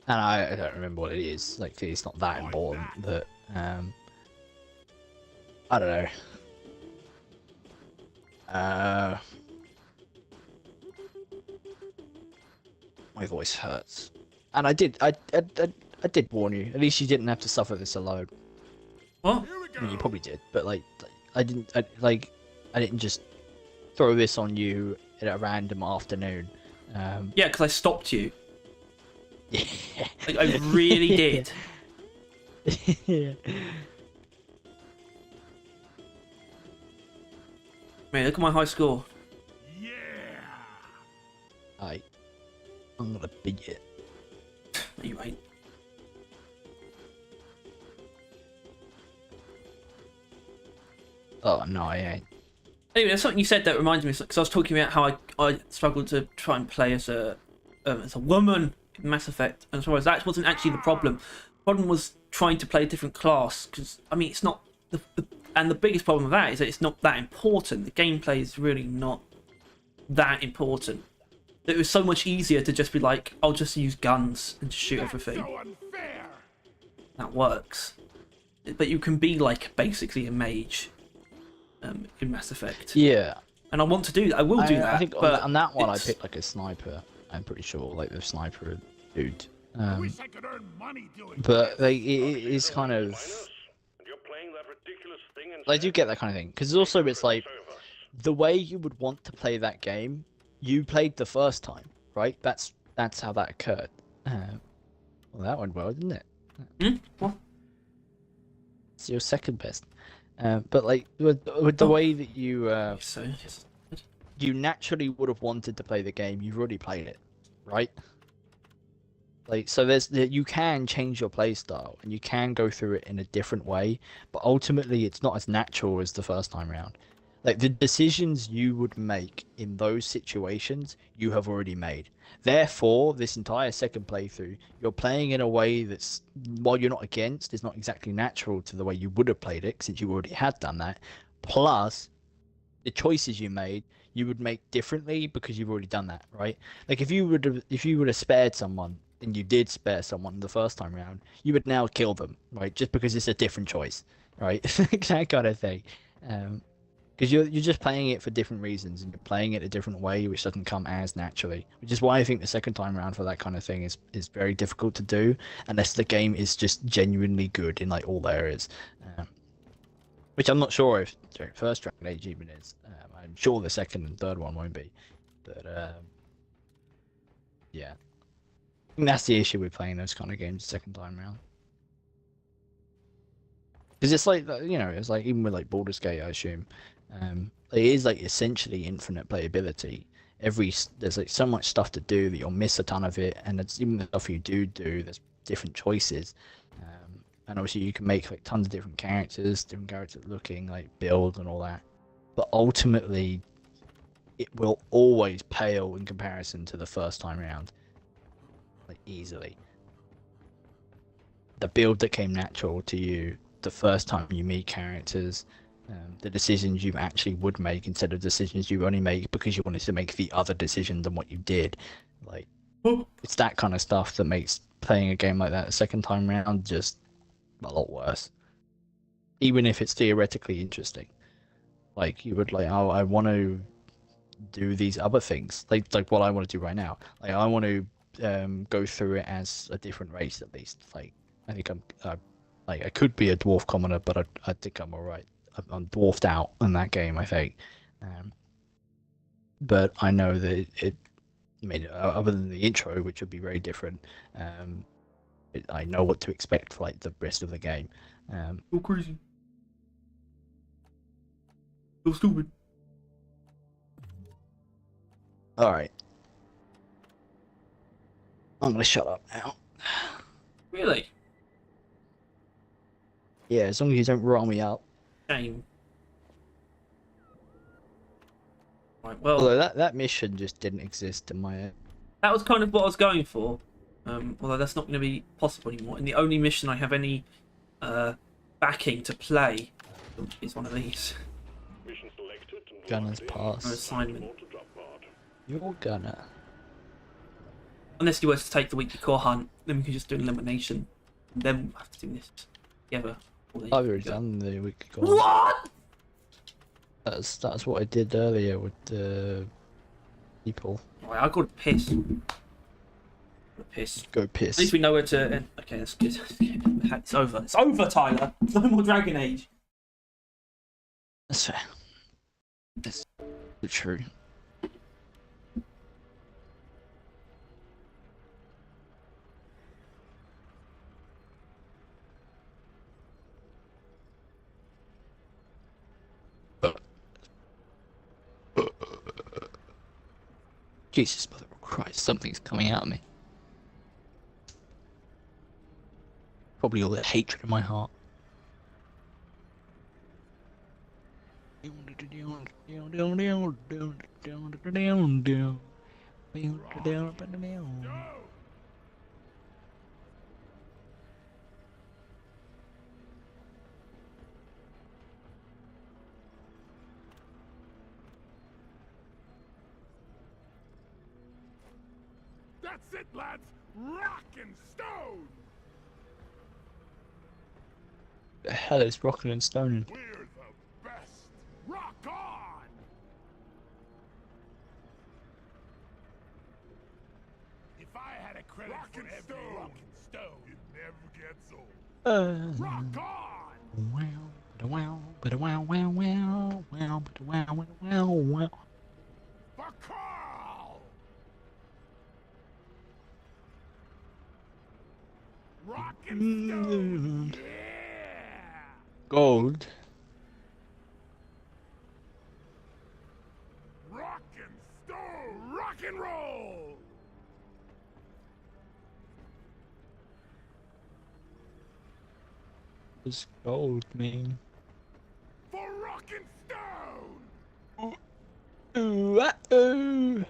I don't remember what it is. Like, it's not that important, but I don't know. My voice hurts, and I did warn you. At least you didn't have to suffer this alone. What? I mean, you probably did, but like, I didn't just throw this on you at a random afternoon. Yeah, because I stopped you. Yeah. Like, I really did. Yeah. Man, look at my high score. Yeah. I'm gonna beat it. No, you ain't. Oh no, I ain't. Anyway, there's something you said that reminds me, because I was talking about how I struggled to try and play as a woman in Mass Effect, and so that wasn't actually the problem. The problem was trying to play a different class, because I mean it's not and the biggest problem with that is that it's not that important. The gameplay is really not that important. It was so much easier to just be like, I'll just use guns and just shoot everything. So unfair. That works. But you can be like basically a mage in Mass Effect. Yeah. And I want to do that. I will do that. I think but on that one I it's- picked like a sniper. I'm pretty sure, like the sniper dude. I wish I could earn money doing But this. like it is kind of. And you're playing that ridiculous thing in I do get that kind of thing because also it's like the way you would want to play that game. You played the first time, right? That's how that occurred. Well, that went well, didn't it? What? It's your second best. But like with the way that you So, yes. you naturally would have wanted to play the game. You've already played it, right? Like so, you can change your play style and you can go through it in a different way, but ultimately it's not as natural as the first time round. Like the decisions you would make in those situations, you have already made. Therefore, this entire second playthrough, you're playing in a way that's, while you're not against, is not exactly natural to the way you would have played it, since you already had done that. Plus, the choices you made, you would make differently because you've already done that, right? Like if you would have spared someone, and you did spare someone the first time round, you would now kill them, right? Just because it's a different choice, right? That kind of thing. Because you're just playing it for different reasons and you're playing it a different way, which doesn't come as naturally. Which is why I think the second time around for that kind of thing is very difficult to do, unless the game is just genuinely good in like all areas. Which I'm not sure if the first Dragon Age even is. I'm sure the second and third one won't be, but yeah, I think that's the issue with playing those kind of games the second time around. Because it's like, you know, it's like even with like Baldur's Gate, I assume. It is like essentially infinite playability. There's like so much stuff to do that you'll miss a ton of it, and it's even the stuff you do, there's different choices. And obviously you can make like tons of different characters looking, like build and all that. But ultimately, it will always pale in comparison to the first time round. Like easily. The build that came natural to you the first time you meet characters, the decisions you actually would make instead of decisions you only make because you wanted to make the other decision than what you did. Like, it's that kind of stuff that makes playing a game like that the second time round just a lot worse. Even if it's theoretically interesting. Like, you would like, oh, I want to do these other things. Like what I want to do right now. Like, I want to go through it as a different race at least. Like, I think I could be a dwarf commoner, but I think I'm alright. I'm dwarfed out in that game, I think. But I know that I mean, other than the intro, which would be very different, I know what to expect for like the rest of the game. Go crazy. Go stupid. Alright. I'm gonna shut up now. Really? Yeah, as long as you don't roll me up. Shame. Right, well, Although that mission just didn't exist in my head. that was kind of what I was going for. Although that's not going to be possible anymore. And the only mission I have any backing to play is one of these. Mission selected. And Gunner's An pass. assignment. to drop pod. You're gunner. Unless you were to take the weekly core hunt, then we could just do an elimination. And then we'll have to do this together. I've already done the weekly call. What? That's what I did earlier with the people. Right, I got to piss. Piss. Go At piss. least we know where to end. Okay, that's good. It's over. It's over, Tyler. No more Dragon Age. That's fair. That's true. Jesus, mother of Christ, something's coming out of me. Probably all that hatred in my heart. That's it, lads! Rock and stone! The hell is rocking and stoning? We're the best! Rock on! If I had a credit rock for every stone. Rock and stone, it never gets old. Rock on! Wow, wow, wow, wow, wow, wow, wow, wow, wow. For Carl! Rock and stone! Yeah! Gold. Rock and stone! Rock and roll! Does gold mean? For rock and stone! Ooh, ooh.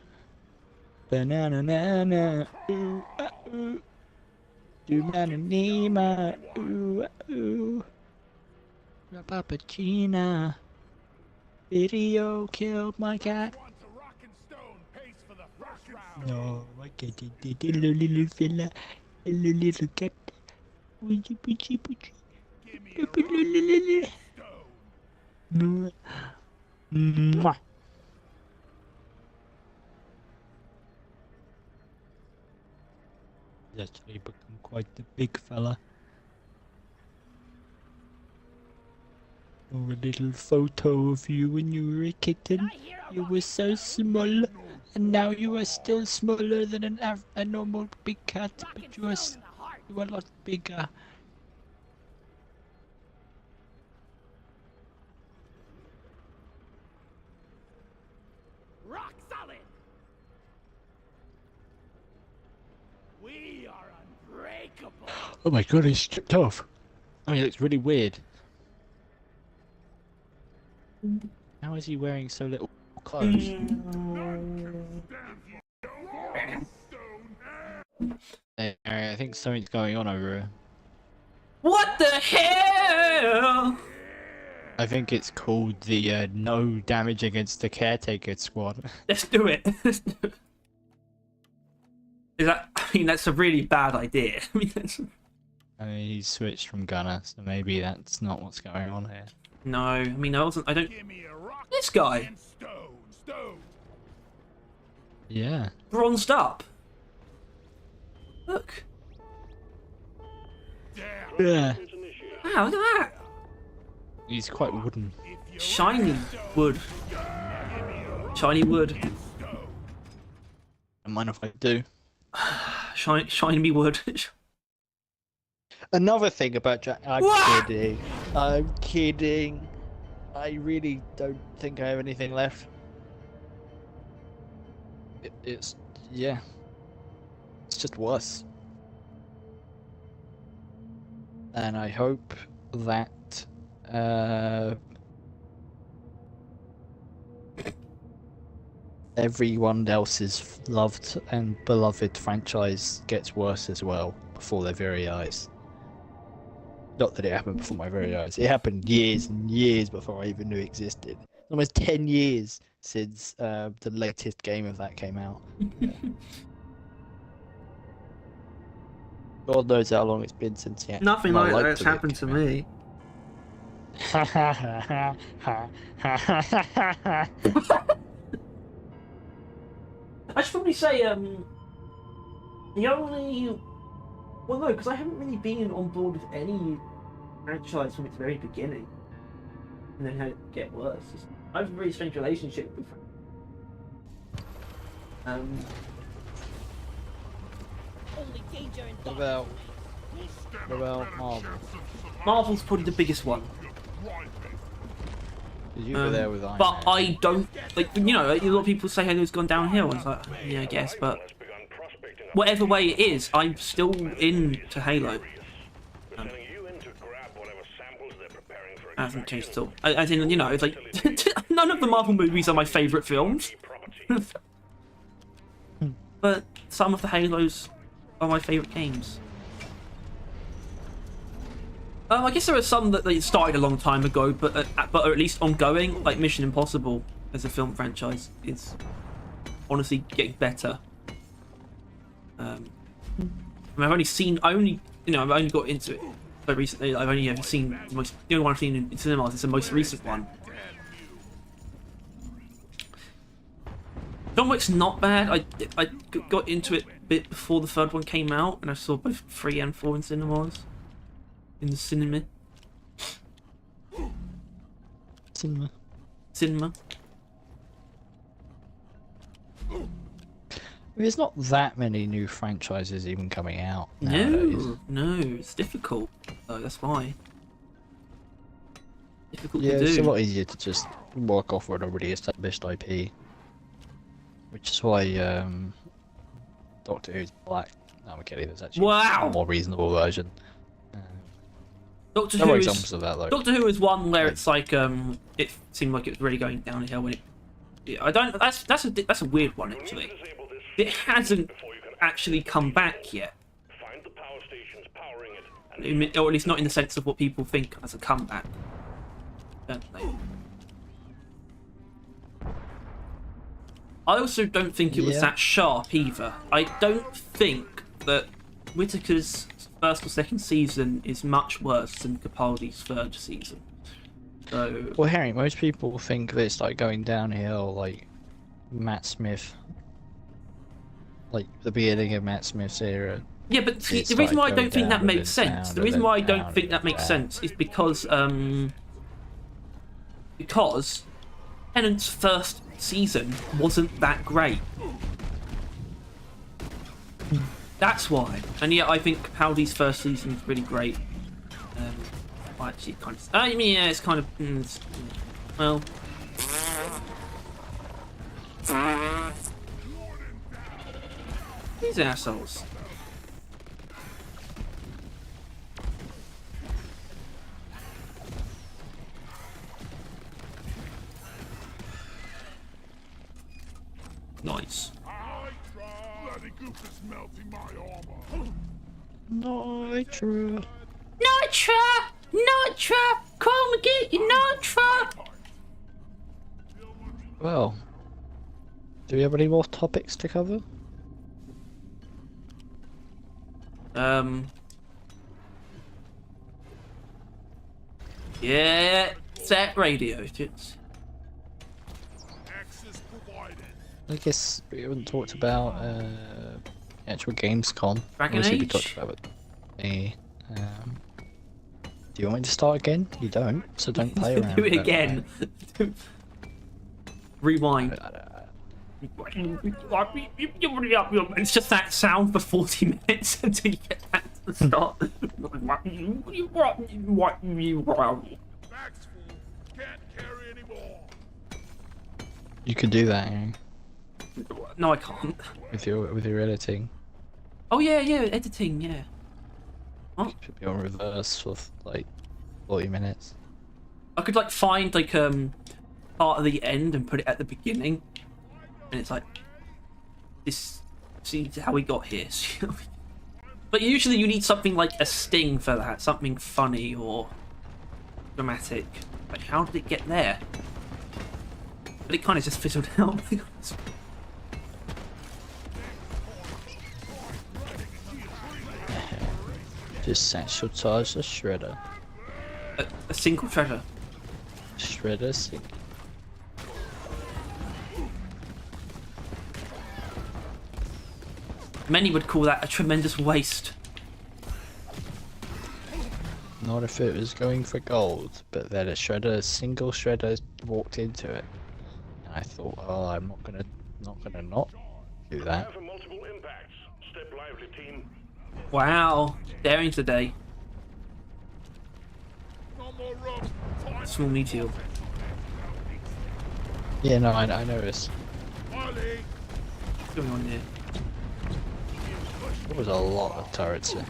Banana, nana, ooh, ooh. Do mananima, ooh, ooh. Rapapachina. Video killed my cat. Want to rock and stone pace for the first round. No, I can't do it. Little fella, little cat. Puchy, puchy, puchy. Give me a rock and stone. Mwah. He's actually become quite the big fella. Or a little photo of you when you were a kitten. You were so small, and now you are still smaller than a normal big cat, but you are a lot bigger. Rock solid. We are unbreakable. Oh my god, he's stripped off. Oh, he looks really weird. How is he wearing so little clothes? I think something's going on over here. What the hell? I think it's called the no damage against the caretaker squad. Let's do it. Let's do it. Is that? I mean, that's a really bad idea. I mean, I mean, he's switched from gunner, so maybe that's not what's going on here. no. I mean, I wasn't. I don't. Give me a rock This guy and stone. Stone. Yeah. bronzed up. Look. Damn. Yeah. Wow, look at that. He's quite wooden. If you Shiny wood. Shiny wood. Don't mind if I do. Shiny wood. Another thing about Jack. I'm What? kidding. I'm kidding. I really don't think I have anything left. It's yeah. It's just worse. And I hope that everyone else's loved and beloved franchise gets worse as well before their very eyes. Not that it happened before my very eyes. It happened years and years before I even knew it existed. Almost 10 years since the latest game of that came out. God knows how long it's been since yet. Nothing like that's happened to me. I should probably say, the only... Well, no, because I haven't really been on board with any franchise from its very beginning. And then had it get worse. I have a very strange relationship with Only danger in What about Marvel? Marvel's probably the biggest one. You were there with Iron But Man. I don't... Like, you know, a lot of people say Halo's gone downhill. I was like, yeah, I guess, but... Whatever way it is, I'm still into Halo. grab whatever samples they're preparing for Hasn't changed at extraction. all. As in, you know, it's like none of the Marvel movies are my favourite films, Property. but some of the Halos are my favourite games. I guess there are some that they started a long time ago, but are at least ongoing. Like Mission Impossible as a film franchise is honestly getting better. I mean, I've only got into it so recently. I've only ever seen the only one I've seen in cinemas is the most recent one. John Wick's not bad. I got into it a bit before the third one came out, and I saw both 3 and 4 in cinemas. In the cinema. Cinema. There's not that many new franchises even coming out nowadays. No, it's difficult. Oh, that's why. Difficult Yeah, to do. it's a lot easier to just work off an already established IP. Which is why Doctor Who's Black. No, I'm kidding. There's actually a more reasonable version. Doctor There Who are is, examples of that though. Doctor Who is one where it's like it seemed like it was really going downhill when it. Yeah, I don't. That's a weird one actually. It hasn't actually come back yet. Find the power stations powering it. Or at least not in the sense of what people think as a comeback. Don't they? I also don't think it was that sharp either. I don't think that Whittaker's first or second season is much worse than Capaldi's third season. So, well, Harry, most people think that it's like going downhill, like Matt Smith, like the beginning of Matt Smith's era. yeah, but see, the reason why I don't think that makes sense. The reason why I don't think that makes sense is because Tennant's first season wasn't that great. That's why. And yeah, I think Capaldi's first season is really great. Well, actually, kind of. I mean, yeah, it's kind of. Well. These assholes. Nice. Bloody goop is melting my armor. Nitra. Nitra! Come and get your Nitra! Well, do we have any more topics to cover? Yeah, set radio. It's... Access provided. I guess we haven't talked about actual Gamescom. Dragon Obviously, we Age? talked about it. Do you want me to start again? You don't, so don't play around. Do it with again. Rewind. It's just that sound for 40 minutes until you get back to the start. Back's full. Can't carry anymore. You could do that, Aaron, No, I can't. with your editing. Oh yeah, editing, yeah. Should be on reverse for like 40 minutes. I could like find like part of the end and put it at the beginning, and it's like this. See how we got here. But usually you need something like a sting for that, something funny or dramatic. Like how did it get there? But it kind of just fizzled out. Just sabotage the shredder. A single treasure. Shredder sink. Many would call that a tremendous waste. Not if it was going for gold, but then a single shredder walked into it. And I thought, oh, I'm not gonna not do that. For multiple impacts. Step lively, team. Wow, daring today. No more ropes. Time. Small meteor. Yeah, no, I noticed. Ollie. What's going on here? There was a lot of turrets in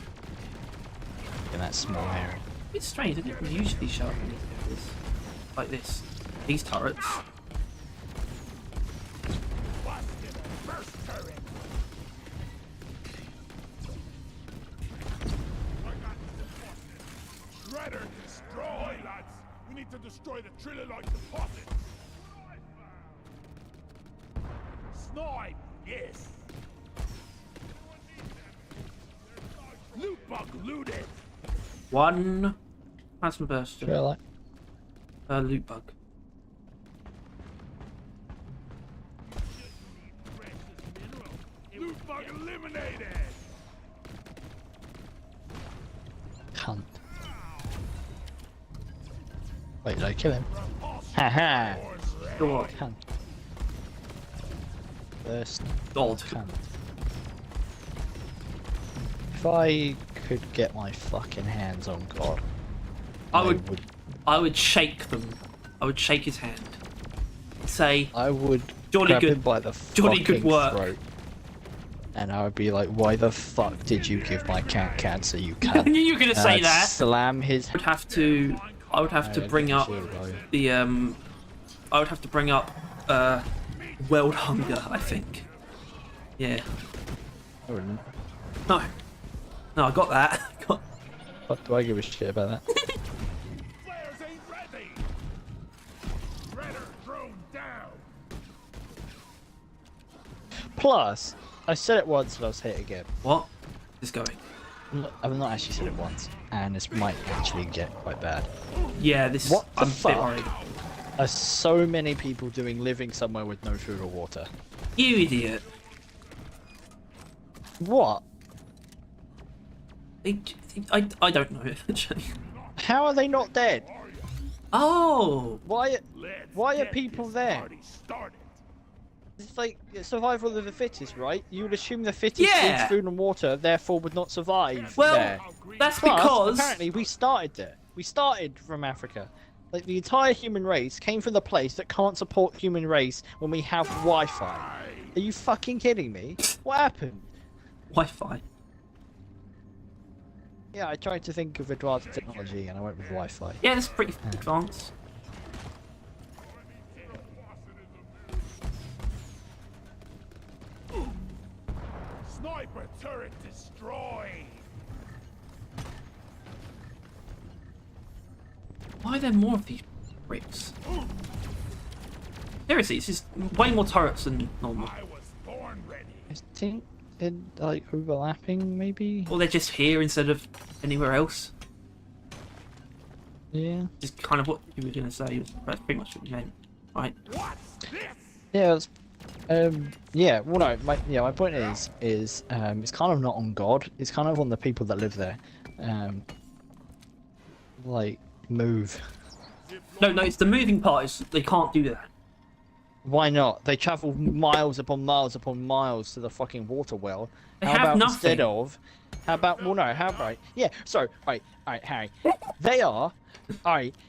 that small area. It's strange, they don't usually show up in these areas. Like this. These turrets. Busted a first turret. Shredder destroy, lads. We need to destroy the Trilolite deposit. Snipe, yes. Loot bug looted. One plasma burster. Sure, like. Loot bug. Loot bug eliminated. Cunt. Wait, did I kill him? Haha. Go on. Cunt. First God. cunt. If I could get my fucking hands on God, I would shake them. I would shake his hand. Say, I would Jolly grab good- him by the jolly fucking good work. throat, and I would be like, "Why the fuck did you give my cat cancer? You cunt!" I knew you were gonna And say I'd that. Slam his. I would have to bring up the I would have to bring up world hunger, I think. Yeah. I wouldn't. No. No, I got that. Got- What do I give a shit about that? Flares ain't ready. Shredder drone down. Plus, I said it once and I'll say it again. What? It's going. I've not actually said it once, and this might actually get quite bad. Yeah, this What the I'm a fuck? bit worried. Are so many people living somewhere with no food or water? You idiot. What? I don't know actually. How are they not dead? Oh, Why are Get people this there? party started. It's like survival of the fittest, right? You would assume the fittest Yeah. needs food and water, therefore would not survive well, there. that's Plus, because apparently we started there. We started from Africa. Like the entire human race came from the place that can't support human race when we have Wi-Fi. Are you fucking kidding me? What happened? Wi-Fi. Yeah, I tried to think of advanced technology and I went with Wi-Fi. Yeah, that's pretty advanced. Sniper turret destroyed. Why are there more of these bricks? Seriously, it's just way more turrets than normal. I was born ready. I think it like overlapping maybe. Or they're just here instead of anywhere else. Yeah. Just kind of what you were gonna say. That's pretty much what you meant, right? What's this? Yeah. Yeah. Well, no. My point is it's kind of not on God. It's kind of on the people that live there. Like move. No, it's the moving part. Is they can't do that. Why not? They travel miles upon miles upon miles to the fucking water well. They How have about nothing. instead of? How about? Well, no. How about? Yeah. Sorry. All right, Harry. They are.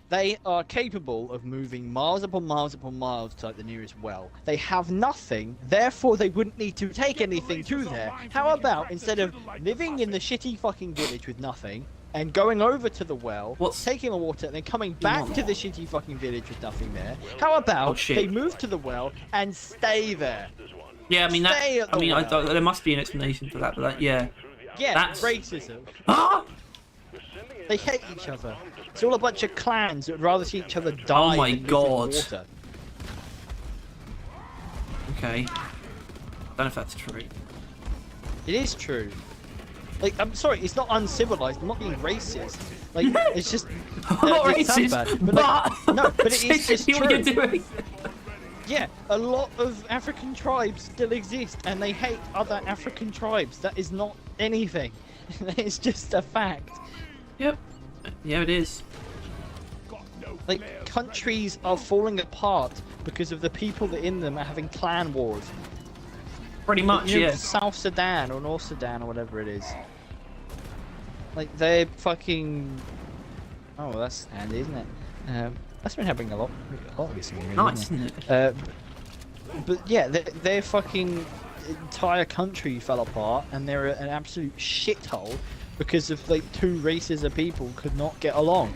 They are capable of moving miles upon miles upon miles to like the nearest well. They have nothing, therefore they wouldn't need to take anything to there. How about instead of living in the shitty fucking village with nothing and going over to the well, taking the water, and then coming back to the shitty fucking village with nothing there? How about they move to the well and stay there? Yeah, I mean that. Stay at the well. There must be an explanation for that, but that, yeah. Yeah, That's racism. Ah! They hate each other. It's all a bunch of clans that would rather see each other die Oh my than live in God. water. Okay. Don't know if that's true. It is true. Like, I'm sorry, it's not uncivilized. I'm not being racist. Like, it's just. I'm not it sounds racist, bad, but like, no, but it is just what you're true. doing. Yeah, a lot of African tribes still exist, and they hate other African tribes. That is not anything. It's just a fact. Yep. Yeah, it is. Like, countries are falling apart because of the people that in them are having clan wars. Pretty much, You know, yeah. South Sudan or North Sudan or whatever it is. Like, they're fucking. Oh, well, that's handy, isn't it? That's been happening a lot recently. Really, Nice, isn't isn't it? But yeah, their fucking entire country fell apart, and they're an absolute shithole because of like two races of people could not get along.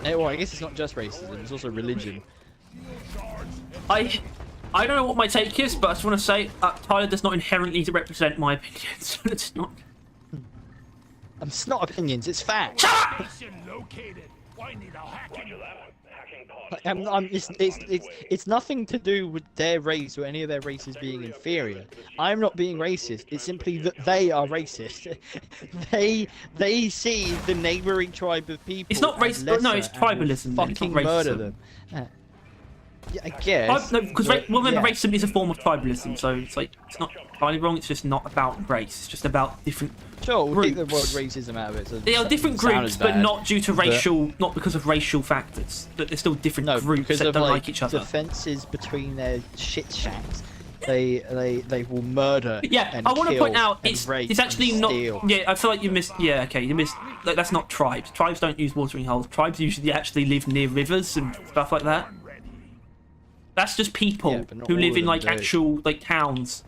Well, I guess it's not just racism; it's also religion. I don't know what my take is, but I just want to say Tyler does not inherently represent my opinions. It's not. It's not opinions; it's facts. Located. Why need a hacking? It's nothing to do with their race or any of their races being inferior. I'm not being racist. It's simply that they are racist. they see the neighboring tribe of people. It's not as racism. No, it's lesser and will tribalism. Fucking it's not murder racism. them. Yeah, I guess. No, because but, remember, yeah. racism is a form of tribalism, so it's like it's not entirely wrong. It's just not about race. It's just about different. Sure, we'll take the word groups. racism out of it. So They are different sound groups, as but bad, not due to racial, not because of racial factors. But they're still different no, groups because that of don't like each other. defenses between their shit shacks. They will murder. Yeah, and I want to kill point out and rape it's actually and not. steal. Yeah, I feel like you missed. Yeah, okay, you missed. Like, that's not tribes. Tribes don't use watering holes. Tribes usually actually live near rivers and stuff like that. That's just people Yeah, but not who all live of in them like do. actual like towns,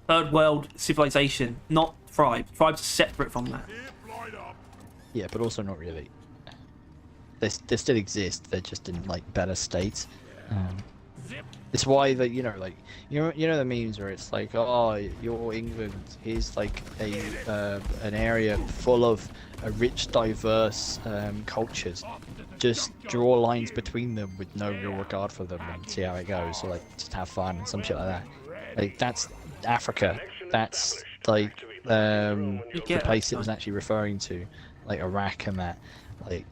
third world civilization, not tribes. Tribes are separate from that. Yeah, but also not really. They still exist. They're just in like better states. It's why that you know the memes where it's like, oh, you're England. Here's like an area full of rich, diverse cultures. Just draw lines between them with no real regard for them and see how it goes. Or like just have fun and some shit like that. Like that's Africa. That's like the place it was actually referring to, like Iraq and that. Like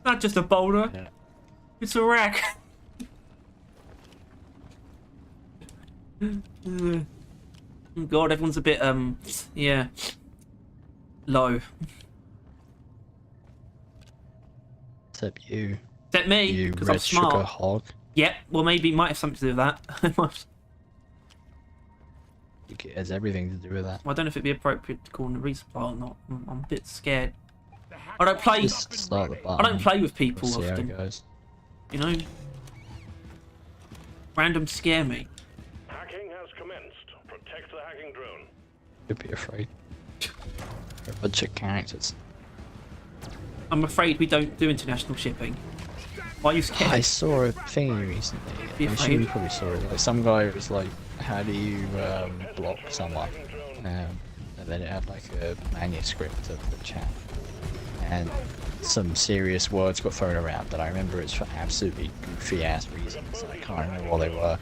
Not just a boulder. Yeah. It's Iraq. God, everyone's a bit yeah, low. except you. Except me, You because I'm red sugar smart. hog. Yeah, well maybe might have something to do with that. Well, It has everything to do with that. I don't know if it'd be appropriate to call in a resupply or not. I'm a bit scared. I don't play. Just start the I don't play with people We'll see how often. it goes. You know, random scare me. Hacking has commenced. Protect the hacking drone. You'd be afraid. They're a bunch of characters. I'm afraid we don't do international shipping. Why are you scared? I saw a thingy recently. Be I'm afraid. sure you probably saw it. Like some guy was like, "How do you block someone?" And then it had like a manuscript of the chat, and some serious words got thrown around. But I remember it's for absolutely goofy ass reasons. I can't remember what they were.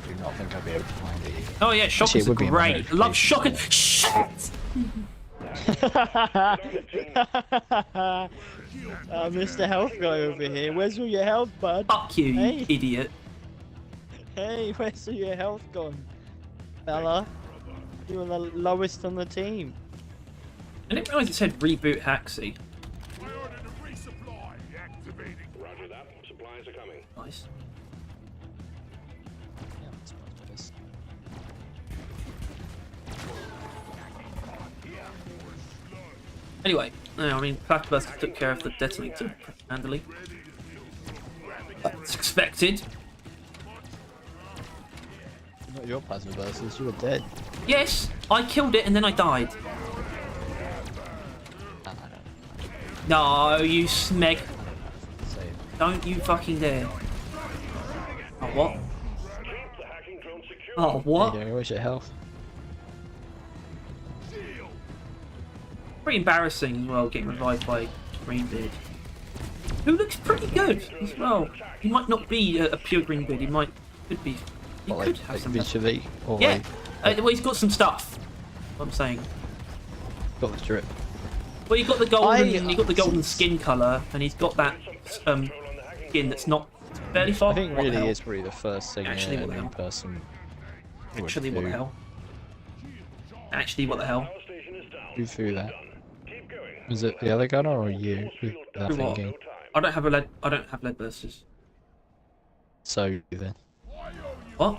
I do not think I'll be able to find it. Oh yeah, Actually, shockers it are would be in my great. I love shocker. notifications, Shit! Mr. Health guy over here, where's all your health, bud? Fuck you, Hey. you idiot. Hey, where's all your health gone, fella? You were the lowest on the team. I didn't realise it said reboot Haxi. I ordered a resupply. Activating. Roger that. Supplies are coming. Nice. Yeah, that's much better. Anyway, no, I mean, Platypus took care of the detonator handily. That's expected. Not your plasma bursters, you were dead. Yes, I killed it and then I died. No, you smeg. Save. Don't you fucking dare. Oh, what? Keep the hacking drone secure. Oh, what? There you go, where's your health? Pretty embarrassing as well, getting revived by Greenbeard. Who looks pretty good as well. He might not be a pure Greenbeard, could be. He What, could like, have like some. visually? Or Yeah, like, well, he's got some stuff. What I'm saying. got the drip. Well, you got the golden skin color, and he's got that skin that's not fairly far. I think What the really hell? is probably the first thing Actually, a what the new hell? person would Actually, what the do. hell? Actually, what the hell? Power station is down. Who threw that? Keep going. Was it the other gunner or you? With that Who what? thinking? I don't have lead bursters. So then. What?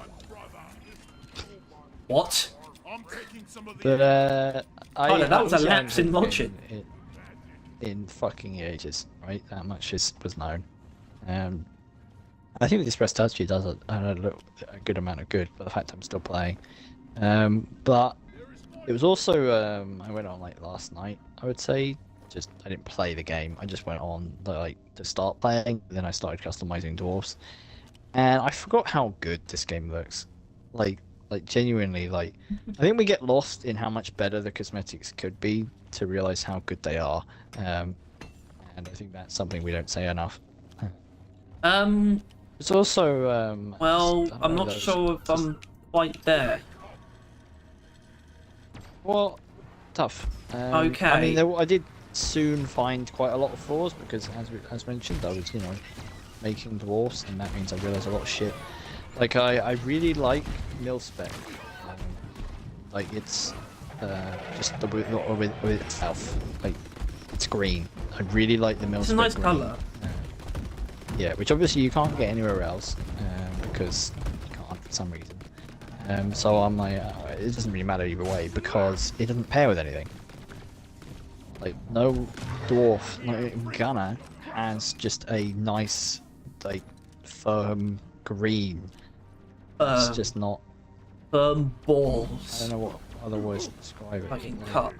What? I'm taking some of the. But Oh, no, that was a actually lapse in haven't logic. in fucking ages, right? That much was known. I think this press actually does a good amount of good, but the fact I'm still playing. But it was also I went on like last night. I would say just I didn't play the game. I just went on like to start playing. Then I started customizing dwarfs, and I forgot how good this game looks. Like genuinely, like I think we get lost in how much better the cosmetics could be to realize how good they are. And I think that's something we don't say enough. It's also Well, I don't I'm know, not those- sure if I'm quite there. Well, tough. Okay. I mean, I did soon find quite a lot of flaws because, as mentioned, I was making dwarfs, and that means I realized a lot of shit. Like I really like mil-spec. Like it's just the with itself. Like it's green. I really like the mil-spec. It's a nice green. colour. Yeah, which obviously you can't get anywhere else because you can't for some reason. So I'm like, it doesn't really matter either way because it doesn't pair with anything. Like no dwarf, not even Gunner, has just a nice, like, firm green. It's just not. Firm I balls. don't know what other words to describe it. Fucking cup.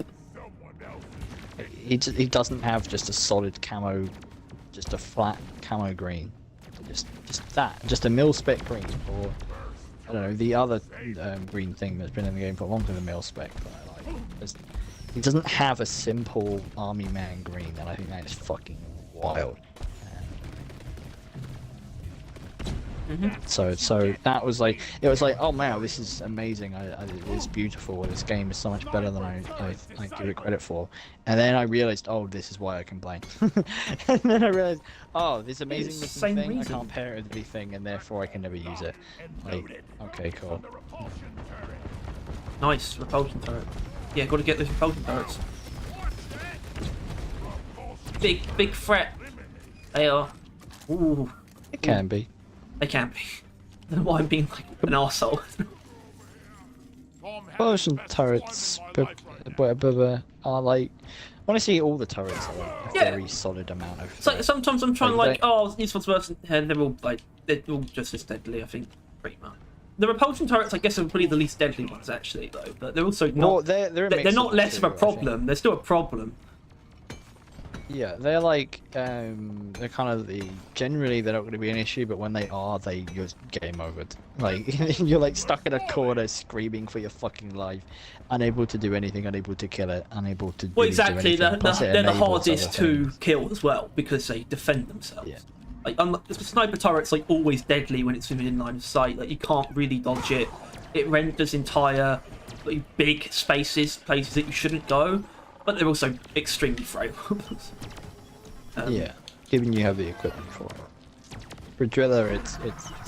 He doesn't have just a solid camo, just a flat camo green. Just just a mil-spec green, or I don't know, the other green thing that's been in the game for longer than mil-spec that I like. He doesn't have a simple army man green, and I think that is fucking wild. So that was like, it was like, oh man, this is amazing. It's beautiful. This game is so much better than I give it credit for. And then I realized, oh, this is why I complain. And then I realized, oh, this amazing It's the looking same thing, reason. I can't pair it with anything, and therefore I can never use it. Like, okay, cool. Nice repulsion turret. Yeah, got to get those repulsion turrets. Big threat. They are. Ooh, It can be. they can be. I don't know why I'm being like an arsehole. Explosion turrets, but are like, honestly, all the turrets are like a Yeah. very solid amount of. It's like sometimes I'm trying Like, these ones worse, and they're all just as deadly. I think pretty much. The repulsion turrets, I guess, are probably the least deadly ones actually, though. But they're also not. Well, they're a mix they're not of the less of a two, I think. problem. They're still a problem. Yeah, they're like they're kind of generally they're not going to be an issue, but when they are, you're game over. Like you're like stuck in a corner screaming for your fucking life, unable to do anything, unable to kill it, unable to. Well, really do exactly. anything, plus it They're the enables hardest other to things. kill as well because they defend themselves. Yeah. Like the sniper turret's like always deadly when it's within line of sight. Like you can't really dodge it. It renders entire like, big spaces, places that you shouldn't go, but they're also extremely frail. Yeah, given you have the equipment for it. For driller, it's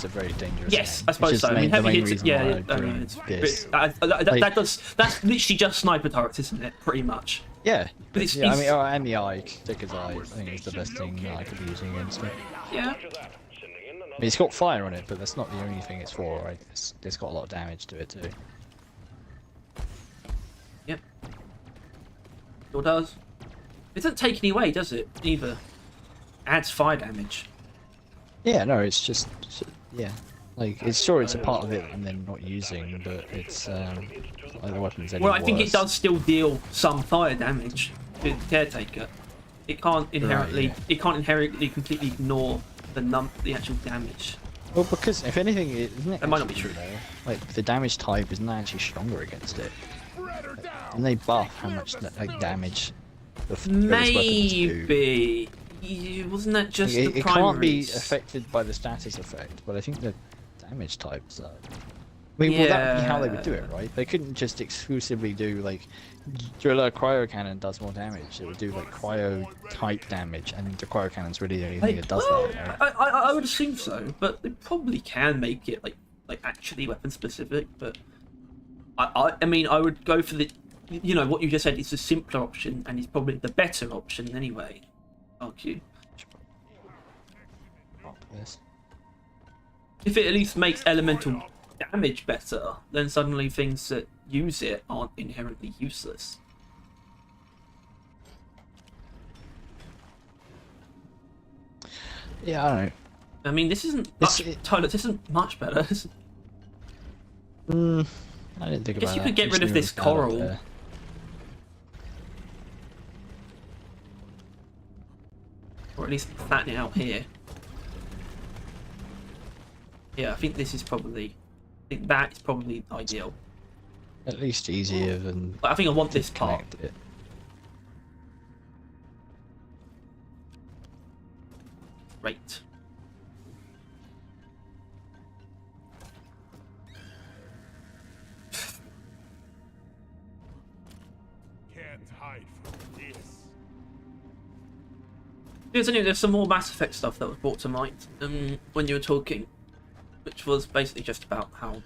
a very dangerous. Yes, game, I suppose which is so. I mean, the heavy main hits. reason Yeah, why I I mean, drew it's this. that's literally just sniper turrets, isn't it? Pretty much. Yeah, But it's- yeah. I it's- mean, and the eye, Sticker's eye, I think is the best thing that I could be using against it. Yeah. After that, sending in another I mean, it's got fire on it, but that's not the only thing it's for, right? It's got a lot of damage to it too. Yep. Sure does. It doesn't take any away, does it? Either. Adds fire damage. Yeah, no, it's just yeah. Like, it's sure it's a part of it and then not using, but it's like the weapons any Well, I think it worse. does still deal some fire damage to the caretaker. It can't inherently, yeah. it can't inherently completely ignore the actual damage. Well, because if anything, isn't it? That might not be actually, true. though? Like the damage type isn't actually stronger against it. And they buff how much like damage the various weapons do. Maybe. Wasn't that just It, the it can't be primaries? affected by the status effect, but I think the damage types are. I mean, well, that would be how they would do it, right? They couldn't just exclusively do like driller cryo cannon does more damage. It would do like cryo type damage, and the cryo cannon's really the only thing that does Well, that. Right? I would assume so, but they probably can make it like actually weapon specific. But I mean, I would go for the, you know, what you just said is the simpler option, and it's probably the better option anyway. Argue. Yes. If it at least makes elemental damage better, then suddenly things that use it aren't inherently useless. Yeah, I don't know. I mean, this isn't much. Tyler, this isn't much better. I didn't think about that. I guess you could get rid of Just this knew it was bad up coral. there. Or at least flatten it out here. Yeah, I think this is probably... I think that is probably ideal. At least easier than. But I think I want this part. connect it. Great. Can't hide from this. There's some more Mass Effect stuff that was brought to mind when you were talking, which was basically just about how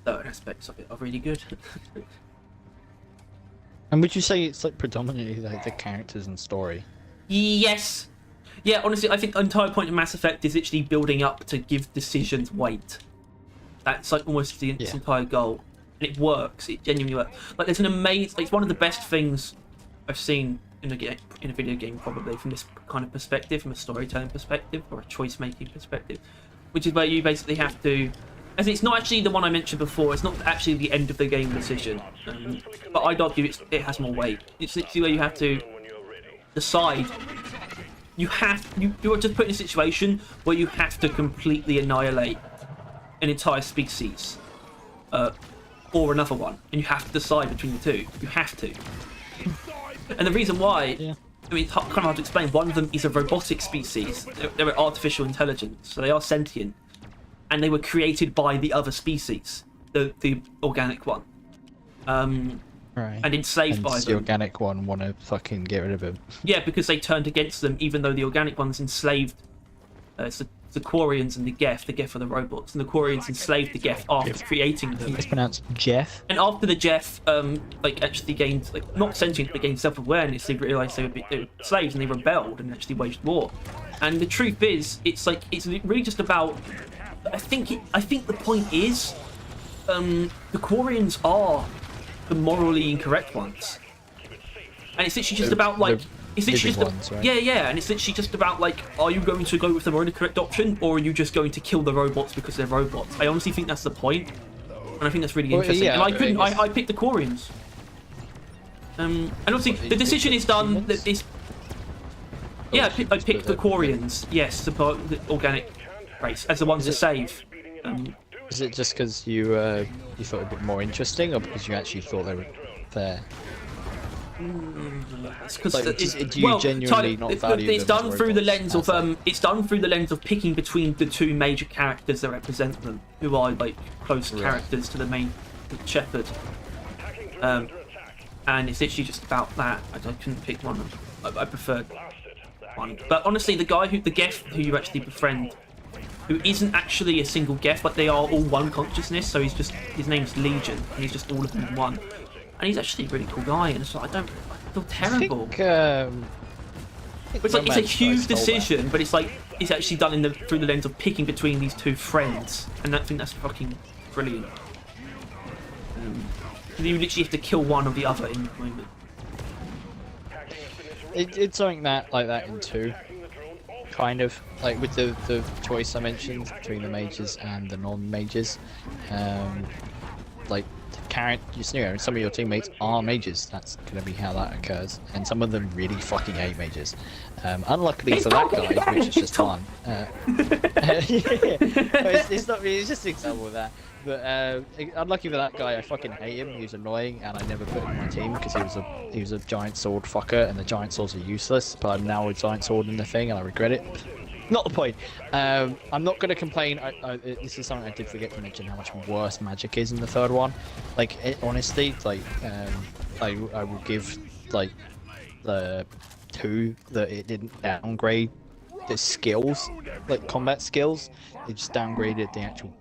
certain aspects of it are really good. And would you say it's like predominantly like the characters and story? Yes. Yeah, honestly, I think the entire point of Mass Effect is actually building up to give decisions weight. That's like almost the its entire goal. And it works. It genuinely works. Like, there's an amazing... Like, it's one of the best things I've seen in a video game, probably, from this kind of perspective, from a storytelling perspective, or a choice-making perspective, which is where you basically have to... As it's not actually the one I mentioned before, it's not actually the end of the game decision, but I'd argue it has more weight. It's literally where you have to decide. You are just put in a situation where you have to completely annihilate an entire species, or another one, and you have to decide between the two. You have to. And the reason why, I mean, it's kind of hard to explain. One of them is a robotic species. They're artificial intelligence, so they are sentient, and they were created by the other species, the organic one, Right. and enslaved by the them. organic one want to fucking get rid of him. Yeah, because they turned against them, even though the organic ones enslaved the Quarians and the Geth. The Geth are the robots, and the Quarians enslaved the Geth after creating them. It's pronounced Jeff. And after the Geth, like, actually gained, like, not sentient, but gained self-awareness, they realised they were slaves, and they rebelled and actually waged war. And the truth is, it's really just about... I think the point is, the Quarians are the morally incorrect ones, and it's literally just about like it's literally just ones, right? yeah, and it's literally just about like, are you going to go with the morally correct option, or are you just going to kill the robots because they're robots? I honestly think that's the point, and I think that's really interesting. Yeah, and I picked the Quarians, and obviously the decision is done. I picked the Quarians. Yes, the organic race as the ones to save. Is it just because you thought it a bit more interesting, or because you actually thought they were fair? It's because do you genuinely not value it's them done as through the robots lens of it's done through the lens of picking between the two major characters that represent them, who are like close characters to the main shepherd. And it's literally just about that. I couldn't pick one. I preferred one. But honestly, the Geth who you actually befriend, who isn't actually a single Geth, but they are all one consciousness, so his name's Legion, and he's just all of them in one. And he's actually a really cool guy, and so I feel terrible. It's like, it's a huge decision, but it's like, it's actually done through the lens of picking between these two friends, and I think that's fucking brilliant. You literally have to kill one or the other in the moment. It's something like that in 2. Kind of like with the choice I mentioned between the mages and the non-mages, like some of your teammates are mages. That's gonna be how that occurs, and some of them really fucking hate mages. Unluckily for that guy, which is just fun. It's just an example of that. But unlucky for that guy, I fucking hate him. He was annoying, and I never put him in my team because he was a giant sword fucker, and the giant swords are useless. But I'm now a giant sword in the thing, and I regret it. Not the point. I'm not going to complain. This is something I did forget to mention, how much worse magic is in the 3rd one. Like, honestly, like I will give like the 2 that it didn't downgrade the skills, like combat skills. It just downgraded the actual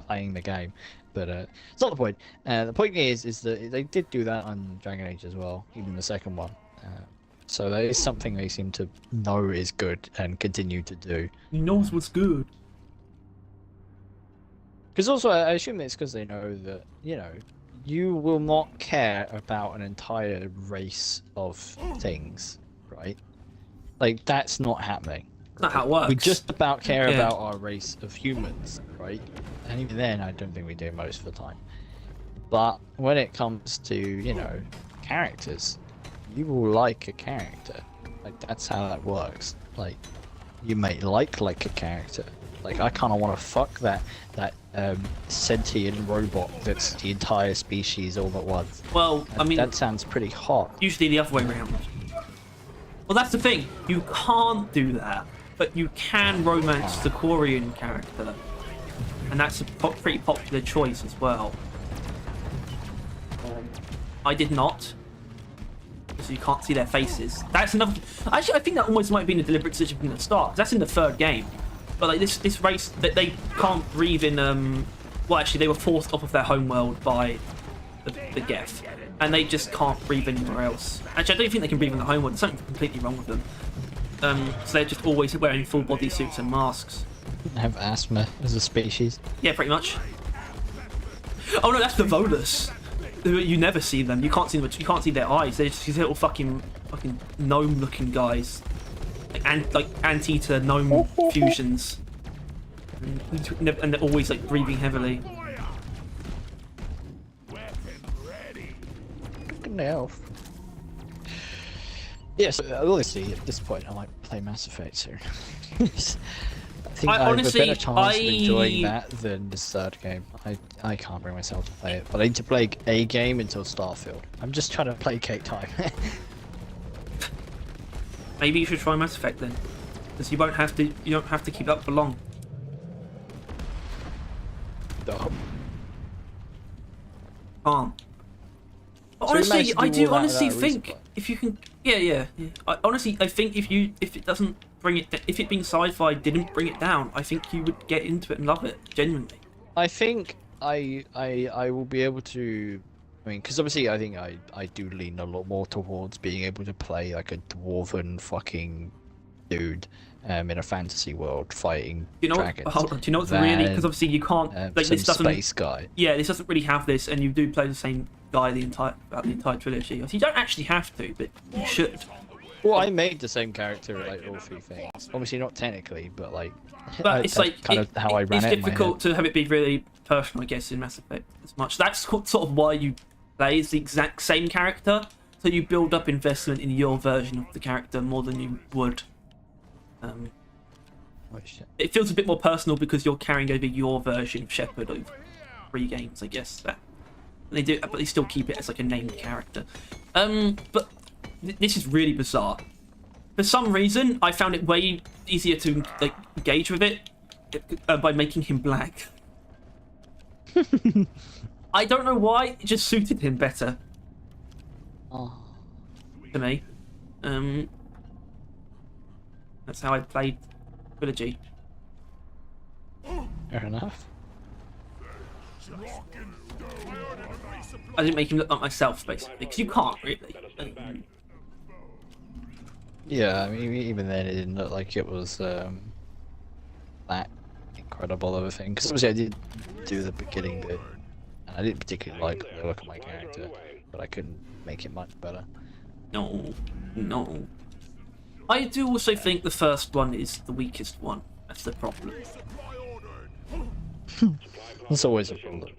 playing the game, but it's not the point. The point is that they did do that on Dragon Age as well, even the 2nd one. So that is something they seem to know is good and continue to do. He knows what's good. Because also, I assume it's because they know that, you will not care about an entire race of things, right? Like, that's not happening. That's not how it works. We just about care Yeah. about our race of humans, right? And even then, I don't think we do most of the time. But when it comes to, you know, characters, you will like a character. Like, that's how that works. Like, you may like a character. Like, I kind of want to fuck that sentient robot that's the entire species all at once. Well, I mean, that sounds pretty hot. usually the other way around. Well, that's the thing. You can't do that, but you can romance the Korean character, and that's a pretty popular choice as well. I did not, so you can't see their faces. That's another. Actually, I think that almost might have been a deliberate decision from the start. 'Cause that's in the third game, but like this race that they can't breathe in. Well, actually, they were forced off of their homeworld by the Geth, and they just can't breathe anywhere else. Actually, I don't think they can breathe in the homeworld. There's something completely wrong with them. So they're just always wearing full body suits and masks. Have asthma as a species. Yeah, pretty much. Oh no, that's the Volus. You never see them. You can't see them. You can't see their eyes. They're just these little fucking gnome-looking guys, like anteater gnome fusions, and they're always like breathing heavily. Fucking hell. Yes, obviously at this point I might play Mass Effect soon. I think I have a better chance of enjoying that than this third game. I can't bring myself to play it, but I need to play a game until Starfield. I'm just trying to placate time. Maybe you should try Mass Effect then, because you won't have to. You don't have to keep up for long. Can't. But honestly, I do honestly think if you can, yeah. I think if it doesn't bring it, if it being sci-fi didn't bring it down, I think you would get into it and love it genuinely. I think I will be able to. I mean, because obviously I think I do lean a lot more towards being able to play like a dwarven fucking dude in a fantasy world fighting dragons. Hold on, do you know what's really? Because obviously you can't like this doesn't. Space guy. Yeah, this doesn't really have this, and you do play the same guy the entire trilogy. You don't actually have to, but you should. Well, I made the same character like all three things. Obviously not technically, but like. But it's like kind of how I ran it's it. It's difficult to have it be really personal, I guess, in Mass Effect as much. That's sort of why you play as the exact same character, so you build up investment in your version of the character more than you would. It feels a bit more personal because you're carrying over your version of Shepard over 3 games, I guess. That they do, but they still keep it as like a named character. But this is really bizarre. For some reason, I found it way easier to like engage with it by making him black. I don't know why. It just suited him better. To me. That's how I played Trilogy. Fair enough. I didn't make him look like myself, basically, because you can't really. Yeah, I mean, even then it didn't look like it was that incredible of a thing. Because obviously I did do the beginning bit, and I didn't particularly like the look of my character, but I couldn't make it much better. No. I do also think the first one is the weakest one. That's the problem. That's always a problem.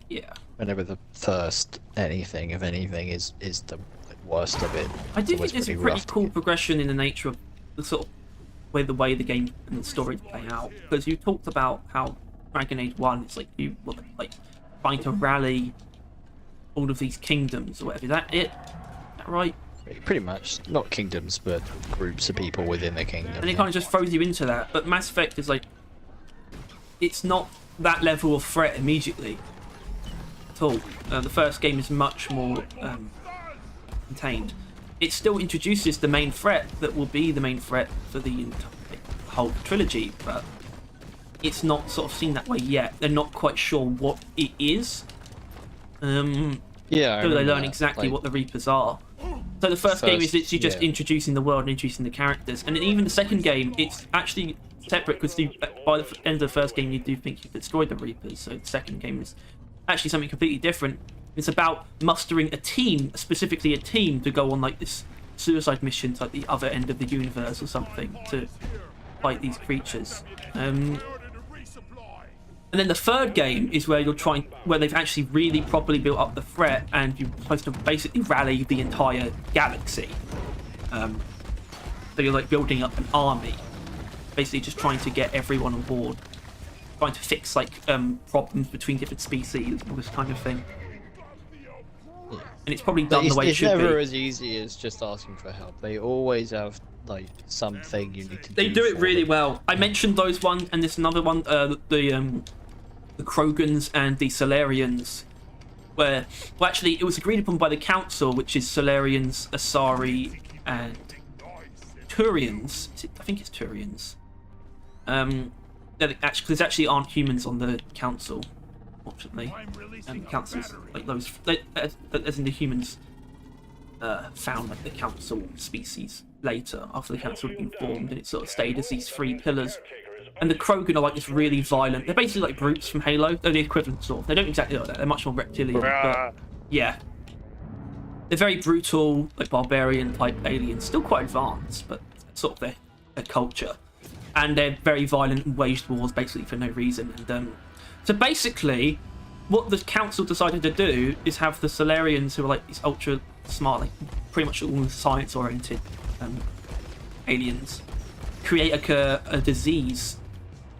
Yeah. Whenever the first anything of anything is the worst of it. I do think there's a pretty cool progression in the nature of the sort of the way the game and the story play out. Because you talked about how Dragon Age 1 is like you were like trying to rally all of these kingdoms or whatever. Is that it? Is that right? Pretty much, not kingdoms, but groups of people within the kingdom. And it kind of just throws you into that. But Mass Effect is like, it's not that level of threat immediately at all. The first game is much more contained. It still introduces the main threat that will be the main threat for the whole trilogy, but it's not sort of seen that way yet. They're not quite sure what it is. Yeah. So they learn exactly what the Reapers are. So the first game is literally just introducing the world and introducing the characters, and then even the second game, it's actually separate because by the end of the first game, you do think you've destroyed the Reapers. So the second game is actually something completely different. It's about mustering a team, specifically a team, to go on like this suicide missions at the other end of the universe or something to fight these creatures. And then the third game is where where they've actually really properly built up the threat, and you're supposed to basically rally the entire galaxy. So you're like building up an army, basically just trying to get everyone on board, trying to fix like problems between different species, all this kind of thing. Yeah. And it's probably done the way it should be. It's never as easy as just asking for help. They always have like something you need to do. They do it really well. I mentioned those ones, and there's another one, the Krogans and the Solarians, where, well, actually, it was agreed upon by the Council, which is Solarians, Asari, and Turians. I think it's Turians. There's actually aren't humans on the Council, fortunately. And the Council's like those, as in the humans found like the Council species later after the Council had been formed, and it sort of stayed as these three pillars. And the Krogan are like this really violent. They're basically like brutes from Halo. They're the equivalent sort of. They don't exactly like that. They're much more reptilian. But yeah, they're very brutal, like barbarian type aliens. Still quite advanced, but sort of their culture. And they're very violent and waged wars basically for no reason. And so basically, what the Council decided to do is have the Solarians, who are like these ultra smart, like pretty much all science-oriented aliens, create a disease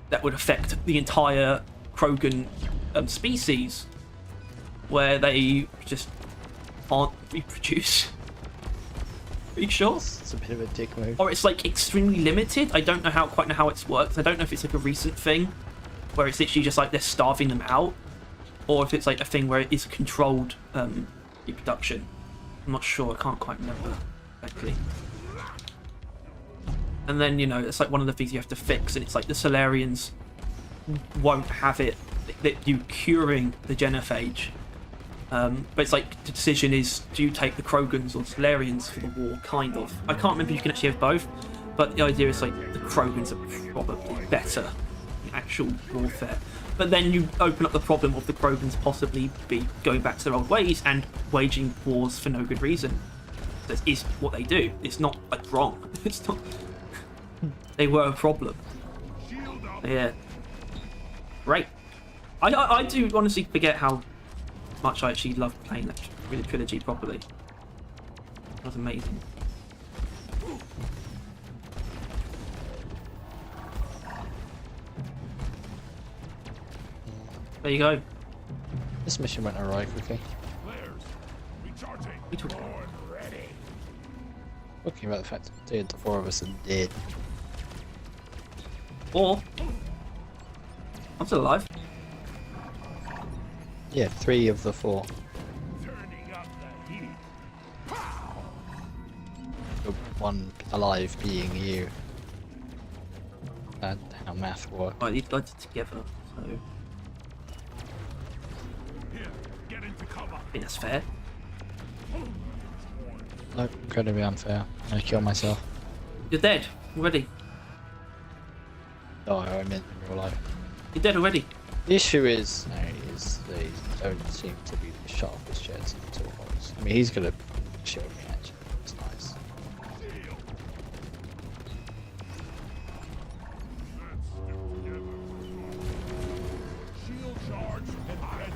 that would affect the entire Krogan species, where they just can't reproduce. Are you sure? It's a bit of a dick move. Or it's like extremely limited. I don't know quite know how it's worked. I don't know if it's like a recent thing where it's literally just like they're starving them out, or if it's like a thing where it is controlled reproduction. I'm not sure. I can't quite remember exactly. And then, you know, it's like one of the things you have to fix, and it's like the Solarians won't have it, that you curing the genophage. But it's like the decision is, do you take the Krogans or Solarians for the war, kind of. I can't remember if you can actually have both, but the idea is like the Krogans are probably better in actual warfare. But then you open up the problem of the Krogans possibly be going back to their old ways and waging wars for no good reason. That is what they do. It's not like wrong. It's not. They were a problem. Yeah. Great. I do honestly forget how much I actually loved playing that trilogy properly. It was amazing. There you go. This mission went alright quickly. Talking about the fact that the four of us are dead. Or I'm still alive. Yeah, 3 of the 4. The one alive being you. That's how math works. Right, these guys are together, so I think that's fair. Nope, incredibly unfair. I'm gonna kill myself. You're dead already. Oh, I meant in real life. You're dead already. The issue is they don't seem to be the sharpest sheds in the toolbox. I mean, he's gonna shield me actually. It's nice. Shield charge and ready.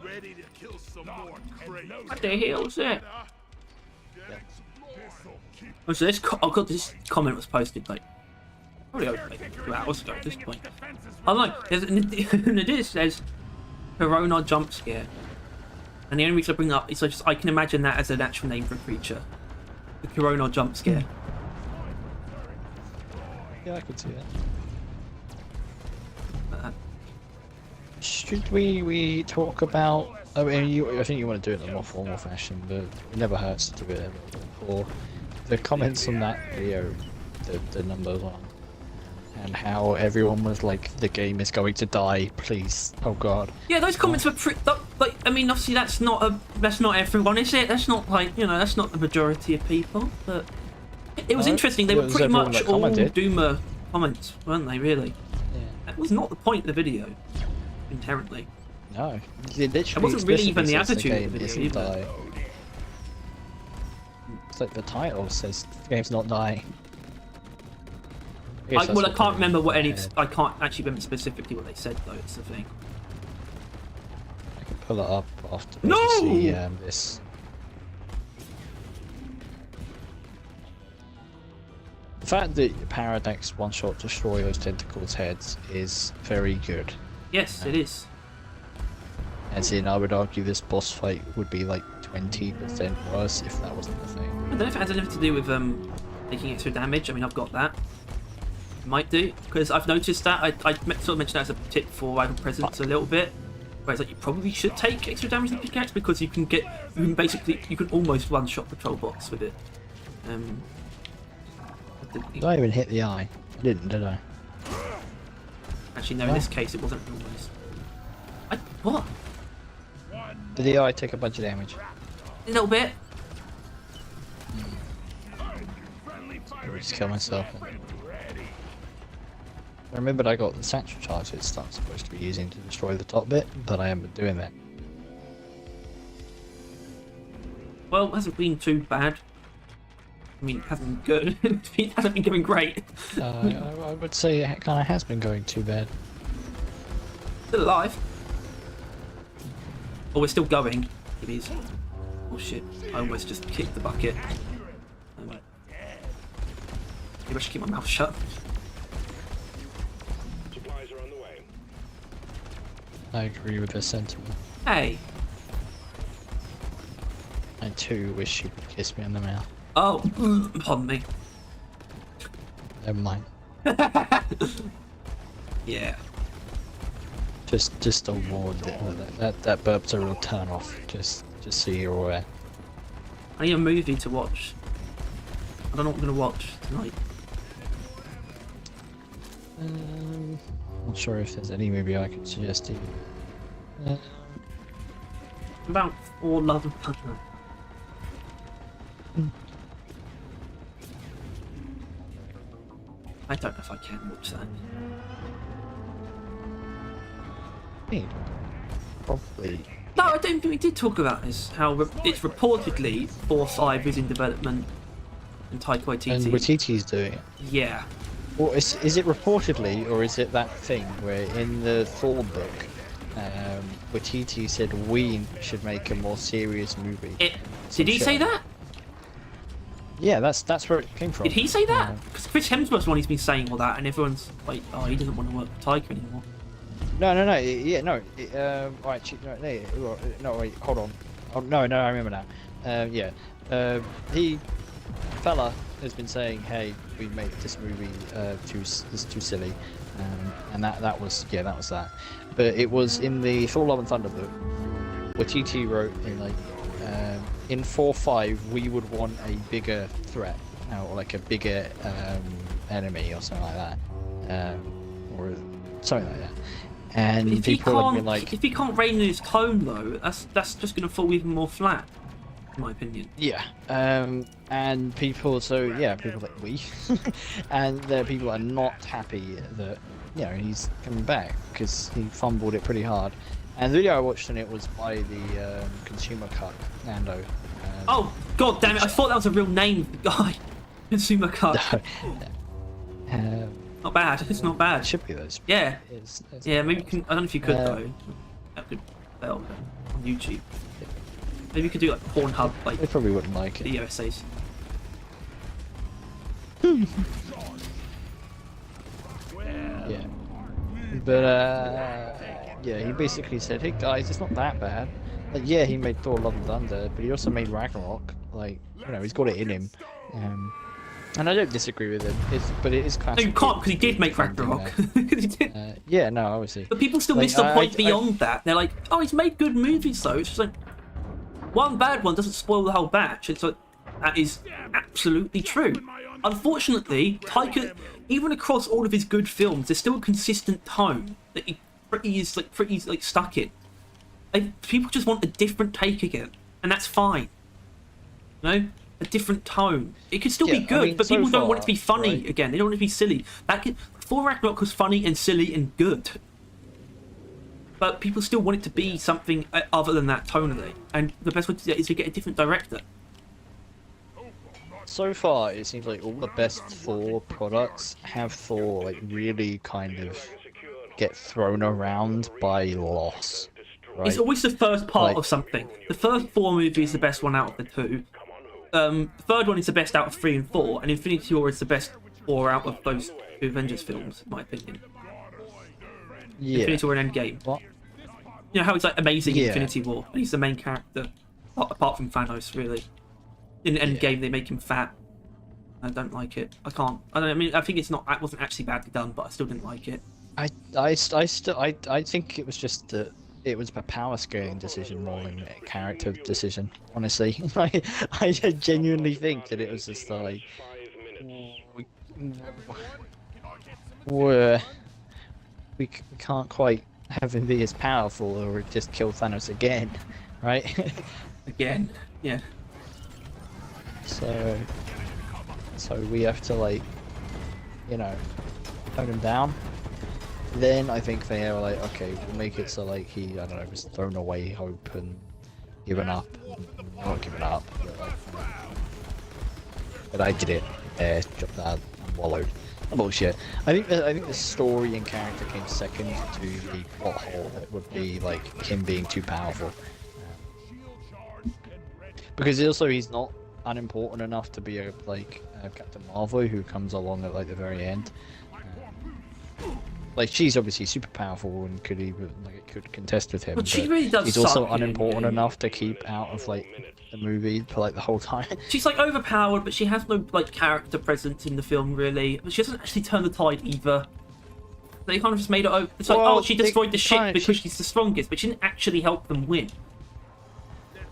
Ready. Ready to kill some more crazy. What the hell is that? Oh, so this this comment was posted like probably like 2 hours ago at this point. I don't know. There's and it says Corona jump scare, and the only reason I bring it up is I can imagine that as an actual name for a creature. The Corona jump scare. Yeah, I could see that. Should we talk about? I mean, I think you want to do it in a more formal fashion, but it never hurts to do it. Or the comments on that video, the number one, and how everyone was like, "The game is going to die, please, oh god." Yeah, those comments were like. I mean, obviously that's not everyone, is it? That's not like that's not the majority of people. But it was interesting. They were pretty much all doomer comments, weren't they? Really? Yeah. That was not the point of the video, inherently. No, it wasn't really even the attitude of the video either. It's like the title says, "The game's not dying." I can't remember what any. I can't actually remember specifically what they said though. It's the thing. I can pull it up after No! see this. The fact that Paradex one-shot destroy those tentacles' heads is very good. Yes, it is. As in, I would argue this boss fight would be like 20% worse if that wasn't the thing. I don't know if it has anything to do with taking extra damage. I mean, I've got that. It might do, because I've noticed that. I sort of mentioned that as a tip for rival presence a little bit. Whereas like you probably should take extra damage with the pickaxe because you can almost one-shot patrol bots with it. Did I even hit the eye? I didn't, did I? Actually, no. In this case, it wasn't almost. What? Did the eye take a bunch of damage? A little bit. I would just kill myself. I remembered I got the satchel charge it's not supposed to be using to destroy the top bit, but I haven't been doing that. Well, it hasn't been too bad. I mean, it hasn't been good. It hasn't been going great. I would say it kind of has been going too bad. Still alive. Oh, we're still going. It is. Oh shit! I almost just kicked the bucket. Maybe I should keep my mouth shut. Supplies are on the way. I agree with this sentiment. Hey. I too wish you could kiss me on the mouth. Oh, pardon me. Never mind. Yeah. Just a warn that burp's a real turn off. Just so you're aware. I need a movie to watch. I don't know what I'm gonna watch tonight. Not sure if there's any movie I could suggest to you. About All Love and Thunder. I don't know if I can watch that. Probably. No, I don't think we did talk about this. How it's reportedly 4.5 is in development, and Taika Waititi. And Waititi's doing it. Yeah. Well, is it reportedly, or is it that thing where in the Thor book, Waititi said we should make a more serious movie? Did he say that? Yeah, that's where it came from. Did he say that? Because Chris Hemsworth's one he's been saying all that, and everyone's like, oh, he doesn't want to work with Taika anymore. No, yeah, no. Right, no, wait, hold on. Oh, no, I remember now. Fella has been saying, hey, we made this movie too silly, and that was that. But it was in the Thor: Love and Thunder book, where TT wrote in 4.5 we would want a bigger threat, or like a bigger enemy or something like that, or something like that. And if people have been like, if he can't rein in his tone though, that's just going to fall even more flat, in my opinion. Yeah, and people like we, and there are people that are not happy that he's coming back because he fumbled it pretty hard. And the video I watched on it was by the Consumer Cut, Nando. Oh god damn it! I thought that was a real name of the guy. Consumer Cut. Not bad. It's not bad. It should be those. Yeah. It's yeah. Maybe you can. I don't know if you could though. That could help on YouTube. Maybe you could do like Pornhub, like. They probably wouldn't like it. The USAs. Yeah. But he basically said, "Hey guys, it's not that bad." Like, yeah, he made Thor: Love and Thunder, but he also made Ragnarok. Like, he's got it in him. And I don't disagree with him, but it is classic. No, you can't, because he did make Ragnarok. He did. Yeah, no, obviously. But people still miss the point beyond that. They're like, oh, he's made good movies though. It's just like, one bad one doesn't spoil the whole batch. It's like, That is absolutely true. Unfortunately, Taika, even across all of his good films, there's still a consistent tone that he pretty stuck in. Like, people just want a different take again, and that's fine. You know, a different tone. It could still be good, but people don't want it to be funny again. They don't want it to be silly. Thor Ragnarok was funny and silly and good, but people still want it to be something other than that tonally. And the best way to do that is to get a different director. So far, it seems like all the best Thor products have Thor like really kind of get thrown around by loss. Right? It's always the first part of something. The first Thor movie is the best one out of the two. The third one is the best out of 3 and 4, and Infinity War is the best 4 out of those 2 Avengers films, in my opinion. Yeah. Infinity War and Endgame. What? You know how it's like amazing in Infinity War, and he's the main character, apart from Thanos, really. In Endgame, they make him fat. I don't like it. I can't. I mean, I think it wasn't actually badly done, but I still didn't like it. I think it was just that it was a power scaling decision more than a character decision. Honestly, I genuinely think that it was just like we can't quite have him be as powerful, or just kill Thanos again, right? Again, yeah. So we have to, like, you know, tone him down. Then I think they were like, okay, we'll make it so like he, I don't know, was thrown away hope and given up. Not given up, but, like, but I did it. Dropped that and wallowed. Bullshit. I think the story and character came second to the plot hole that would be like him being too powerful. Because also he's not unimportant enough to be a Captain Marvel who comes along at like the very end. Like, she's obviously super powerful and could even could contest with him. But she really does. He's also unimportant enough to keep out of like the movie for like the whole time. She's like overpowered, but she has no like character presence in the film really. But she doesn't actually turn the tide either. They kind of just made it over. It's like, oh, she destroyed the ship because she's the strongest, but she didn't actually help them win.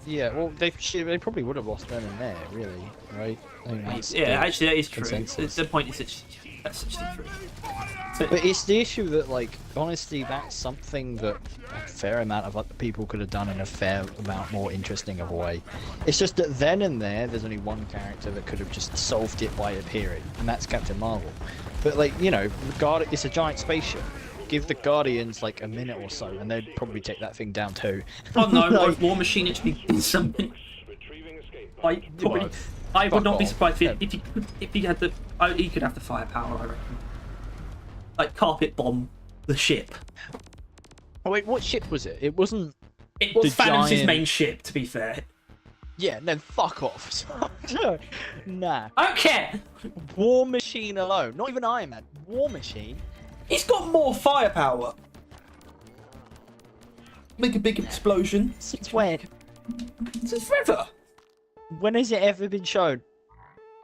Yeah, well, they probably would have lost then and there, really, right? I think yeah, actually, that is true. Consensus. The point is that that's actually true. But it's the issue that, like, honestly, that's something that a fair amount of other people could have done in a fair amount more interesting of a way. It's just that then and there's only one character that could have just solved it by appearing, and that's Captain Marvel. But, like, you know, it's a giant spaceship. Give the Guardians like a minute or so, and they'd probably take that thing down too. Oh no, like, War Machine actually did something. I would not be surprised if he had he could have the firepower, I reckon. Like carpet bomb the ship. Oh wait, what ship was it? It wasn't. It was Thanos' main ship, to be fair. Yeah, then fuck off. Nah. I don't care. War Machine alone, not even Iron Man. War Machine. He's got more firepower. Make a big explosion. Since when? Since forever. When has it ever been shown?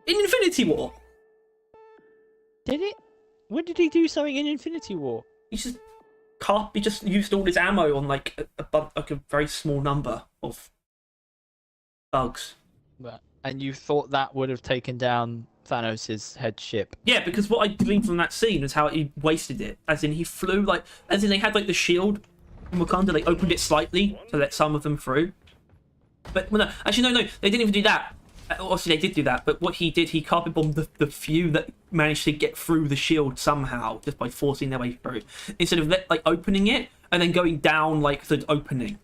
In Infinity War. Did it? When did he do something in Infinity War? He just used all his ammo on like a very small number of bugs. And you thought that would have taken down Thanos' head ship? Yeah, because what I gleaned from that scene is how he wasted it. As in, he flew as in they had like the shield from Wakanda. They opened it slightly to let some of them through. But well, no, actually no, they didn't even do that. Obviously, they did do that. But what he did, he carpet bombed the few that managed to get through the shield somehow, just by forcing their way through, instead of opening it and then going down like the opening,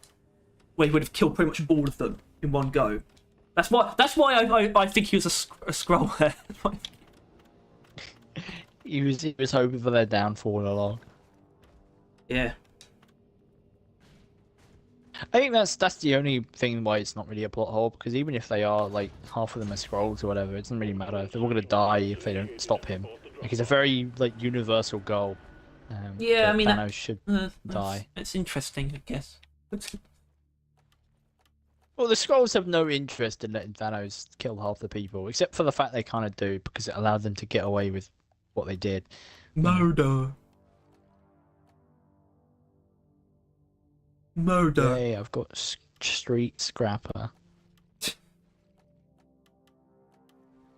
where he would have killed pretty much all of them in one go. That's why I think he was a Skrull there. he was hoping for their downfall along. Yeah. I think that's the only thing why it's not really a plot hole, because even if they are like half of them are Skrulls or whatever, it doesn't really matter. They're all gonna die if they don't stop him. Like, it's a very like universal goal. Yeah, I mean Thanos should die. It's interesting, I guess. Well, the Skrulls have no interest in letting Thanos kill half the people, except for the fact they kind of do, because it allowed them to get away with what they did. Murder. Hey, I've got Street Scrapper.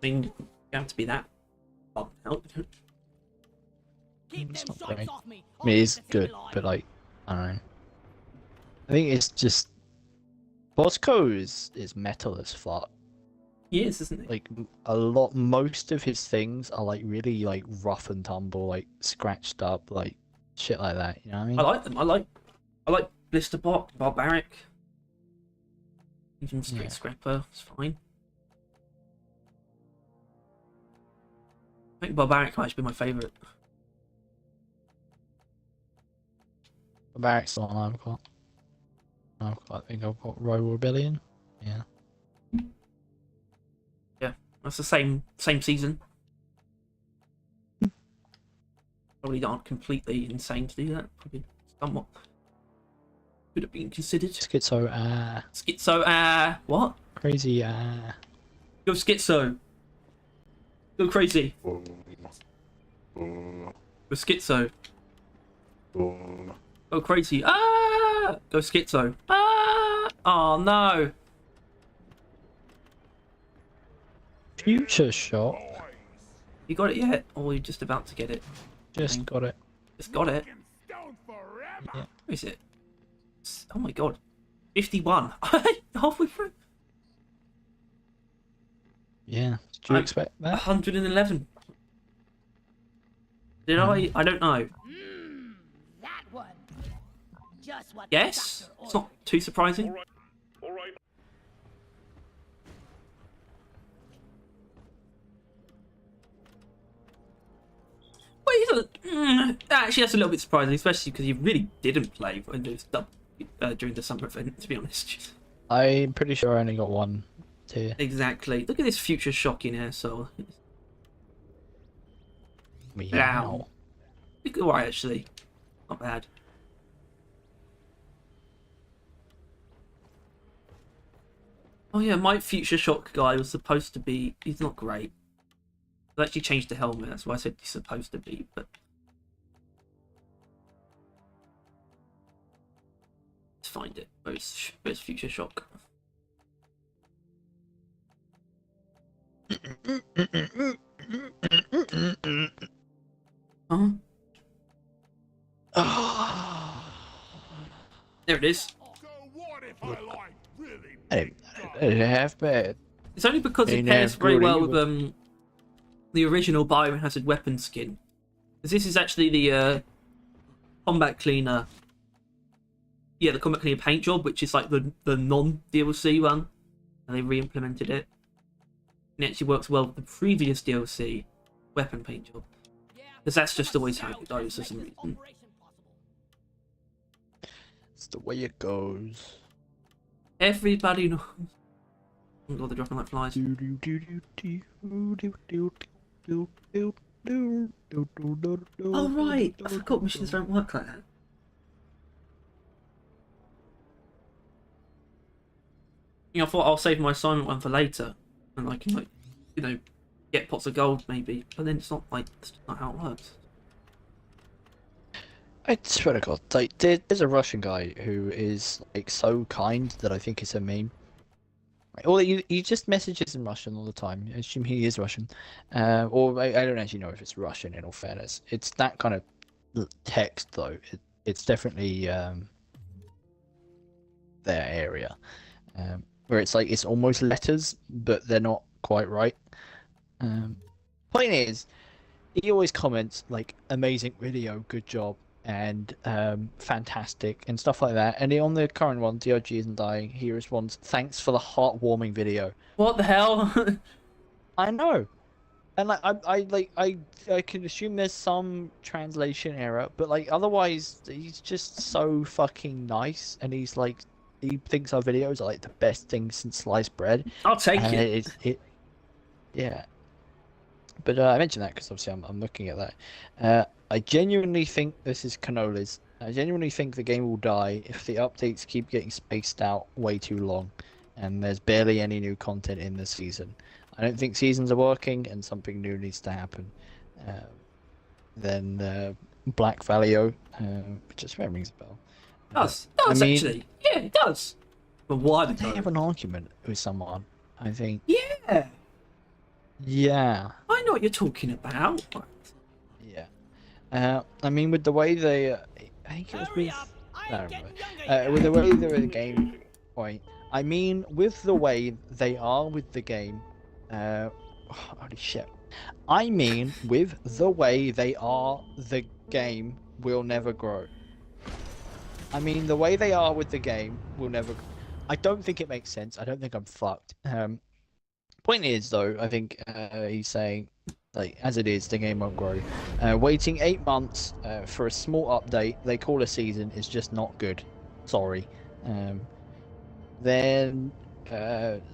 mean, you have to be that. Out. Keep It's them not shikes great. off me. I mean, it's I'll good, keep but like, I don't know. I think it's just Bosco is metal as fuck. He is, isn't he? Like most of his things are like really like rough and tumble, like scratched up, like shit like that. You know what I mean? I like them. I like Blisterbot, Barbaric. Even Street Yeah. Scrapper, it's fine. I think Barbaric might be my favourite. Barrack's the one I've got. I think I've got Royal Rebellion. Yeah. That's the same season. Probably aren't completely insane to do that. Probably somewhat could have been considered. Schizo, Schizo, what? crazy, Go Schizo. Go crazy. Go Schizo. Go crazy. Ah! Go Schizo. Ah! Oh no. Future Shock. You got it yet? Or are you just about to get it? Just got it. Just got it. Stone forever. Yeah. Where is it? Oh my god. 51. Halfway through. Yeah. Did you expect that? 111. Did I? I don't know. that one. Just what Yes? the doctor It's not too surprising. All right. Well, he's actually, that's a little bit surprising, especially because he really didn't play when there was during the summer event, to be honest. I'm pretty sure I only got one tier. Exactly. Look at this future shocking asshole. Meow. Look at why, actually. Not bad. Oh yeah, my future shock guy was supposed to be. He's not great. I actually changed the helmet. That's why I said he's supposed to be. But let's find it. Where's future shock? Huh? There it is. So what if I like really I didn't have bad. It's only because it Ain't pairs as very good well either. with the original Biohazard weapon skin. Because this is actually the combat cleaner. Yeah, the combat cleaner paint job, which is like the non DLC one, and they re-implemented it. And it actually works well with the previous DLC weapon paint job. Because that's just always how it goes for some reason. It's the way it goes. Everybody knows. Oh god, they're dropping like flies. Oh right, I forgot missions don't work like that. I thought I'll save my assignment one for later, and I can get pots of gold maybe. But then it's not that's not how it works. I swear to God, like, there's a Russian guy who is like so kind that I think it's a meme. Or he just messages in Russian all the time. I assume he is Russian, or I don't actually know if it's Russian. In all fairness, it's that kind of text though. It's definitely their area, where it's like it's almost letters, but they're not quite right. Point is, he always comments like amazing video, good job, and fantastic and stuff like that. And on the current one, DRG isn't dying, he responds, "Thanks for the heartwarming video." What the hell? I know, and like I can assume there's some translation error, but like otherwise he's just so fucking nice, and he thinks our videos are like the best thing since sliced bread. I'll take And it. Yeah. But I mentioned that because obviously I'm looking at that. I genuinely think this is cannolis. I genuinely think the game will die if the updates keep getting spaced out way too long, and there's barely any new content in this season. I don't think seasons are working, and something new needs to happen. Then Black Valio, which just rings a bell. It does. It does, I mean- actually. Yeah, it does. But why They have an argument with someone, I think. Yeah. Yeah. I know what you're talking about. Yeah. I mean, with the way they, I think it was Hurry with, up! I I'm don't getting remember. younger With the here. way the game, point. I mean, with the way they are with the game, holy shit. I mean, with the way they are, the game will never grow. I mean, the way they are with the game will never. I don't think it makes sense. I don't think I'm fucked. Point is, though, I think he's saying, like, as it is, the game won't grow. Waiting 8 months for a small update they call a season is just not good. Sorry. Then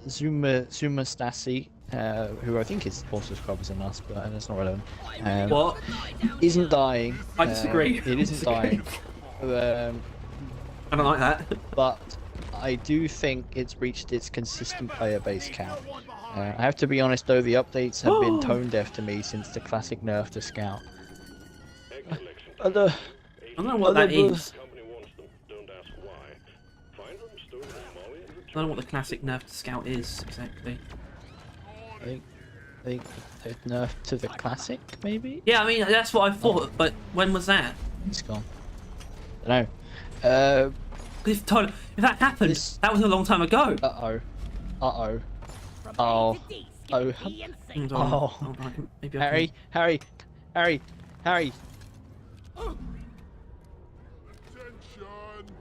Zuma Stasi, who I think is also subscribers than us, but that's not relevant. What? Isn't dying. I disagree. It isn't dying. I don't like that. But I do think it's reached its consistent player base count. I have to be honest though, the updates have been tone deaf to me since the classic nerf to Scout. I don't know what that is. Company wants them. Don't ask why. Find them, store them, Molly, and I don't know what the classic nerf to Scout is exactly. I think they've nerfed to the classic, maybe? Yeah, I mean that's what I thought, but when was that? It's gone. I don't know. If that happened, that was a long time ago. Uh-oh. Oh. Oh. Hold on, Oh. hold on, maybe I Harry. Attention!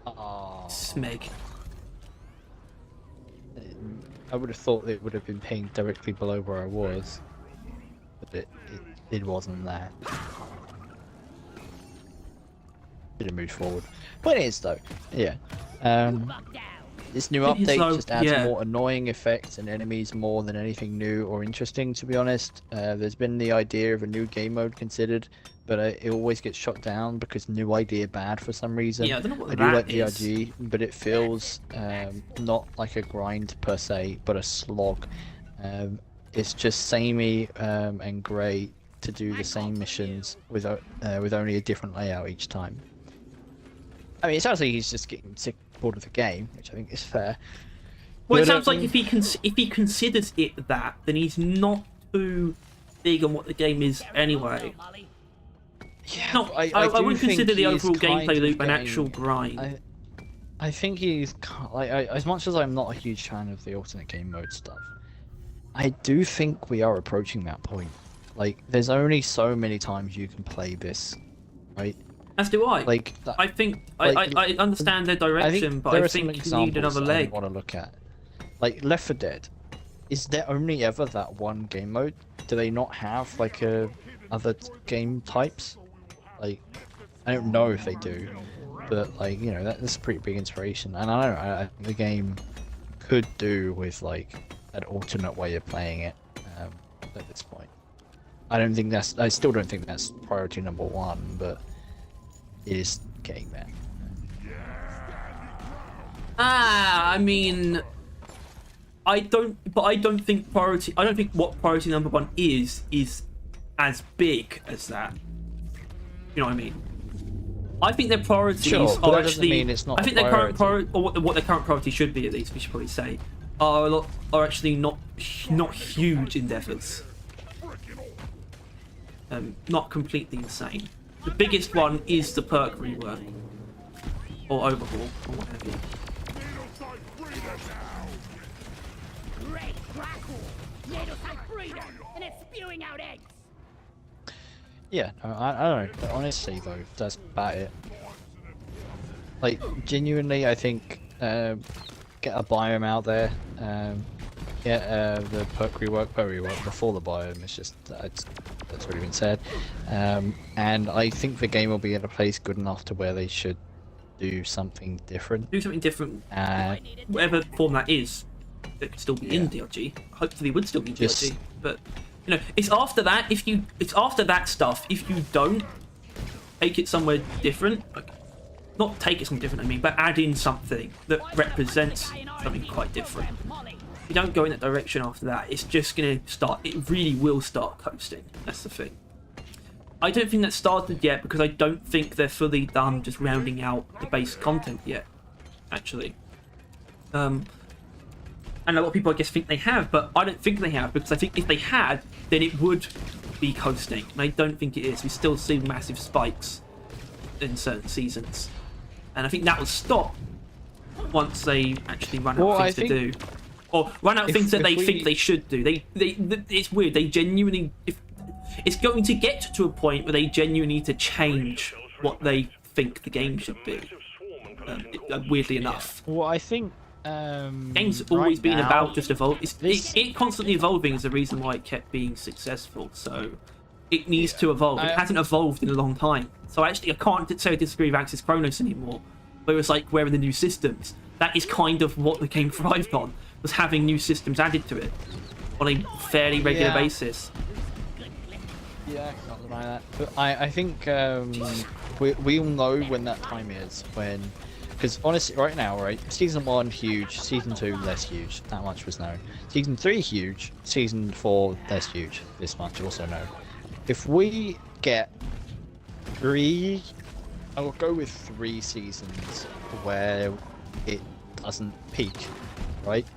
Oh. Smeg. I would have thought it would have been pinged directly below where I was, but it wasn't there. Should have moved forward. Point is though, yeah. This new update just adds more annoying effects and enemies more than anything new or interesting, to be honest. There's been the idea of a new game mode considered, but it always gets shot down because new idea bad for some reason. Yeah, I don't know what I do like is. DRG, but it feels not like a grind per se, but a slog. It's just samey and grey to do the same missions with only a different layout each time. I mean, it sounds like he's just getting sick bored of the game, which I think is fair. Well, it sounds like if he considers it that, then he's not too big on what the game is anyway. Yeah, No, I wouldn't consider the overall gameplay loop an actual grind. I think he's like, as much as I'm not a huge fan of the alternate game mode stuff, I do think we are approaching that point. Like, there's only so many times you can play this, right? As do I. Like, I think like, I understand their direction, but I think you need another leg. I want to look at, like Left 4 Dead. Is there only ever that one game mode? Do they not have like other game types? Like, I don't know if they do, but like, you know, that's a pretty big inspiration. And I don't know, the game could do with like an alternate way of playing it at this point. I still don't think that's priority number one, but it is getting there. I mean, I don't think what priority number one is as big as that. You know what I mean? I think their priorities are actually. Mean it's not I think their current priority, or what their current priority should be, at least we should probably say, are actually not huge endeavours. Not completely insane. The biggest one is the perk rework or overhaul or whatever. Great crackle! NATO-type breeder, and it's spewing out eggs. Yeah, no, I don't know. Honestly, though, that's about it. Like, genuinely, I think get a biome out there. Get the perk rework before the biome. It's just that's already been said. And I think the game will be at a place good enough to where they should do something different. Do something different, whatever form that is. It could still be in DRG. Hopefully, it would still be in DRG. But you know, it's after that. It's after that stuff. If you don't take it somewhere different, like, not take it somewhere different, I mean, but add in something that represents something quite different. If you don't go in that direction after that, it's just gonna start. It really will start coasting. That's the thing. I don't think that started yet because I don't think they're fully done just rounding out the base content yet. Actually, and a lot of people I guess think they have, but I don't think they have, because I think if they had, then it would be coasting. And I don't think it is. We still see massive spikes in certain seasons, and I think that will stop once they actually run out of things to do, or run out of things that they think they should do. It's weird. They genuinely, if it's going to get to a point where they genuinely need to change what they think the game should be. Weirdly enough. Well, I think game's always been about just evolve. It constantly evolving is the reason why it kept being successful. So it needs to evolve. It hasn't evolved in a long time. So actually, I can't say I disagree with Axis Chronos anymore. But it was like, where are the new systems? That is kind of what the game thrived on, was having new systems added to it on a fairly regular basis. Yeah, I can't deny that. But I think we all know when that time is, when, because honestly, right now, right, season 1 huge, season 2 less huge. That much was known. Season 3 huge, season 4 less huge. This much also known. If we get 3, I will go with 3 seasons where it doesn't peak, right?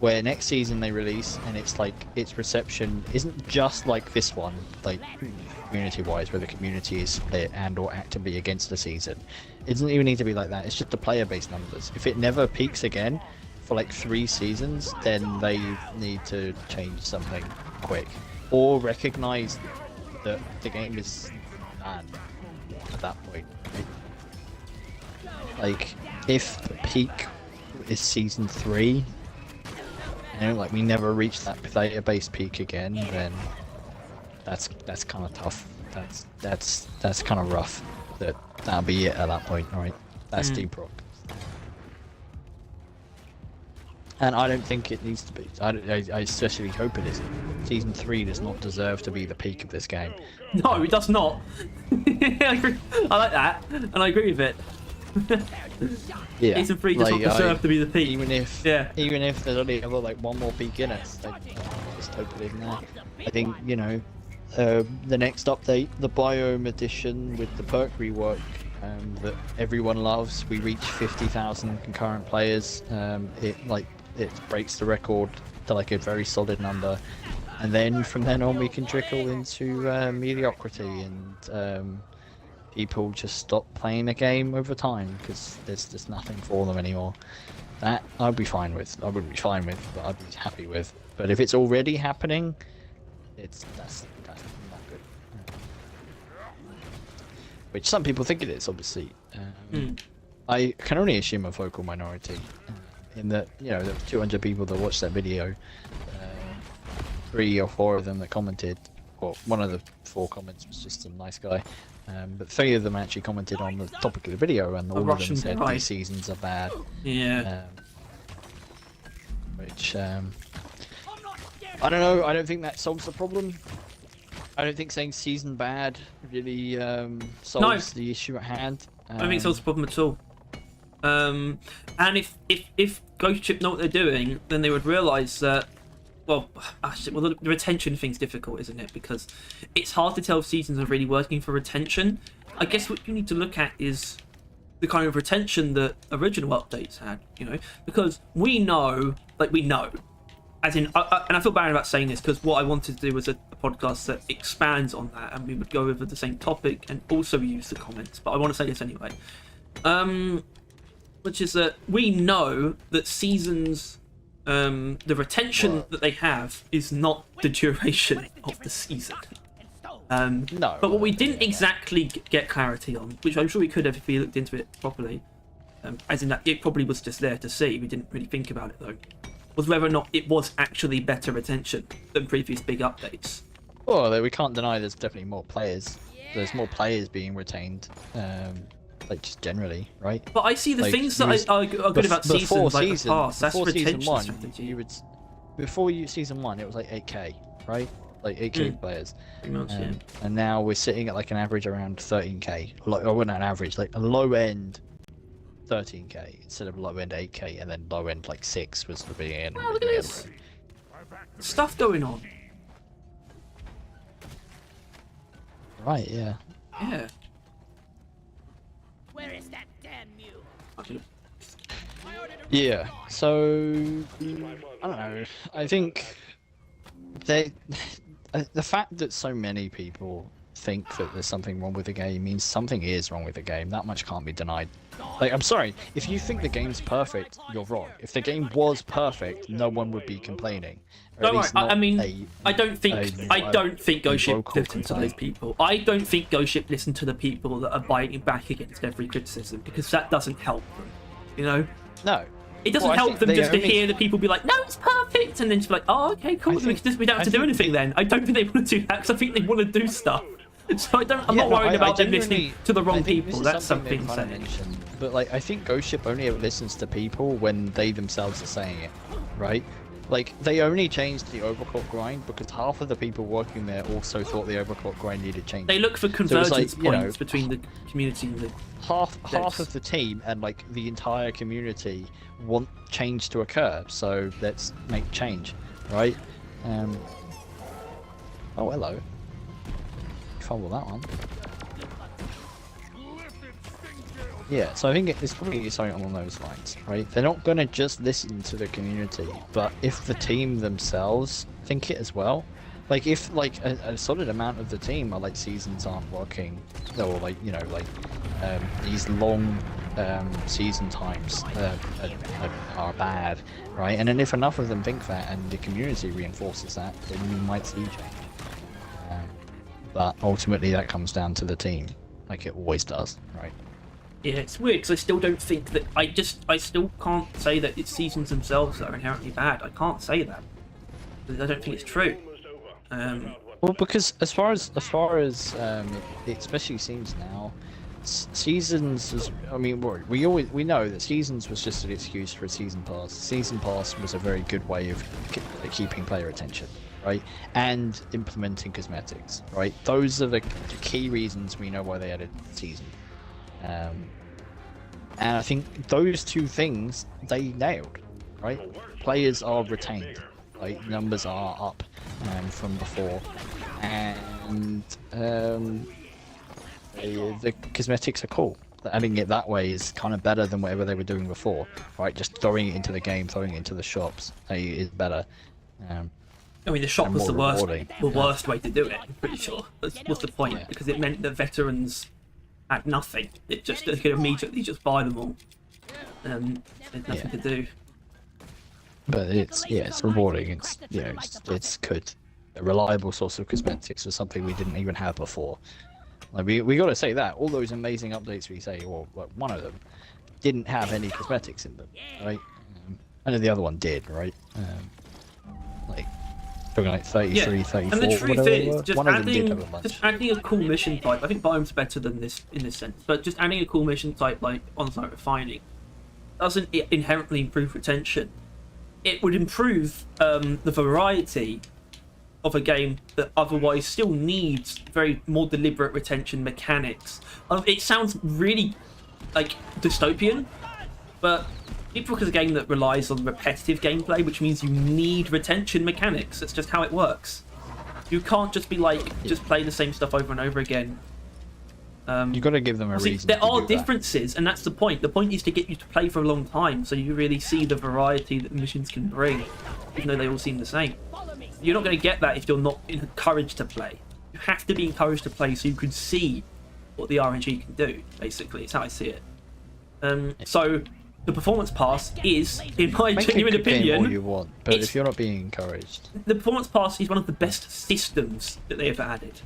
Where next season they release and it's like its reception isn't just like this one, like community-wise, where the community is split and or actively against the season. It doesn't even need to be like that. It's just the player-based numbers. If it never peaks again for like 3 seasons, then they need to change something quick, or recognize that the game is bad at that point. Like, if the peak is season 3, you know, like we never reach that player-based peak again, then that's kind of tough. That's kind of rough. That'll be it at that point, right? That's deep rock. And I don't think it needs to be. I especially hope it isn't. Season 3 does not deserve to be the peak of this game. No, it does not. I agree. I like that, and I agree with it. Yeah, Season 3 does not deserve to be the peak. Even if there's only ever like one more peak in it, like, just hope it isn't there. I think, you know, the next update, the biome edition with the perk rework that everyone loves, we reach 50,000 concurrent players. It breaks the record to like a very solid number, and then from then on we can trickle into mediocrity, and people just stop playing the game over time because there's just nothing for them anymore. That I'd be fine with. I wouldn't be fine with, but I'd be happy with. But if it's already happening, that's not good. Which some people think it is, obviously. I can only assume a vocal minority, in that, you know, there were 200 people that watched that video, 3 or 4 of them that commented. Well, one of the 4 comments was just some nice guy. But 3 of them actually commented on the topic of the video, and all of them said these seasons are bad. Yeah. Which, I don't know, I don't think that solves the problem. I don't think saying season bad really solves the issue at hand. I don't think it solves the problem at all. And if Ghost Ship know what they're doing, then they would realise that, well, actually, the retention thing's difficult, isn't it? Because it's hard to tell if seasons are really working for retention. I guess what you need to look at is the kind of retention that original updates had, you know? Because we know, as in, and I feel bad about saying this, because what I wanted to do was a podcast that expands on that, and we would go over the same topic and also use the comments, but I want to say this anyway. Which is that we know that seasons... the retention that they have is not the duration of the season. No. But what we didn't exactly get clarity on, which I'm sure we could have if we looked into it properly, as in that it probably was just there to see, we didn't really think about it though, was whether or not it was actually better retention than previous big updates. Well, we can't deny there's definitely more players. There's more players being retained. Like, just generally, right? But I see the things that are good about seasons, like the past. That's retention strategy. Before season 1, it was like 8k, right? Like 8k players. Pretty much, yeah. And now we're sitting at like an average around 13k. Like, or not an average, like a low end 13k instead of low end 8k, and then low end like 6 was the beginning. Wow, look at this. Stuff going on. Right, yeah. Yeah. Where is that damn mule? Yeah. So I don't know. I think they the fact that so many people think that there's something wrong with the game means something is wrong with the game. That much can't be denied. Like, I'm sorry, if you think the game's perfect, you're wrong. If the game was perfect, no one would be complaining. Don't worry. I mean, I don't think Ghost Ship listens to those people. I don't think Ghost Ship listen to the people that are biting back against every criticism, because that doesn't help them. You know? No. It doesn't help them just to hear the people be like, no, it's perfect, and then just be like, oh, okay, cool. We don't have to do anything then. I don't think they want to do that, because I think they want to do stuff. So I'm not worried about them listening to the wrong people. That's something saying. But like, I think Ghost Ship only ever listens to people when they themselves are saying it, right? Like, they only changed the overclock grind because half of the people working there also thought the overclock grind needed change. They look for convergence points between the community and the half of the team and like the entire community want change to occur. So let's make change, right? Oh, hello. Fumble that one. Yeah, so I think it's probably something along those lines, right? They're not going to just listen to the community, but if the team themselves think it as well, like if like a solid amount of the team are like seasons aren't working, or like, you know, like these long season times are bad, right? And then if enough of them think that and the community reinforces that, then you might see change. But ultimately that comes down to the team, like it always does, right? Yeah, it's weird because I still don't think that I still can't say that it's seasons themselves that are inherently bad. I can't say that. I don't think it's true. Well, because as far as it especially seems now, seasons is, I mean, we know that seasons was just an excuse for a season pass. Season pass was a very good way of keeping player attention, right? And implementing cosmetics, right? Those are the key reasons we know why they added season. And I think those two things they nailed, right? Players are retained, right? Numbers are up from before, and the cosmetics are cool. Adding it that way is kind of better than whatever they were doing before, right? Just throwing it into the game, throwing it into the shops is better. I mean, the shop was the worst way to do it, I'm pretty sure. What's the point? Yeah. Because it meant that veterans had nothing. They could immediately just buy them all. There's nothing to do. But it's rewarding. It's, you know, it's good. A reliable source of cosmetics was something we didn't even have before. Like we got to say that all those amazing updates we say, or like one of them, didn't have any cosmetics in them, right? I know the other one did, right? Like talking like 33, 34. And the truth is, just adding a cool mission type. I think Biome's better than this in this sense, but just adding a cool mission type like on-site refining doesn't inherently improve retention. It would improve the variety of a game that otherwise still needs very more deliberate retention mechanics. It sounds really like dystopian, but Gniffer is a game that relies on repetitive gameplay, which means you need retention mechanics. That's just how it works. You can't just be like just playing the same stuff over and over again. You've got to give them a reason. There are differences, and that's the point. The point is to get you to play for a long time, so you really see the variety that missions can bring, even though they all seem the same. You're not going to get that if you're not encouraged to play. You have to be encouraged to play so you can see what the RNG can do, basically. It's how I see it. So the performance pass is, in my genuine opinion, all you want, but if you're not being encouraged, the performance pass is one of the best systems that they ever added.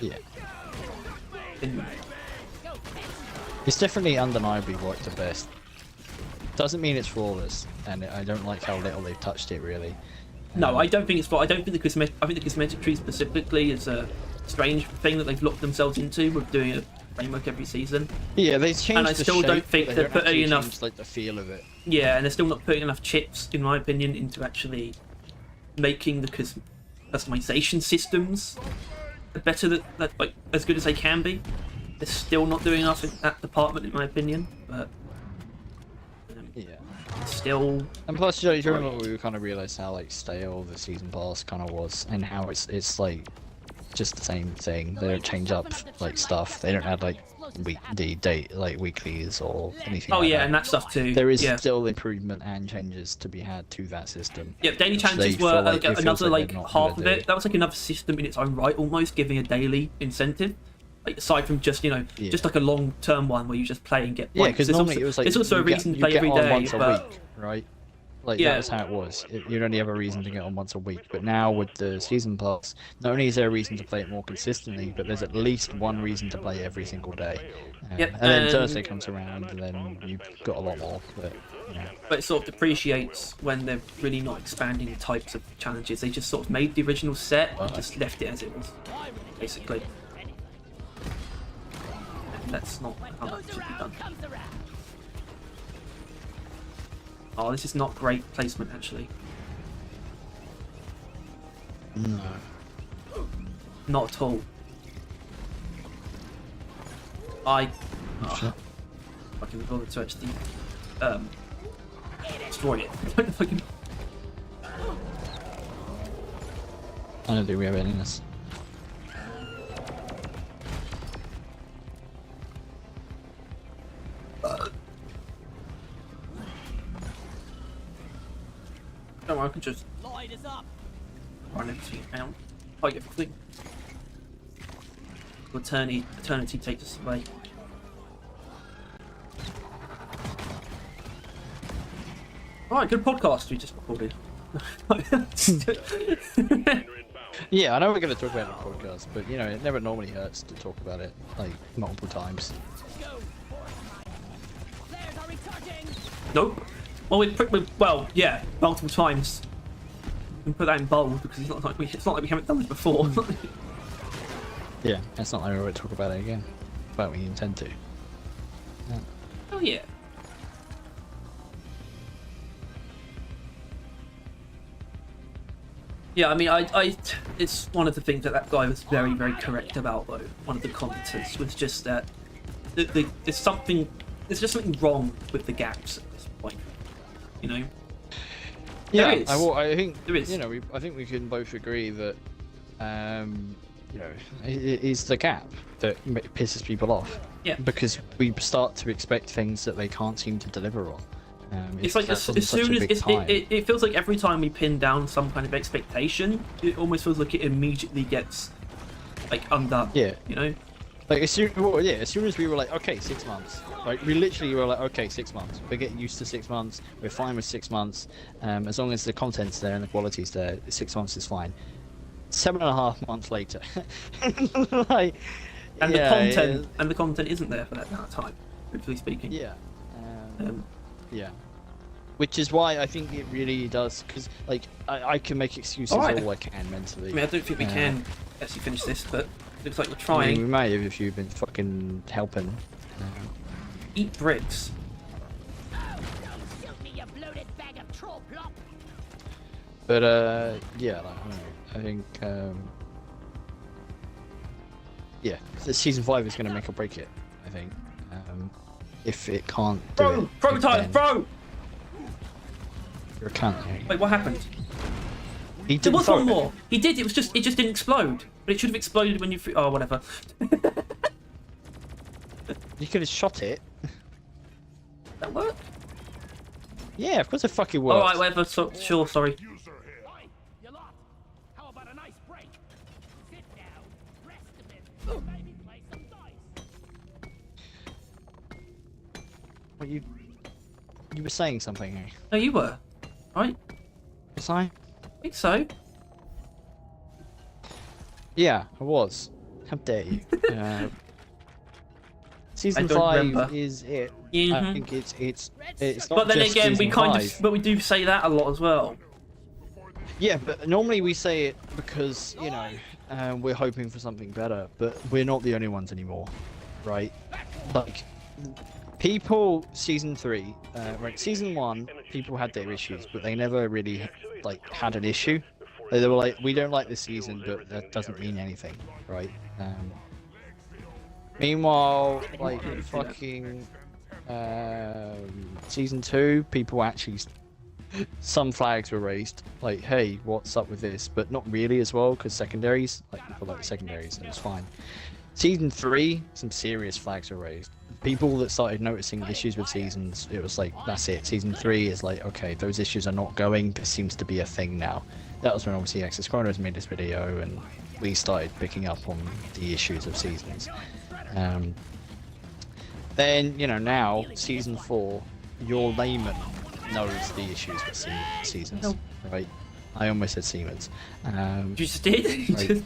Yeah. It's definitely undeniably worked the best. Doesn't mean it's flawless, and I don't like how little they've touched it really. No, I don't think it's flawless. I don't think the cosmetic tree specifically is a strange thing that they've locked themselves into with doing a framework every season. Yeah, they changed. And I still don't think they're putting enough. Like the feel of it. Yeah, and they're still not putting enough chips, in my opinion, into actually making the customization systems better that like as good as they can be. They're still not doing enough in that department, in my opinion. But yeah, still. And plus, you remember we kind of realised how like stale the season pass kind of was, and how it's like just the same thing. They don't change up like stuff. They don't add like weeklies or anything. Oh like yeah, that. and that stuff too. There is yeah. still improvement and changes to be had to that system. Yeah, daily which challenges they were feel like- it feels another like like they're not half gonna of do. it. That was like another system in its own right, almost giving a daily incentive. Like aside from just just like a long-term one where you just play and get Yeah, points. because There's normally also, it was like there's also a you get- reason to you play get every on day, once a but week, right? Like Yeah. that was how it was. You'd only have a reason to get on once a week. But now with the season pass, not only is there a reason to play it more consistently, but there's at least one reason to play every single day. Yep, And then and- Thursday comes around, and then you've got a lot more. But but it sort of depreciates when they're really not expanding the types of challenges. They just sort of made the original set and just left it as it was, basically. That's not how that should be done. Oh, this is not great placement, actually. no. Not at all. I fucking bother to actually destroy it. Fucking- I don't think we have any in this. Don't worry, I can just run everything out. Fight everything. Eternity takes us away. Alright, good podcast we just recorded. Yeah, I know we're going to talk about the podcast, but you know, it never normally hurts to talk about it like multiple times. Nope. Well, well, yeah, multiple times. We can put that in bold because it's not like we haven't done this before. Yeah, it's not like we're going to talk about it again, but we intend to. Yeah. Oh yeah. Yeah, I mean, it's one of the things that guy was very, very correct about, though. One of the commenters was just that there's just something wrong with the gaps at this point. You know? Yeah, There is. I think There is. you know, I think we can both agree that you know, it is the gap that pisses people off. Yeah. Because we start to expect things that they can't seem to deliver on. It's like as soon as it feels like every time we pin down some kind of expectation, it almost feels like it immediately gets like undone. Yeah. You know? Like as soon as we were like, okay, 6 months. Like we literally were like, okay, 6 months. We're getting used to 6 months. We're fine with 6 months. As long as the content's there and the quality's there, 6 months is fine. 7.5 months later, like, And yeah, the content isn't there for that amount of time, truthfully speaking. Yeah. Yeah. Which is why I think it really does, because like I can make excuses all I can mentally. I mean, I don't think we can actually finish this, but it looks like we're I trying. mean, we may have if you've been fucking helping. Eat bricks. But yeah, like, I don't know. I think yeah, season 5 is going to make or break it. I think if it can't do Bro, time, bro. You're a cunt. Wait, what happened? He There didn't was throw one it. more. He did. It just didn't explode. But it should have exploded when you. Oh, whatever. You could have shot it. That work? Yeah, of course it fucking works. All right, whatever. Sure, sorry. How about a nice break? Sit down, rest a bit, maybe play some dice. What you were saying something, eh? No, you were. Right? Was I? I think so. Yeah, I was. How dare you? Season I don't 5 remember. is it. I Mhm. think it's not But then just again, we season kind 5. of, but we do say that a lot as well. Yeah, but normally we say it because, you know, we're hoping for something better, but we're not the only ones anymore, right? Like, people, season 3, right, season 1, people had their issues, but they never really, like, had an issue. They were like, we don't like this season, but that doesn't mean anything, right? Meanwhile, like, fucking, season 2, people actually some flags were raised, like, hey, what's up with this? But not really as well, because secondaries, like people like secondaries, and it's fine. Season 3, some serious flags were raised. People that started noticing issues with seasons, it was like, that's it. Season 3 is like, okay, those issues are not going. This seems to be a thing now. That was when obviously Access Chronos made this video, and we started picking up on the issues of seasons. Then, you know, now, Season 4, your layman knows the issues with seasons, right? I almost said Siemens. You just did?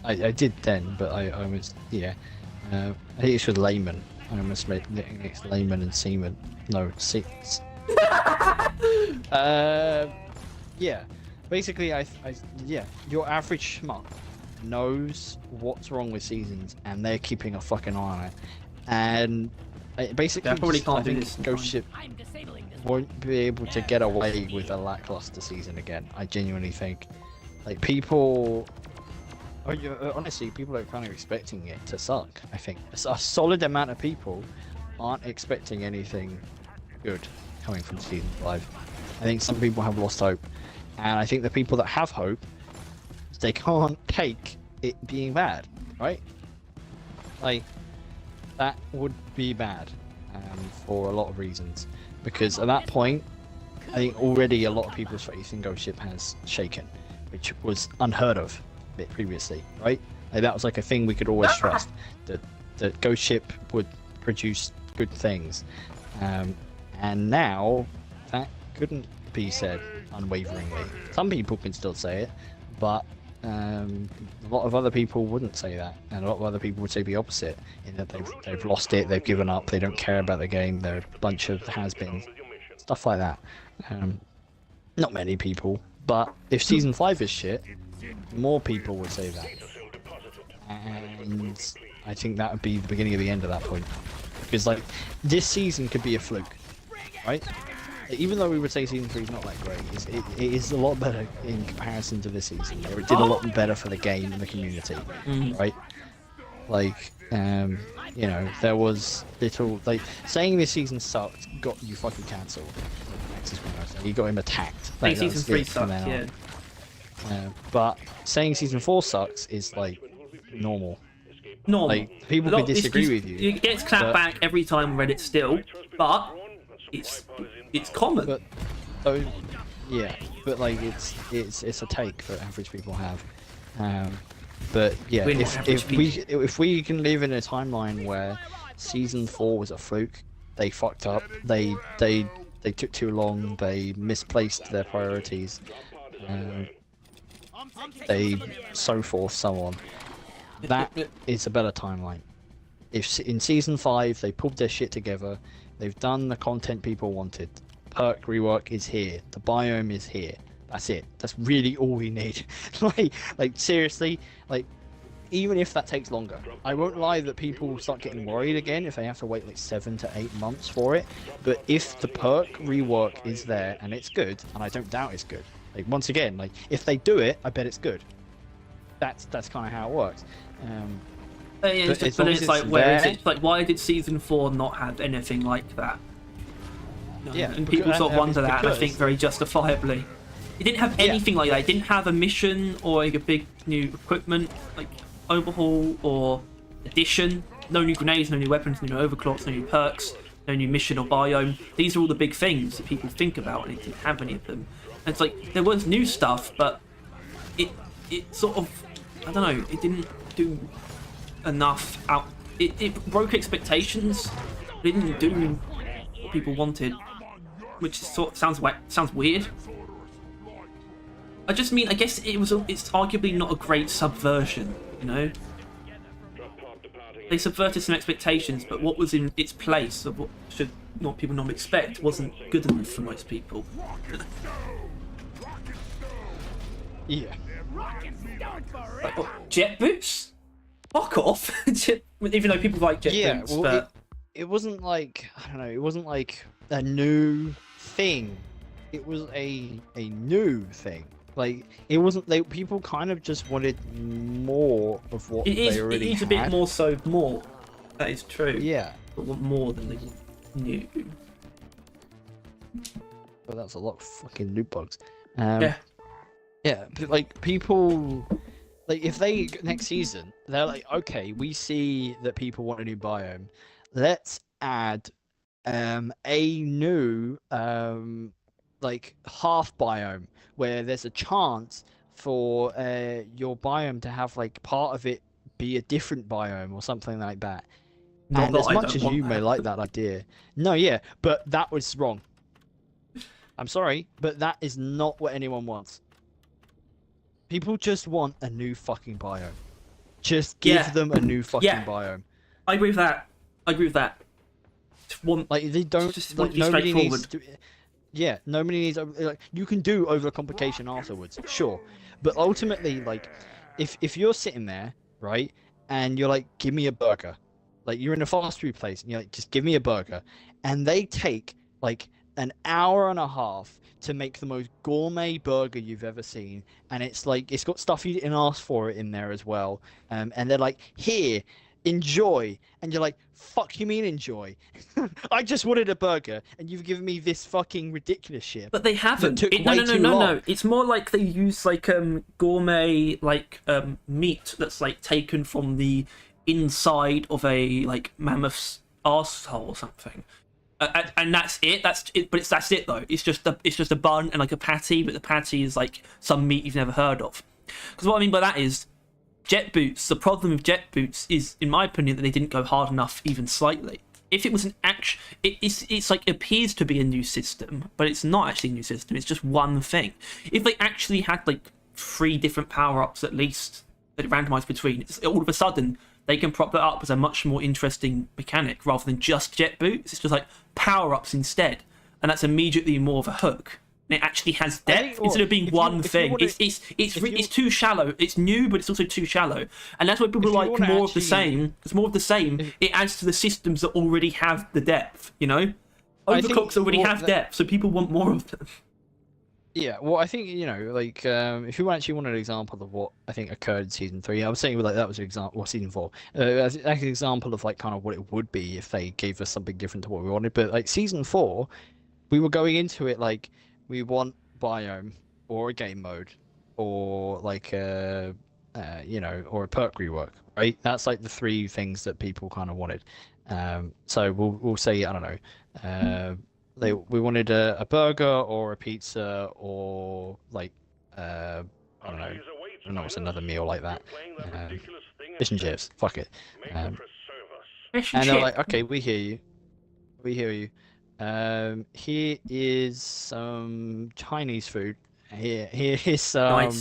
I did then, but I almost, yeah. I think it's with layman. I almost made it layman and seaman. No, yeah. Basically, yeah, your average schmuck knows what's wrong with seasons, and they're keeping a fucking eye on it. And basically, I probably can't do this. Ghost Ship won't be able to get away with a lackluster season again. I genuinely think, like, people. Honestly, people are kind of expecting it to suck. I think a solid amount of people aren't expecting anything good coming from season 5. I think some people have lost hope, and I think the people that have hope, they can't take it being bad, right? Like, that would be bad for a lot of reasons, because at that point, I think already a lot of people's faith in Ghost Ship has shaken, which was unheard of bit previously, right? Like, that was like a thing we could always trust, that Ghost Ship would produce good things, and now that couldn't be said unwaveringly. Some people can still say it, but a lot of other people wouldn't say that, and a lot of other people would say the opposite, in that they've lost it, they've given up, they don't care about the game, they're a bunch of has-beens, stuff like that. Not many people, but if season 5 is shit, more people would say that, and I think that would be the beginning of the end at that point, because like, this season could be a fluke, right? Even though we would say season 3 is not that great, it is a lot better in comparison to this season. It did a lot better for the game and the community, right? Like, you know, there was little, like, saying this season sucked got you fucking cancelled. You got him attacked. Like, season 3 sucked, yeah. But saying season 4 sucks is like normal. Like, people can disagree with you. It gets clapped back every time Reddit still, but it's common. But yeah, but like, it's a take that average people have. But yeah, if we can live in a timeline where season 4 was a fluke, they fucked up, they took too long, they misplaced their priorities, they so forth, so on. That is a better timeline. If in season 5 they pulled their shit together, they've done the content people wanted. Perk rework is here. The biome is here. That's it. That's really all we need. like seriously, like, even if that takes longer, I won't lie that people start getting worried again if they have to wait like 7 to 8 months for it. But if the perk rework is there and it's good, and I don't doubt it's good. Like, once again, like, if they do it, I bet it's good. That's kind of how it works. But it's like, where is it? Like, why did season 4 not have anything like that? Yeah, and people sort of wonder that, and I think very justifiably. It didn't have anything like that. It didn't have a mission or like a big new equipment, like overhaul or addition. No new grenades, no new weapons, no new overclocks, no new perks, no new mission or biome. These are all the big things that people think about, and it didn't have any of them. And it's like, there was new stuff, but it sort of, I don't know, it didn't do enough out. It broke expectations. It didn't do what people wanted, which sort of sounds weird. I just mean, I guess it's arguably not a great subversion, you know? They subverted some expectations, but what was in its place of what people normally expect wasn't good enough for most people. Yeah. Like, what, jet boots? Fuck off! Even though people like jet boots, well, but it wasn't like, I don't know, it wasn't like a new thing. It was a new thing. Like, it wasn't. People kind of just wanted more of what they already had. It is a bit more so more. That is true. Yeah. But want more than they knew. Well, that's a lot of fucking loot bugs. Yeah. Yeah, but like people, like if they next season, they're like, okay, we see that people want a new biome. Let's add a new like half biome where there's a chance for your biome to have like part of it be a different biome or something like that. Not And that as I much don't as want you may that. like that idea, no, yeah, but that was wrong. I'm sorry, but that is not what anyone wants. People just want a new fucking biome. Just give Yeah. them a new fucking Yeah. biome. I agree with that. I agree with that. Just want, Like they don't just like want to be nobody straightforward. needs to. Yeah, nobody needs like you can do over complication afterwards, sure, but ultimately like if you're sitting there right and you're like give me a burger, like you're in a fast food place and you're like just give me a burger, and they take like an hour and a half to make the most gourmet burger you've ever seen, and it's like it's got stuff you didn't ask for it in there as well, and they're like here enjoy, and you're like fuck you mean enjoy. I just wanted a burger and you've given me this fucking ridiculous shit But they haven't. took No, way no, no, too no, long. no. It's more like they use like gourmet like meat that's like taken from the inside of a like mammoth's arsehole or something. And that's it. That's it. But that's it though. It's just a bun and like a patty, but the patty is like some meat you've never heard of. Because what I mean by that is jet boots. The problem with jet boots is, in my opinion, that they didn't go hard enough, even slightly. If it was an action, it's like appears to be a new system, but it's not actually a new system. It's just one thing. If they actually had like 3 different power ups at least that it randomized between, it's, all of a sudden they can prop that up as a much more interesting mechanic rather than just jet boots. It's just like power ups instead, and that's immediately more of a hook. And it actually has depth instead of being one thing. It's too shallow. It's new, but it's also too shallow, and that's why people like more of the same. It's more of the same. It adds to the systems that already have the depth. You know, overclocks already have depth, so people want more of them. Yeah, well, I think like if you actually want an example of what I think occurred in season 3, I was saying like that was an example, or season 4, as an example of like kind of what it would be if they gave us something different to what we wanted. But like season 4, we were going into it like we want biome or a game mode or like or a perk rework, right? That's like the 3 things that people kind of wanted. So we'll say I don't know. We wanted a burger or a pizza or like I don't know what's another meal like that. Fish and chips. Fuck it. And they're like, okay, we hear you. We hear you. Here is some Chinese food. Here is some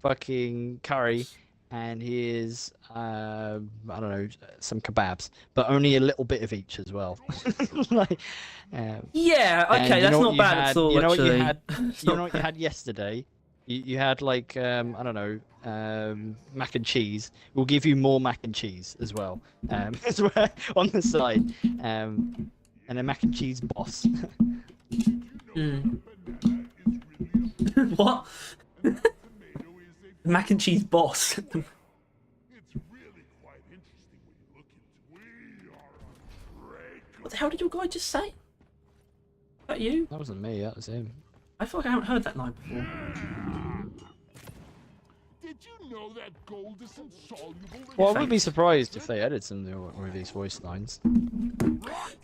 fucking curry, and here's I don't know, some kebabs, but only a little bit of each as well. Like, yeah, okay, that's not bad at all. You know actually. what you had? You know what you had yesterday? You had like I don't know, mac and cheese. We'll give you more mac and cheese as well, as well on the side, and a mac and cheese boss. What? Mac and cheese boss. It's really quite interesting when you look into it. We are a great What the hell did your guy just say? Is that you? That wasn't me. That was him. I feel like I haven't heard that line before. Did you know that gold is insoluble in Well, I wouldn't be surprised if they added some new of these voice lines.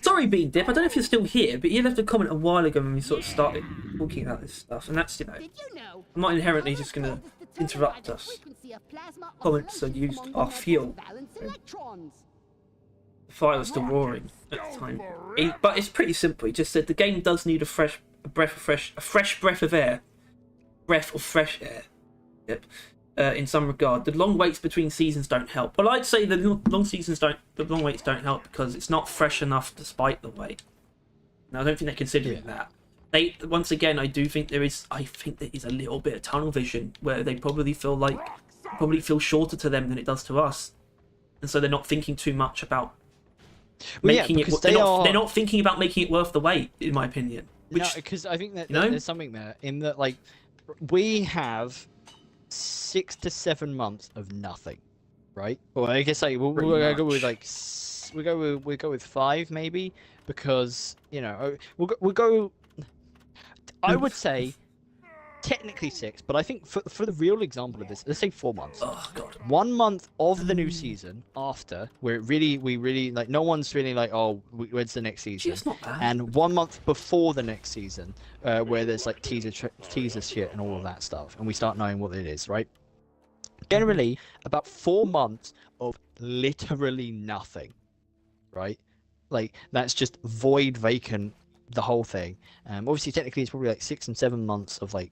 Sorry, Bean Dip, I don't know if you're still here, but you left a comment a while ago when we sort of started talking about this stuff, and that's, Did you know? I'm not inherently just going to interrupt us. Comments are used are fuel. The fire was still roaring at the time. But it's pretty simple. He just said the game does need a fresh breath of air. Breath of fresh air. Yep. In some regard, the long waits between seasons don't help. Well, I'd say the long waits don't help because it's not fresh enough despite the wait. Now, I don't think they're considering that. Once again, I think there is a little bit of tunnel vision where they probably feel shorter to them than it does to us, and so they're not thinking too much about making it. They're not thinking about making it worth the wait, in my opinion. No, because I think that there's something there in that, like, we have 6 to 7 months of nothing, right? Well, I guess like we'll go with like we go with 5 maybe, because we'll go. I would say technically 6, but I think for the real example of this, let's say 4 months. Oh god. 1 month of the new season after, where we really like, no one's really like, oh, when's the next season? It's not bad. And 1 month before the next season, where there's like teaser shit and all of that stuff, and we start knowing what it is, right? Generally, about 4 months of literally nothing, right? Like, that's just void, vacant, the whole thing. Obviously, technically, it's probably like 6 and 7 months of like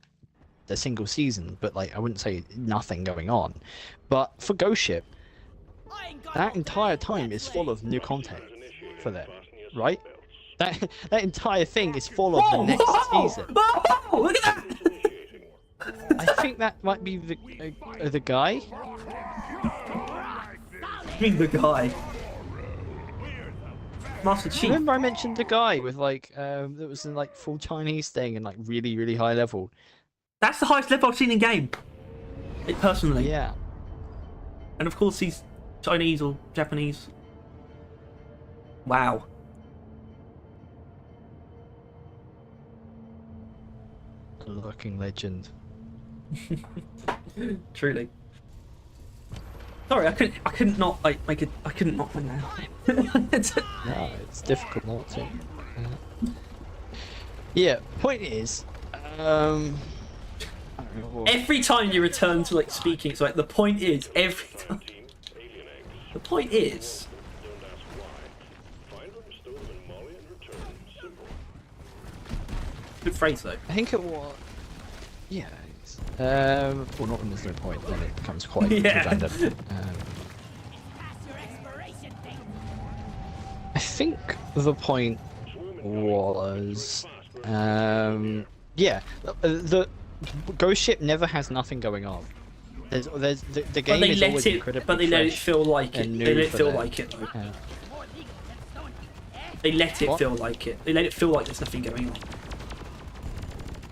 a single season, but like I wouldn't say nothing going on. But for Ghost Ship, that entire time is full of new content for them, right? That entire thing is full of the next season. Whoa, look at that! I think that might be the guy. I mean the guy. Master Chief. Remember I mentioned the guy with like that was in like full Chinese thing and like really high level. That's the highest level I've seen in game. It personally. Yeah. And of course he's Chinese or Japanese. Wow. A lurking legend. Truly. Sorry, I couldn't not like make it. I couldn't not find that. No, it's difficult not to. Yeah. Point is, Every time you return to like speaking, it's like the point is every time. The point is. Good phrase though. I think it was. Yeah. Well, not when there's no point, then it becomes quite redundant. I think the point was, yeah, the Ghost Ship never has nothing going on. The game is always incredibly but they let it feel like it. They let it feel like it. They let it feel like it. They let it feel like there's nothing going on.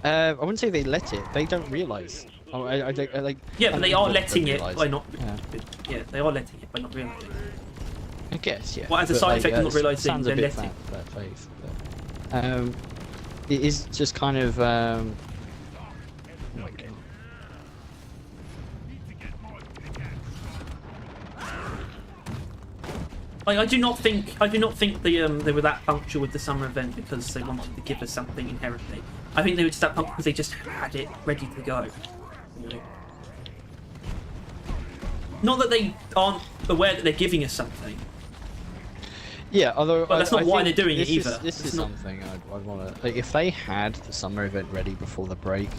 I wouldn't say they let it. They don't realise. I like. Yeah, but they are letting it realise. by not. Yeah, they are letting it by not realising. I guess, yeah. Well, as a side effect of not realising, they're letting. That faith, but, it is just kind of. Like, I do not think they were that punctual with the summer event because they wanted to give us something inherently. I think they were just that punctual because they just had it ready to go. You know? Not that they aren't aware that they're giving us something. yeah, although But that's not why they're doing it either. This is something I'd want to. Like, if they had the summer event ready before the break,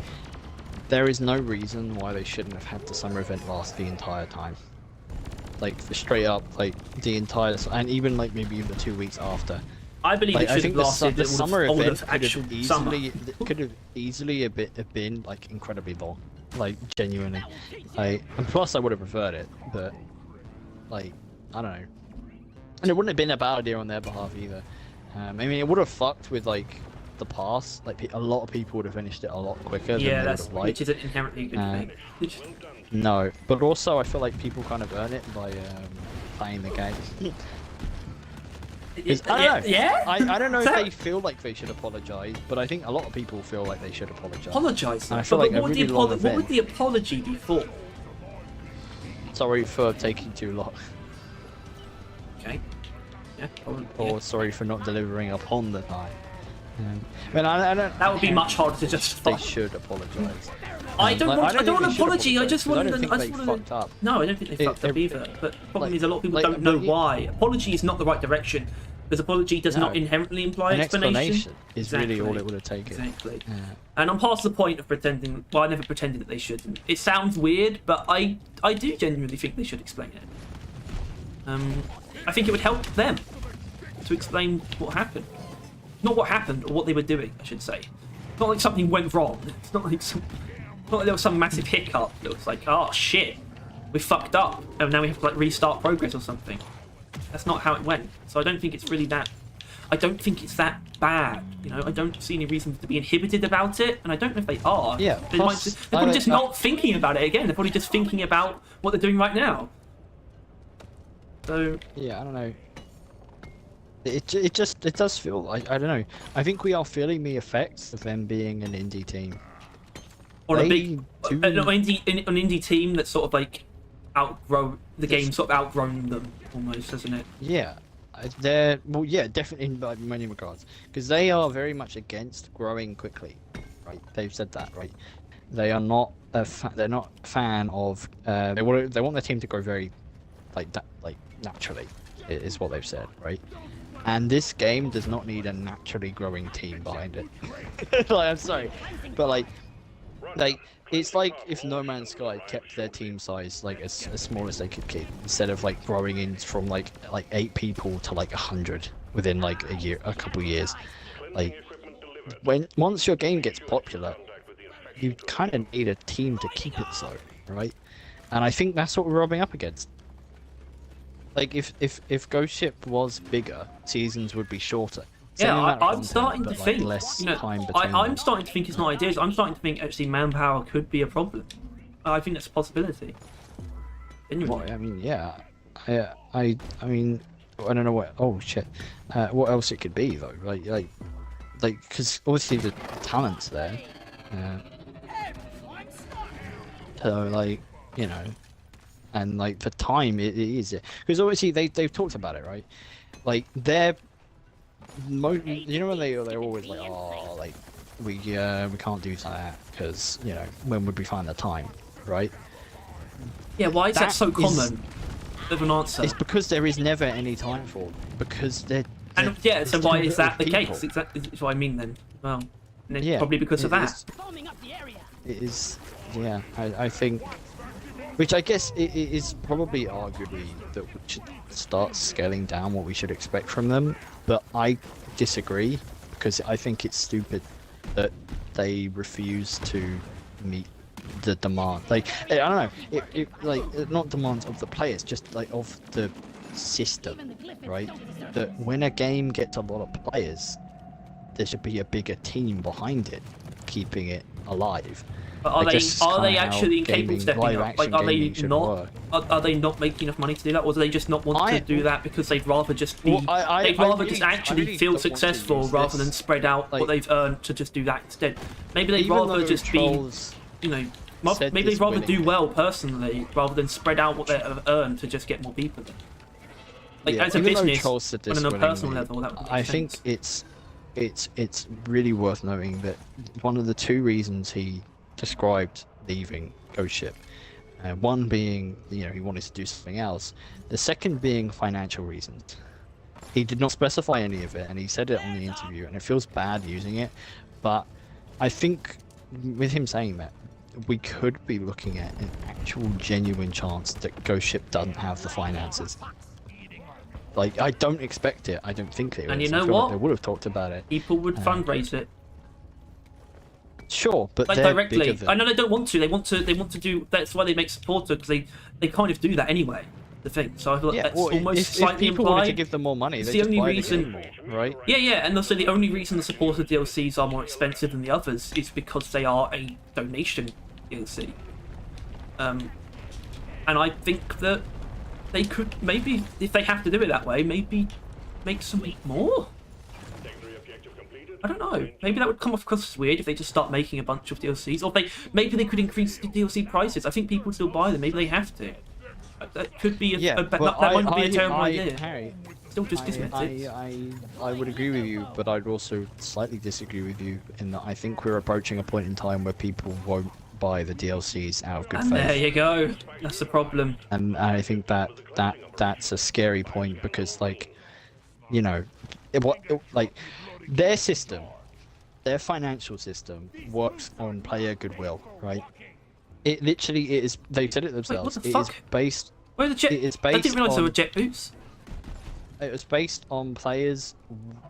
there is no reason why they shouldn't have had the summer event last the entire time. Like, straight up, like the entire, and even like maybe even 2 weeks after. I believe Like, it should have lasted the summer all event of actual summer. could have easily have been like incredibly long, like genuinely. Like, and plus I would have preferred it, but like I don't know, and it wouldn't have been a bad idea on their behalf either. I mean, it would have fucked with like the pass. Like, a lot of people would have finished it a lot quicker. Yeah, than that's they would have liked. which is an inherently good thing. No, but also I feel like people kind of earn it by playing the game. I don't know. Yeah? I don't know if they feel like they should apologise, but I think a lot of people feel like they should apologise. Apologise. I feel like what would the apology be for? Sorry for taking too long. Okay. Yeah. Or sorry for not delivering upon the time. I mean, I don't. That would be much harder to justify. They should apologise. I don't want an apology. I just want to. fucked up. No, I don't think they fucked up either. But the problem is a lot of people don't know why. Apology is not the right direction. Because apology does not inherently imply an explanation. Is really all it would have taken. Exactly. Yeah. And I'm past the point of pretending. Well, I never pretended that they shouldn't. It sounds weird, but I do genuinely think they should explain it. I think it would help them to explain what happened. Not what happened, or what they were doing, I should say. It's not like something went wrong. It's not like there was some massive hiccup that was like, oh shit, we fucked up, and now we have to like restart progress or something. That's not how it went. So I don't think it's really that. I don't think it's that bad. You know, I don't see any reason to be inhibited about it, and I don't know if they are. Yeah. They're probably just not thinking about it again. They're probably just thinking about what they're doing right now. So. Yeah, I don't know. It does feel like, I don't know. I think we are feeling the effects of them being an indie team. Or They a big do- an indie team that's sort of like outgrow the game, sort of outgrown them almost, hasn't it? Yeah, they're well, yeah, definitely in like, many regards, because they are very much against growing quickly, right? They've said that, right? They are not they're not a fan of they want their team to grow very like naturally, is what they've said, right? And this game does not need a naturally growing team behind it. Like, I'm sorry, but like it's like if No Man's Sky kept their team size like as small as they could keep, instead of like growing in from like 8 people to like 100 within like a couple years. Like once your game gets popular, you kind of need a team to keep it so, right? And I think that's what we're rubbing up against. Like if Ghost Ship was bigger, seasons would be shorter. Yeah, I'm content, starting to but, like, think. less You know, time between I'm them. starting to think it's not ideas. I'm starting to think actually manpower could be a problem. I think that's a possibility. Genuinely. Well, I mean, yeah, I mean, I don't know what. Oh shit, what else it could be though? Like, because obviously the talent's there. So like, you know, and like the time it is because obviously they've talked about it, right? Like they're you know when they're always like, oh, like we can't do that because, you know, when would we find the time, right? Yeah, why is that so is- common of an answer? It's because there is never any time for them, because they're And yeah, so there's why too is that the little case? people. Is what I mean then. Well, and it's Yeah, probably because of it that. is- Bombing up the area. It is, yeah, I think, which I guess it is probably arguably that we should start scaling down what we should expect from them, but I disagree, because I think it's stupid that they refuse to meet the demand. Like, I don't know, like, not demands of the players, just like of the system, right? That when a game gets a lot of players, there should be a bigger team behind it, keeping it alive. But I guess are they kinda how actually incapable of gaming, stepping live up? action Like, are they gaming should not? work. Are they not making enough money to do that, or do they just not want I- to do that because they'd rather just be? Well, I they'd rather really- just I actually really feel don't want to successful use rather this. than spread out what Like- they've earned to just do that instead. Maybe they'd Even rather though just be, trolls you know, said maybe this they'd rather do willingly. well personally rather than spread out what they've earned to just get more people. Like Yeah, as a even though business, trolls said on this a personal willingly, level, that would make I sense. think it's really worth noting that one of the two reasons he described leaving Ghost Ship, one being, you know, he wanted to do something else, the second being financial reasons. He did not specify any of it, and he said it on the interview, and it feels bad using it, but I think with him saying that, we could be looking at an actual genuine chance that Ghost Ship doesn't have the finances. Like, I don't expect it. I don't think they would. And you I know feel like what? they would have talked about it. People would fundraise it. Sure, but Like they're directly. bigger than... I know they don't want to. They want to do. That's why they make supporter, because they kind of do that anyway. The thing. So I feel like Yeah, that's well, almost if slightly people wanted to implied. give them more money, It's they the just only buy reason- the game more, right? Yeah, and also the only reason the supporter DLCs are more expensive than the others is because they are a donation DLC. And I think that they could maybe, if they have to do it that way, maybe make some more. I don't know. Maybe that would come off as weird if they just start making a bunch of DLCs, or maybe they could increase the DLC prices. I think people would still buy them. Maybe they have to. That could be that might be a terrible idea. Harry, Still just dismiss it. I would agree with you, but I'd also slightly disagree with you in that I think we're approaching a point in time where people won't buy the DLCs out of good And there faith. you go. That's the problem. And I think that's a scary point, because, like, you know, like, their system, their financial system works on player goodwill, right? It literally is. They said it themselves. what the It is fuck? based. Where are the jet? It is I didn't based realise there on- were jet boots. It was based on players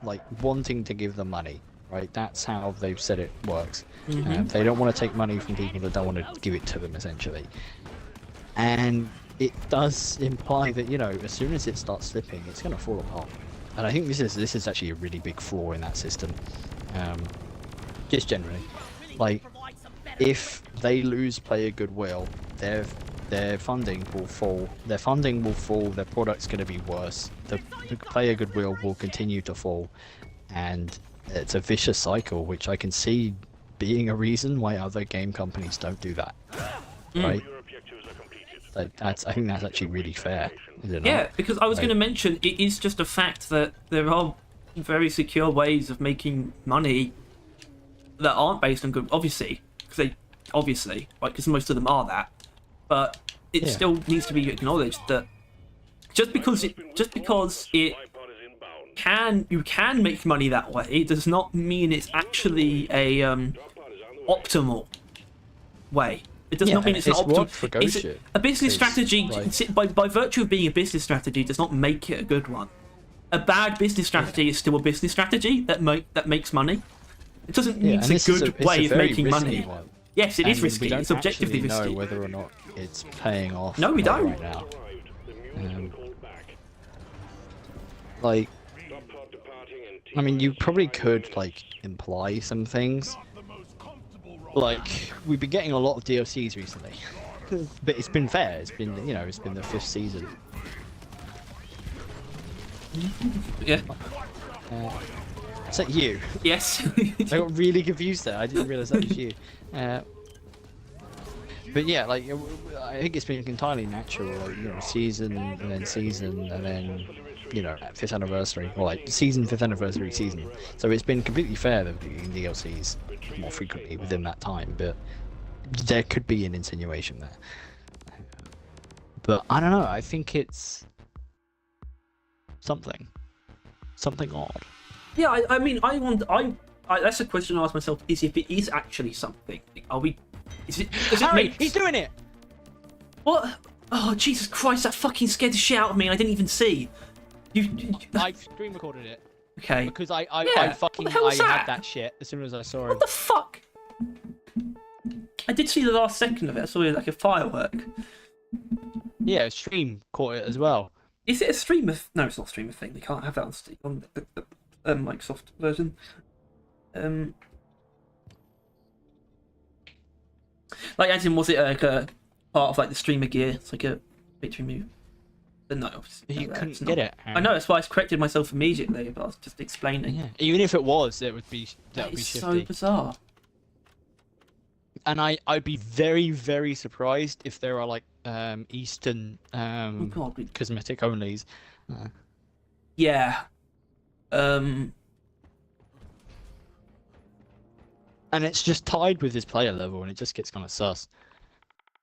like wanting to give them money, right? That's how they've said it works. They don't want to take money from people that don't want to give it to them, essentially. And it does imply that, you know, as soon as it starts slipping, it's going to fall apart. And I think this is actually a really big flaw in that system. Just generally, like, if they lose player goodwill, their their funding will fall. Their funding will fall. Their product's going to be worse. The player goodwill will continue to fall, and it's a vicious cycle, which I can see being a reason why other game companies don't do that. Right? I think that's actually really fair. Is it not? Yeah, because I was going to mention, it is just a fact that there are very secure ways of making money that aren't based on good, obviously, because most of them are that. But it still needs to be acknowledged that just because you can make money that way does not mean it's actually a optimal way. It does not mean it's an optimal. A business strategy, by virtue of being a business strategy, does not make it a good one. A bad business strategy is still a business strategy that makes money. It doesn't mean it's a good way of making money. One. Yes, it is risky. It's objectively risky. We don't know whether or not it's paying off. No, we don't. Right now. Like, I mean, you probably could like imply some things. Like, we've been getting a lot of DLCs recently, but it's been fair. It's been, it's been the 5th season. Yeah. Is that you? Yes. I got really confused there. I didn't realise that was you. But yeah, like, I think it's been entirely natural. Like, season and then season and then 5th anniversary, or like season, 5th anniversary season. So it's been completely fair that we're getting DLCs more frequently within that time, but there could be an insinuation there. But I don't know, I think it's something odd. Yeah, I mean, that's a question I ask myself, is if it is actually something, does it make... He's doing it! What? Oh, Jesus Christ, that fucking scared the shit out of me and I didn't even see. I stream recorded it. Okay. Because I had that shit as soon as I saw him. What the fuck? I did see the last second of it. I saw it like a firework. Yeah, stream caught it as well. Is it a streamer? No, it's not a streamer thing. They can't have that on the Microsoft version. Like, as in, was it like a part of like the streamer gear? It's like a victory move. No, you couldn't get it. I know, that's why I corrected myself immediately, but I was just explaining. Yeah. Even if it was, it would be shifty. So bizarre. And I'd be very, very surprised if there are like Eastern cosmetic onlys. Yeah. And it's just tied with his player level, and it just gets kind of sus.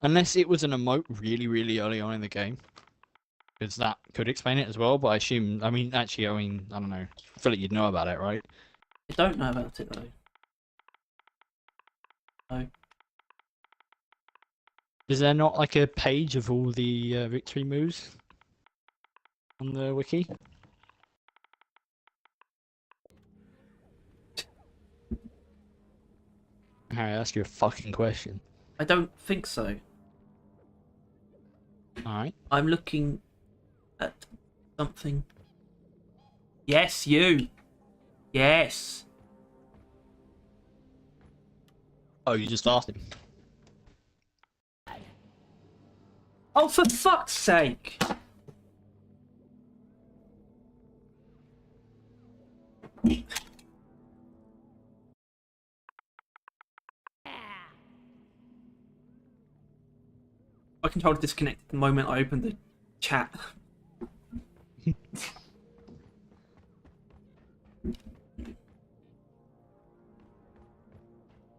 Unless it was an emote really, really early on in the game. Because that could explain it as well, but I don't know. I feel like you'd know about it, right? I don't know about it, though. No. Is there not like a page of all the victory moves on the wiki? Harry, ask you a fucking question. I don't think so. Alright. I'm looking at something. Yes, you. Yes. Oh, you just asked him. Oh, for fuck's sake. My controller disconnected the moment I opened the chat.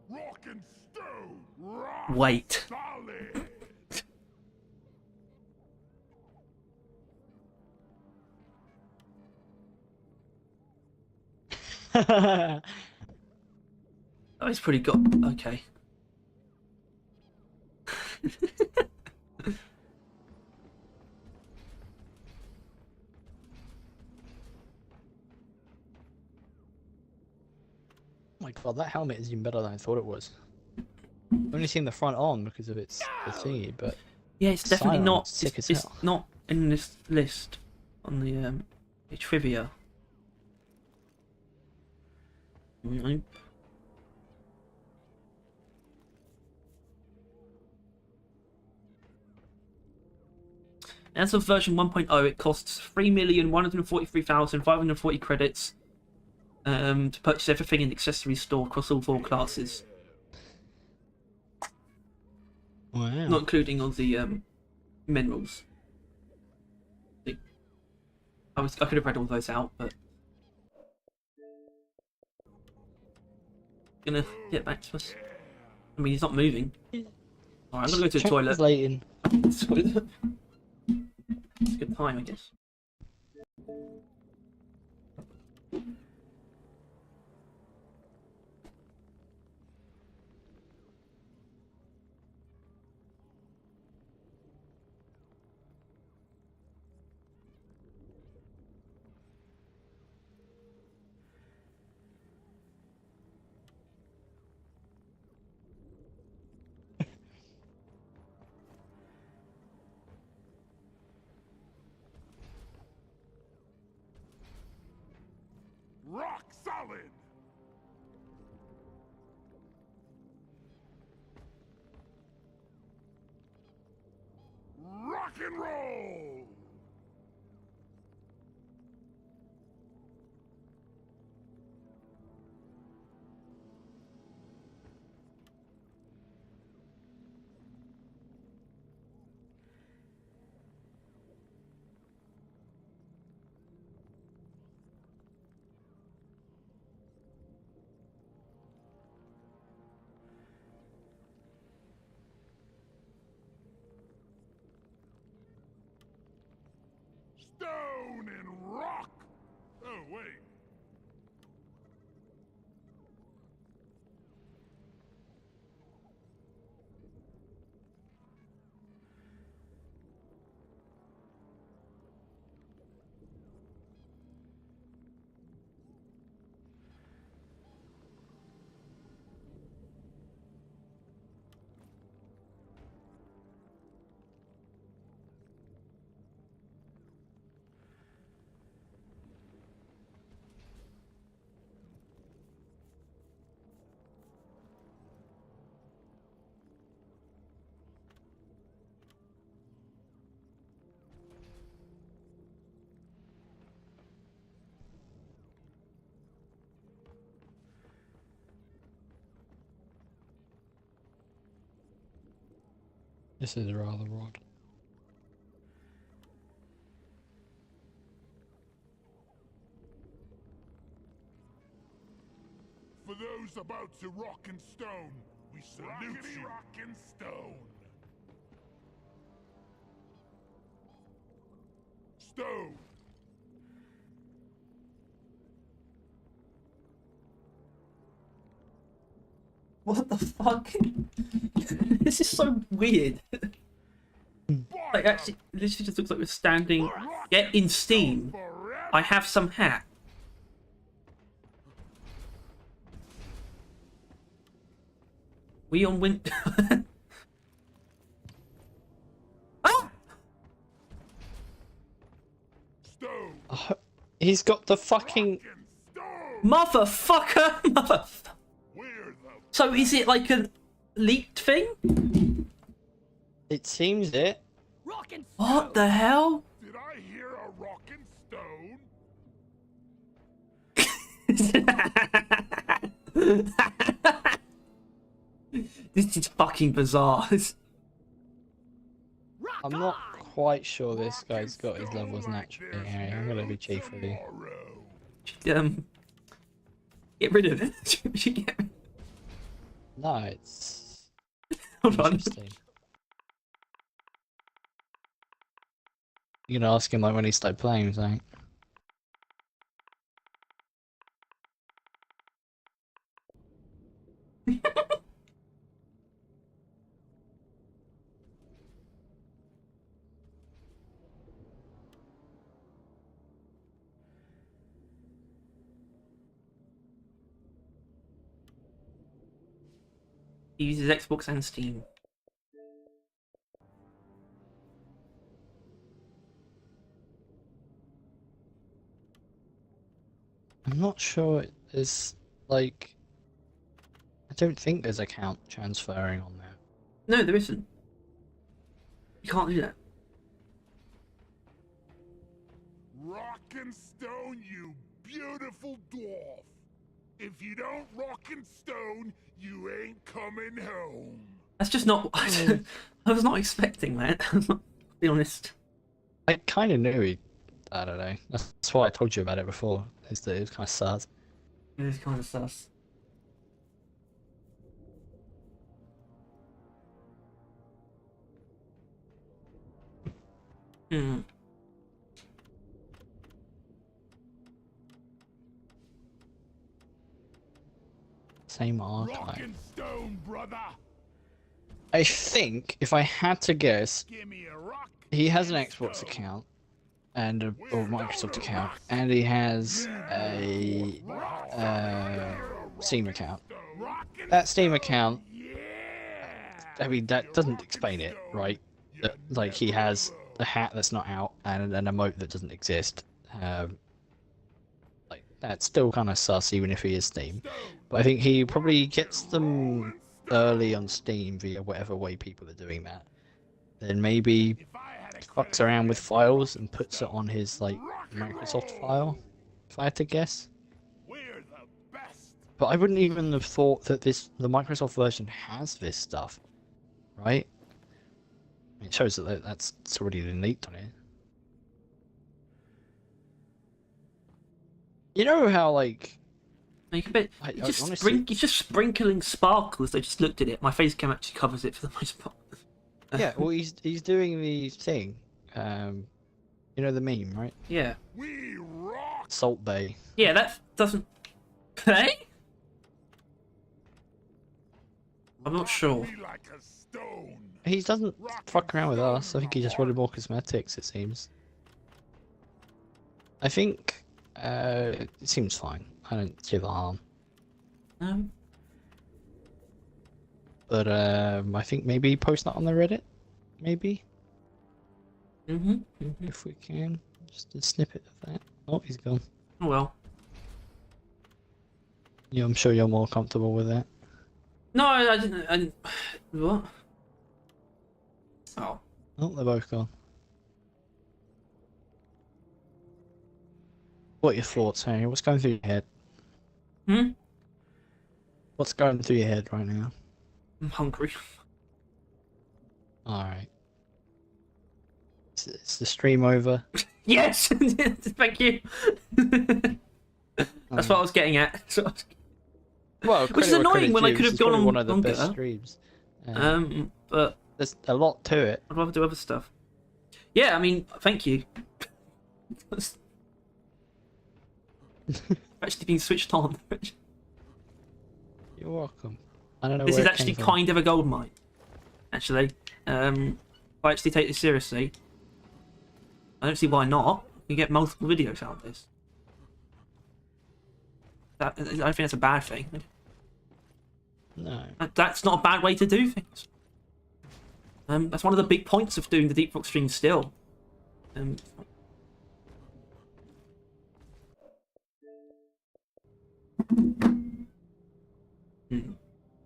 Rock and stone. Rock Wait. solid. Oh, it's pretty good. Okay. Oh my god, that helmet is even better than I thought it was. I've only seen the front on because of its thingy, but yeah, it's definitely not. Sick as It's hell. not in this list on the trivia. Nope. As of version 1.0, it costs 3,143,540 credits to purchase everything in the accessory store across all 4 classes. Wow. Not including all the minerals. I could have read all those out, but gonna get back to us. I mean, he's not moving. Alright, I'm gonna go to the toilet. Translating. It's a good time, I guess. Rock solid. Rock and roll. Stone and rock. Oh, wait. This is rather odd. For those about to rock and stone, we salute you. Rock and stone. Stone. What the fuck? This is so weird. Like, actually, this just looks like we're standing. Get in Steam. I have some hat. We on win. Ah! Stone. He's got the fucking. Motherfucker! Motherfucker! We're the So is it like a leaked thing? It seems it. Rock and What the hell? Did I hear a rock and stone? This is fucking bizarre. rock I'm not quite sure this guy's got his levels naturally. Harry. I'm gonna be chief with you. Get rid of it. No, it's. Hold on. Interesting. You can ask him like when he started playing, something. He uses Xbox and Steam. I'm not sure there's like. I don't think there's account transferring on there. No, there isn't. You can't do that. Rock and stone, you beautiful dwarf. If you don't rock and stone, you ain't coming home. That's just not. I was not expecting that. To be honest. I kind of knew he. I don't know. That's why I told you about it before. Is that it was kind of sad. It is kind of sus. Hmm. Same Rock archive. and stone, brother. I think if I had to guess, Give me a rock. he has an and Xbox stone. account and a or Microsoft account, and he has a Steam account. Rock and That Steam account, yeah. I mean, that doesn't explain it, right? That, like, he has a hat that's not out and an emote that doesn't exist. Like, that's still kind of sus, even if he is Steam. But I think he probably gets them early on Steam via whatever way people are doing that. Then maybe If I had a fucks around with files and puts it on his, like, Microsoft file, if I had to guess. We're the best. But I wouldn't even have thought that the Microsoft version has this stuff, right? It shows that that's already been leaked on it. You know how, like, Like a bit. I It's just, honestly- it's just sprinkling sparkles. I just looked at it. My face cam actually covers it for the most part. yeah, well, he's doing the thing, you know the meme, right? Yeah. We rock. Salt Bay. Yeah, that doesn't. Hey? I'm not sure. Me like a stone. He doesn't fuck around with us. I think he just wanted more cosmetics, it seems. I think it seems fine. I don't see the harm. But I think maybe post that on the Reddit. Maybe. If we can. Just a snippet of that. Oh, he's gone. Oh well. Yeah, I'm sure you're more comfortable with that. No, I didn't. What? Oh. Oh, they're both gone. What are your thoughts, Harry? What's going through your head? Hmm? What's going through your head right now? I'm hungry. Alright. Is the stream over? Yes! Thank you! That's what I was getting at. Well, Which is credit where annoying credit's when I due, could this have is gone probably on one of the longer. best streams. But There's a lot to it. I'd rather do other stuff. Yeah, I mean, thank you. Actually being switched on. You're welcome. I don't know This where is it actually came from. kind of a gold mine. Actually. If I actually take this seriously, I don't see why not. You get multiple videos out of this. I don't think that's a bad thing. No. That's not a bad way to do things. That's one of the big points of doing the Deep Rock stream still.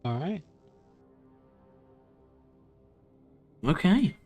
Alright. Okay.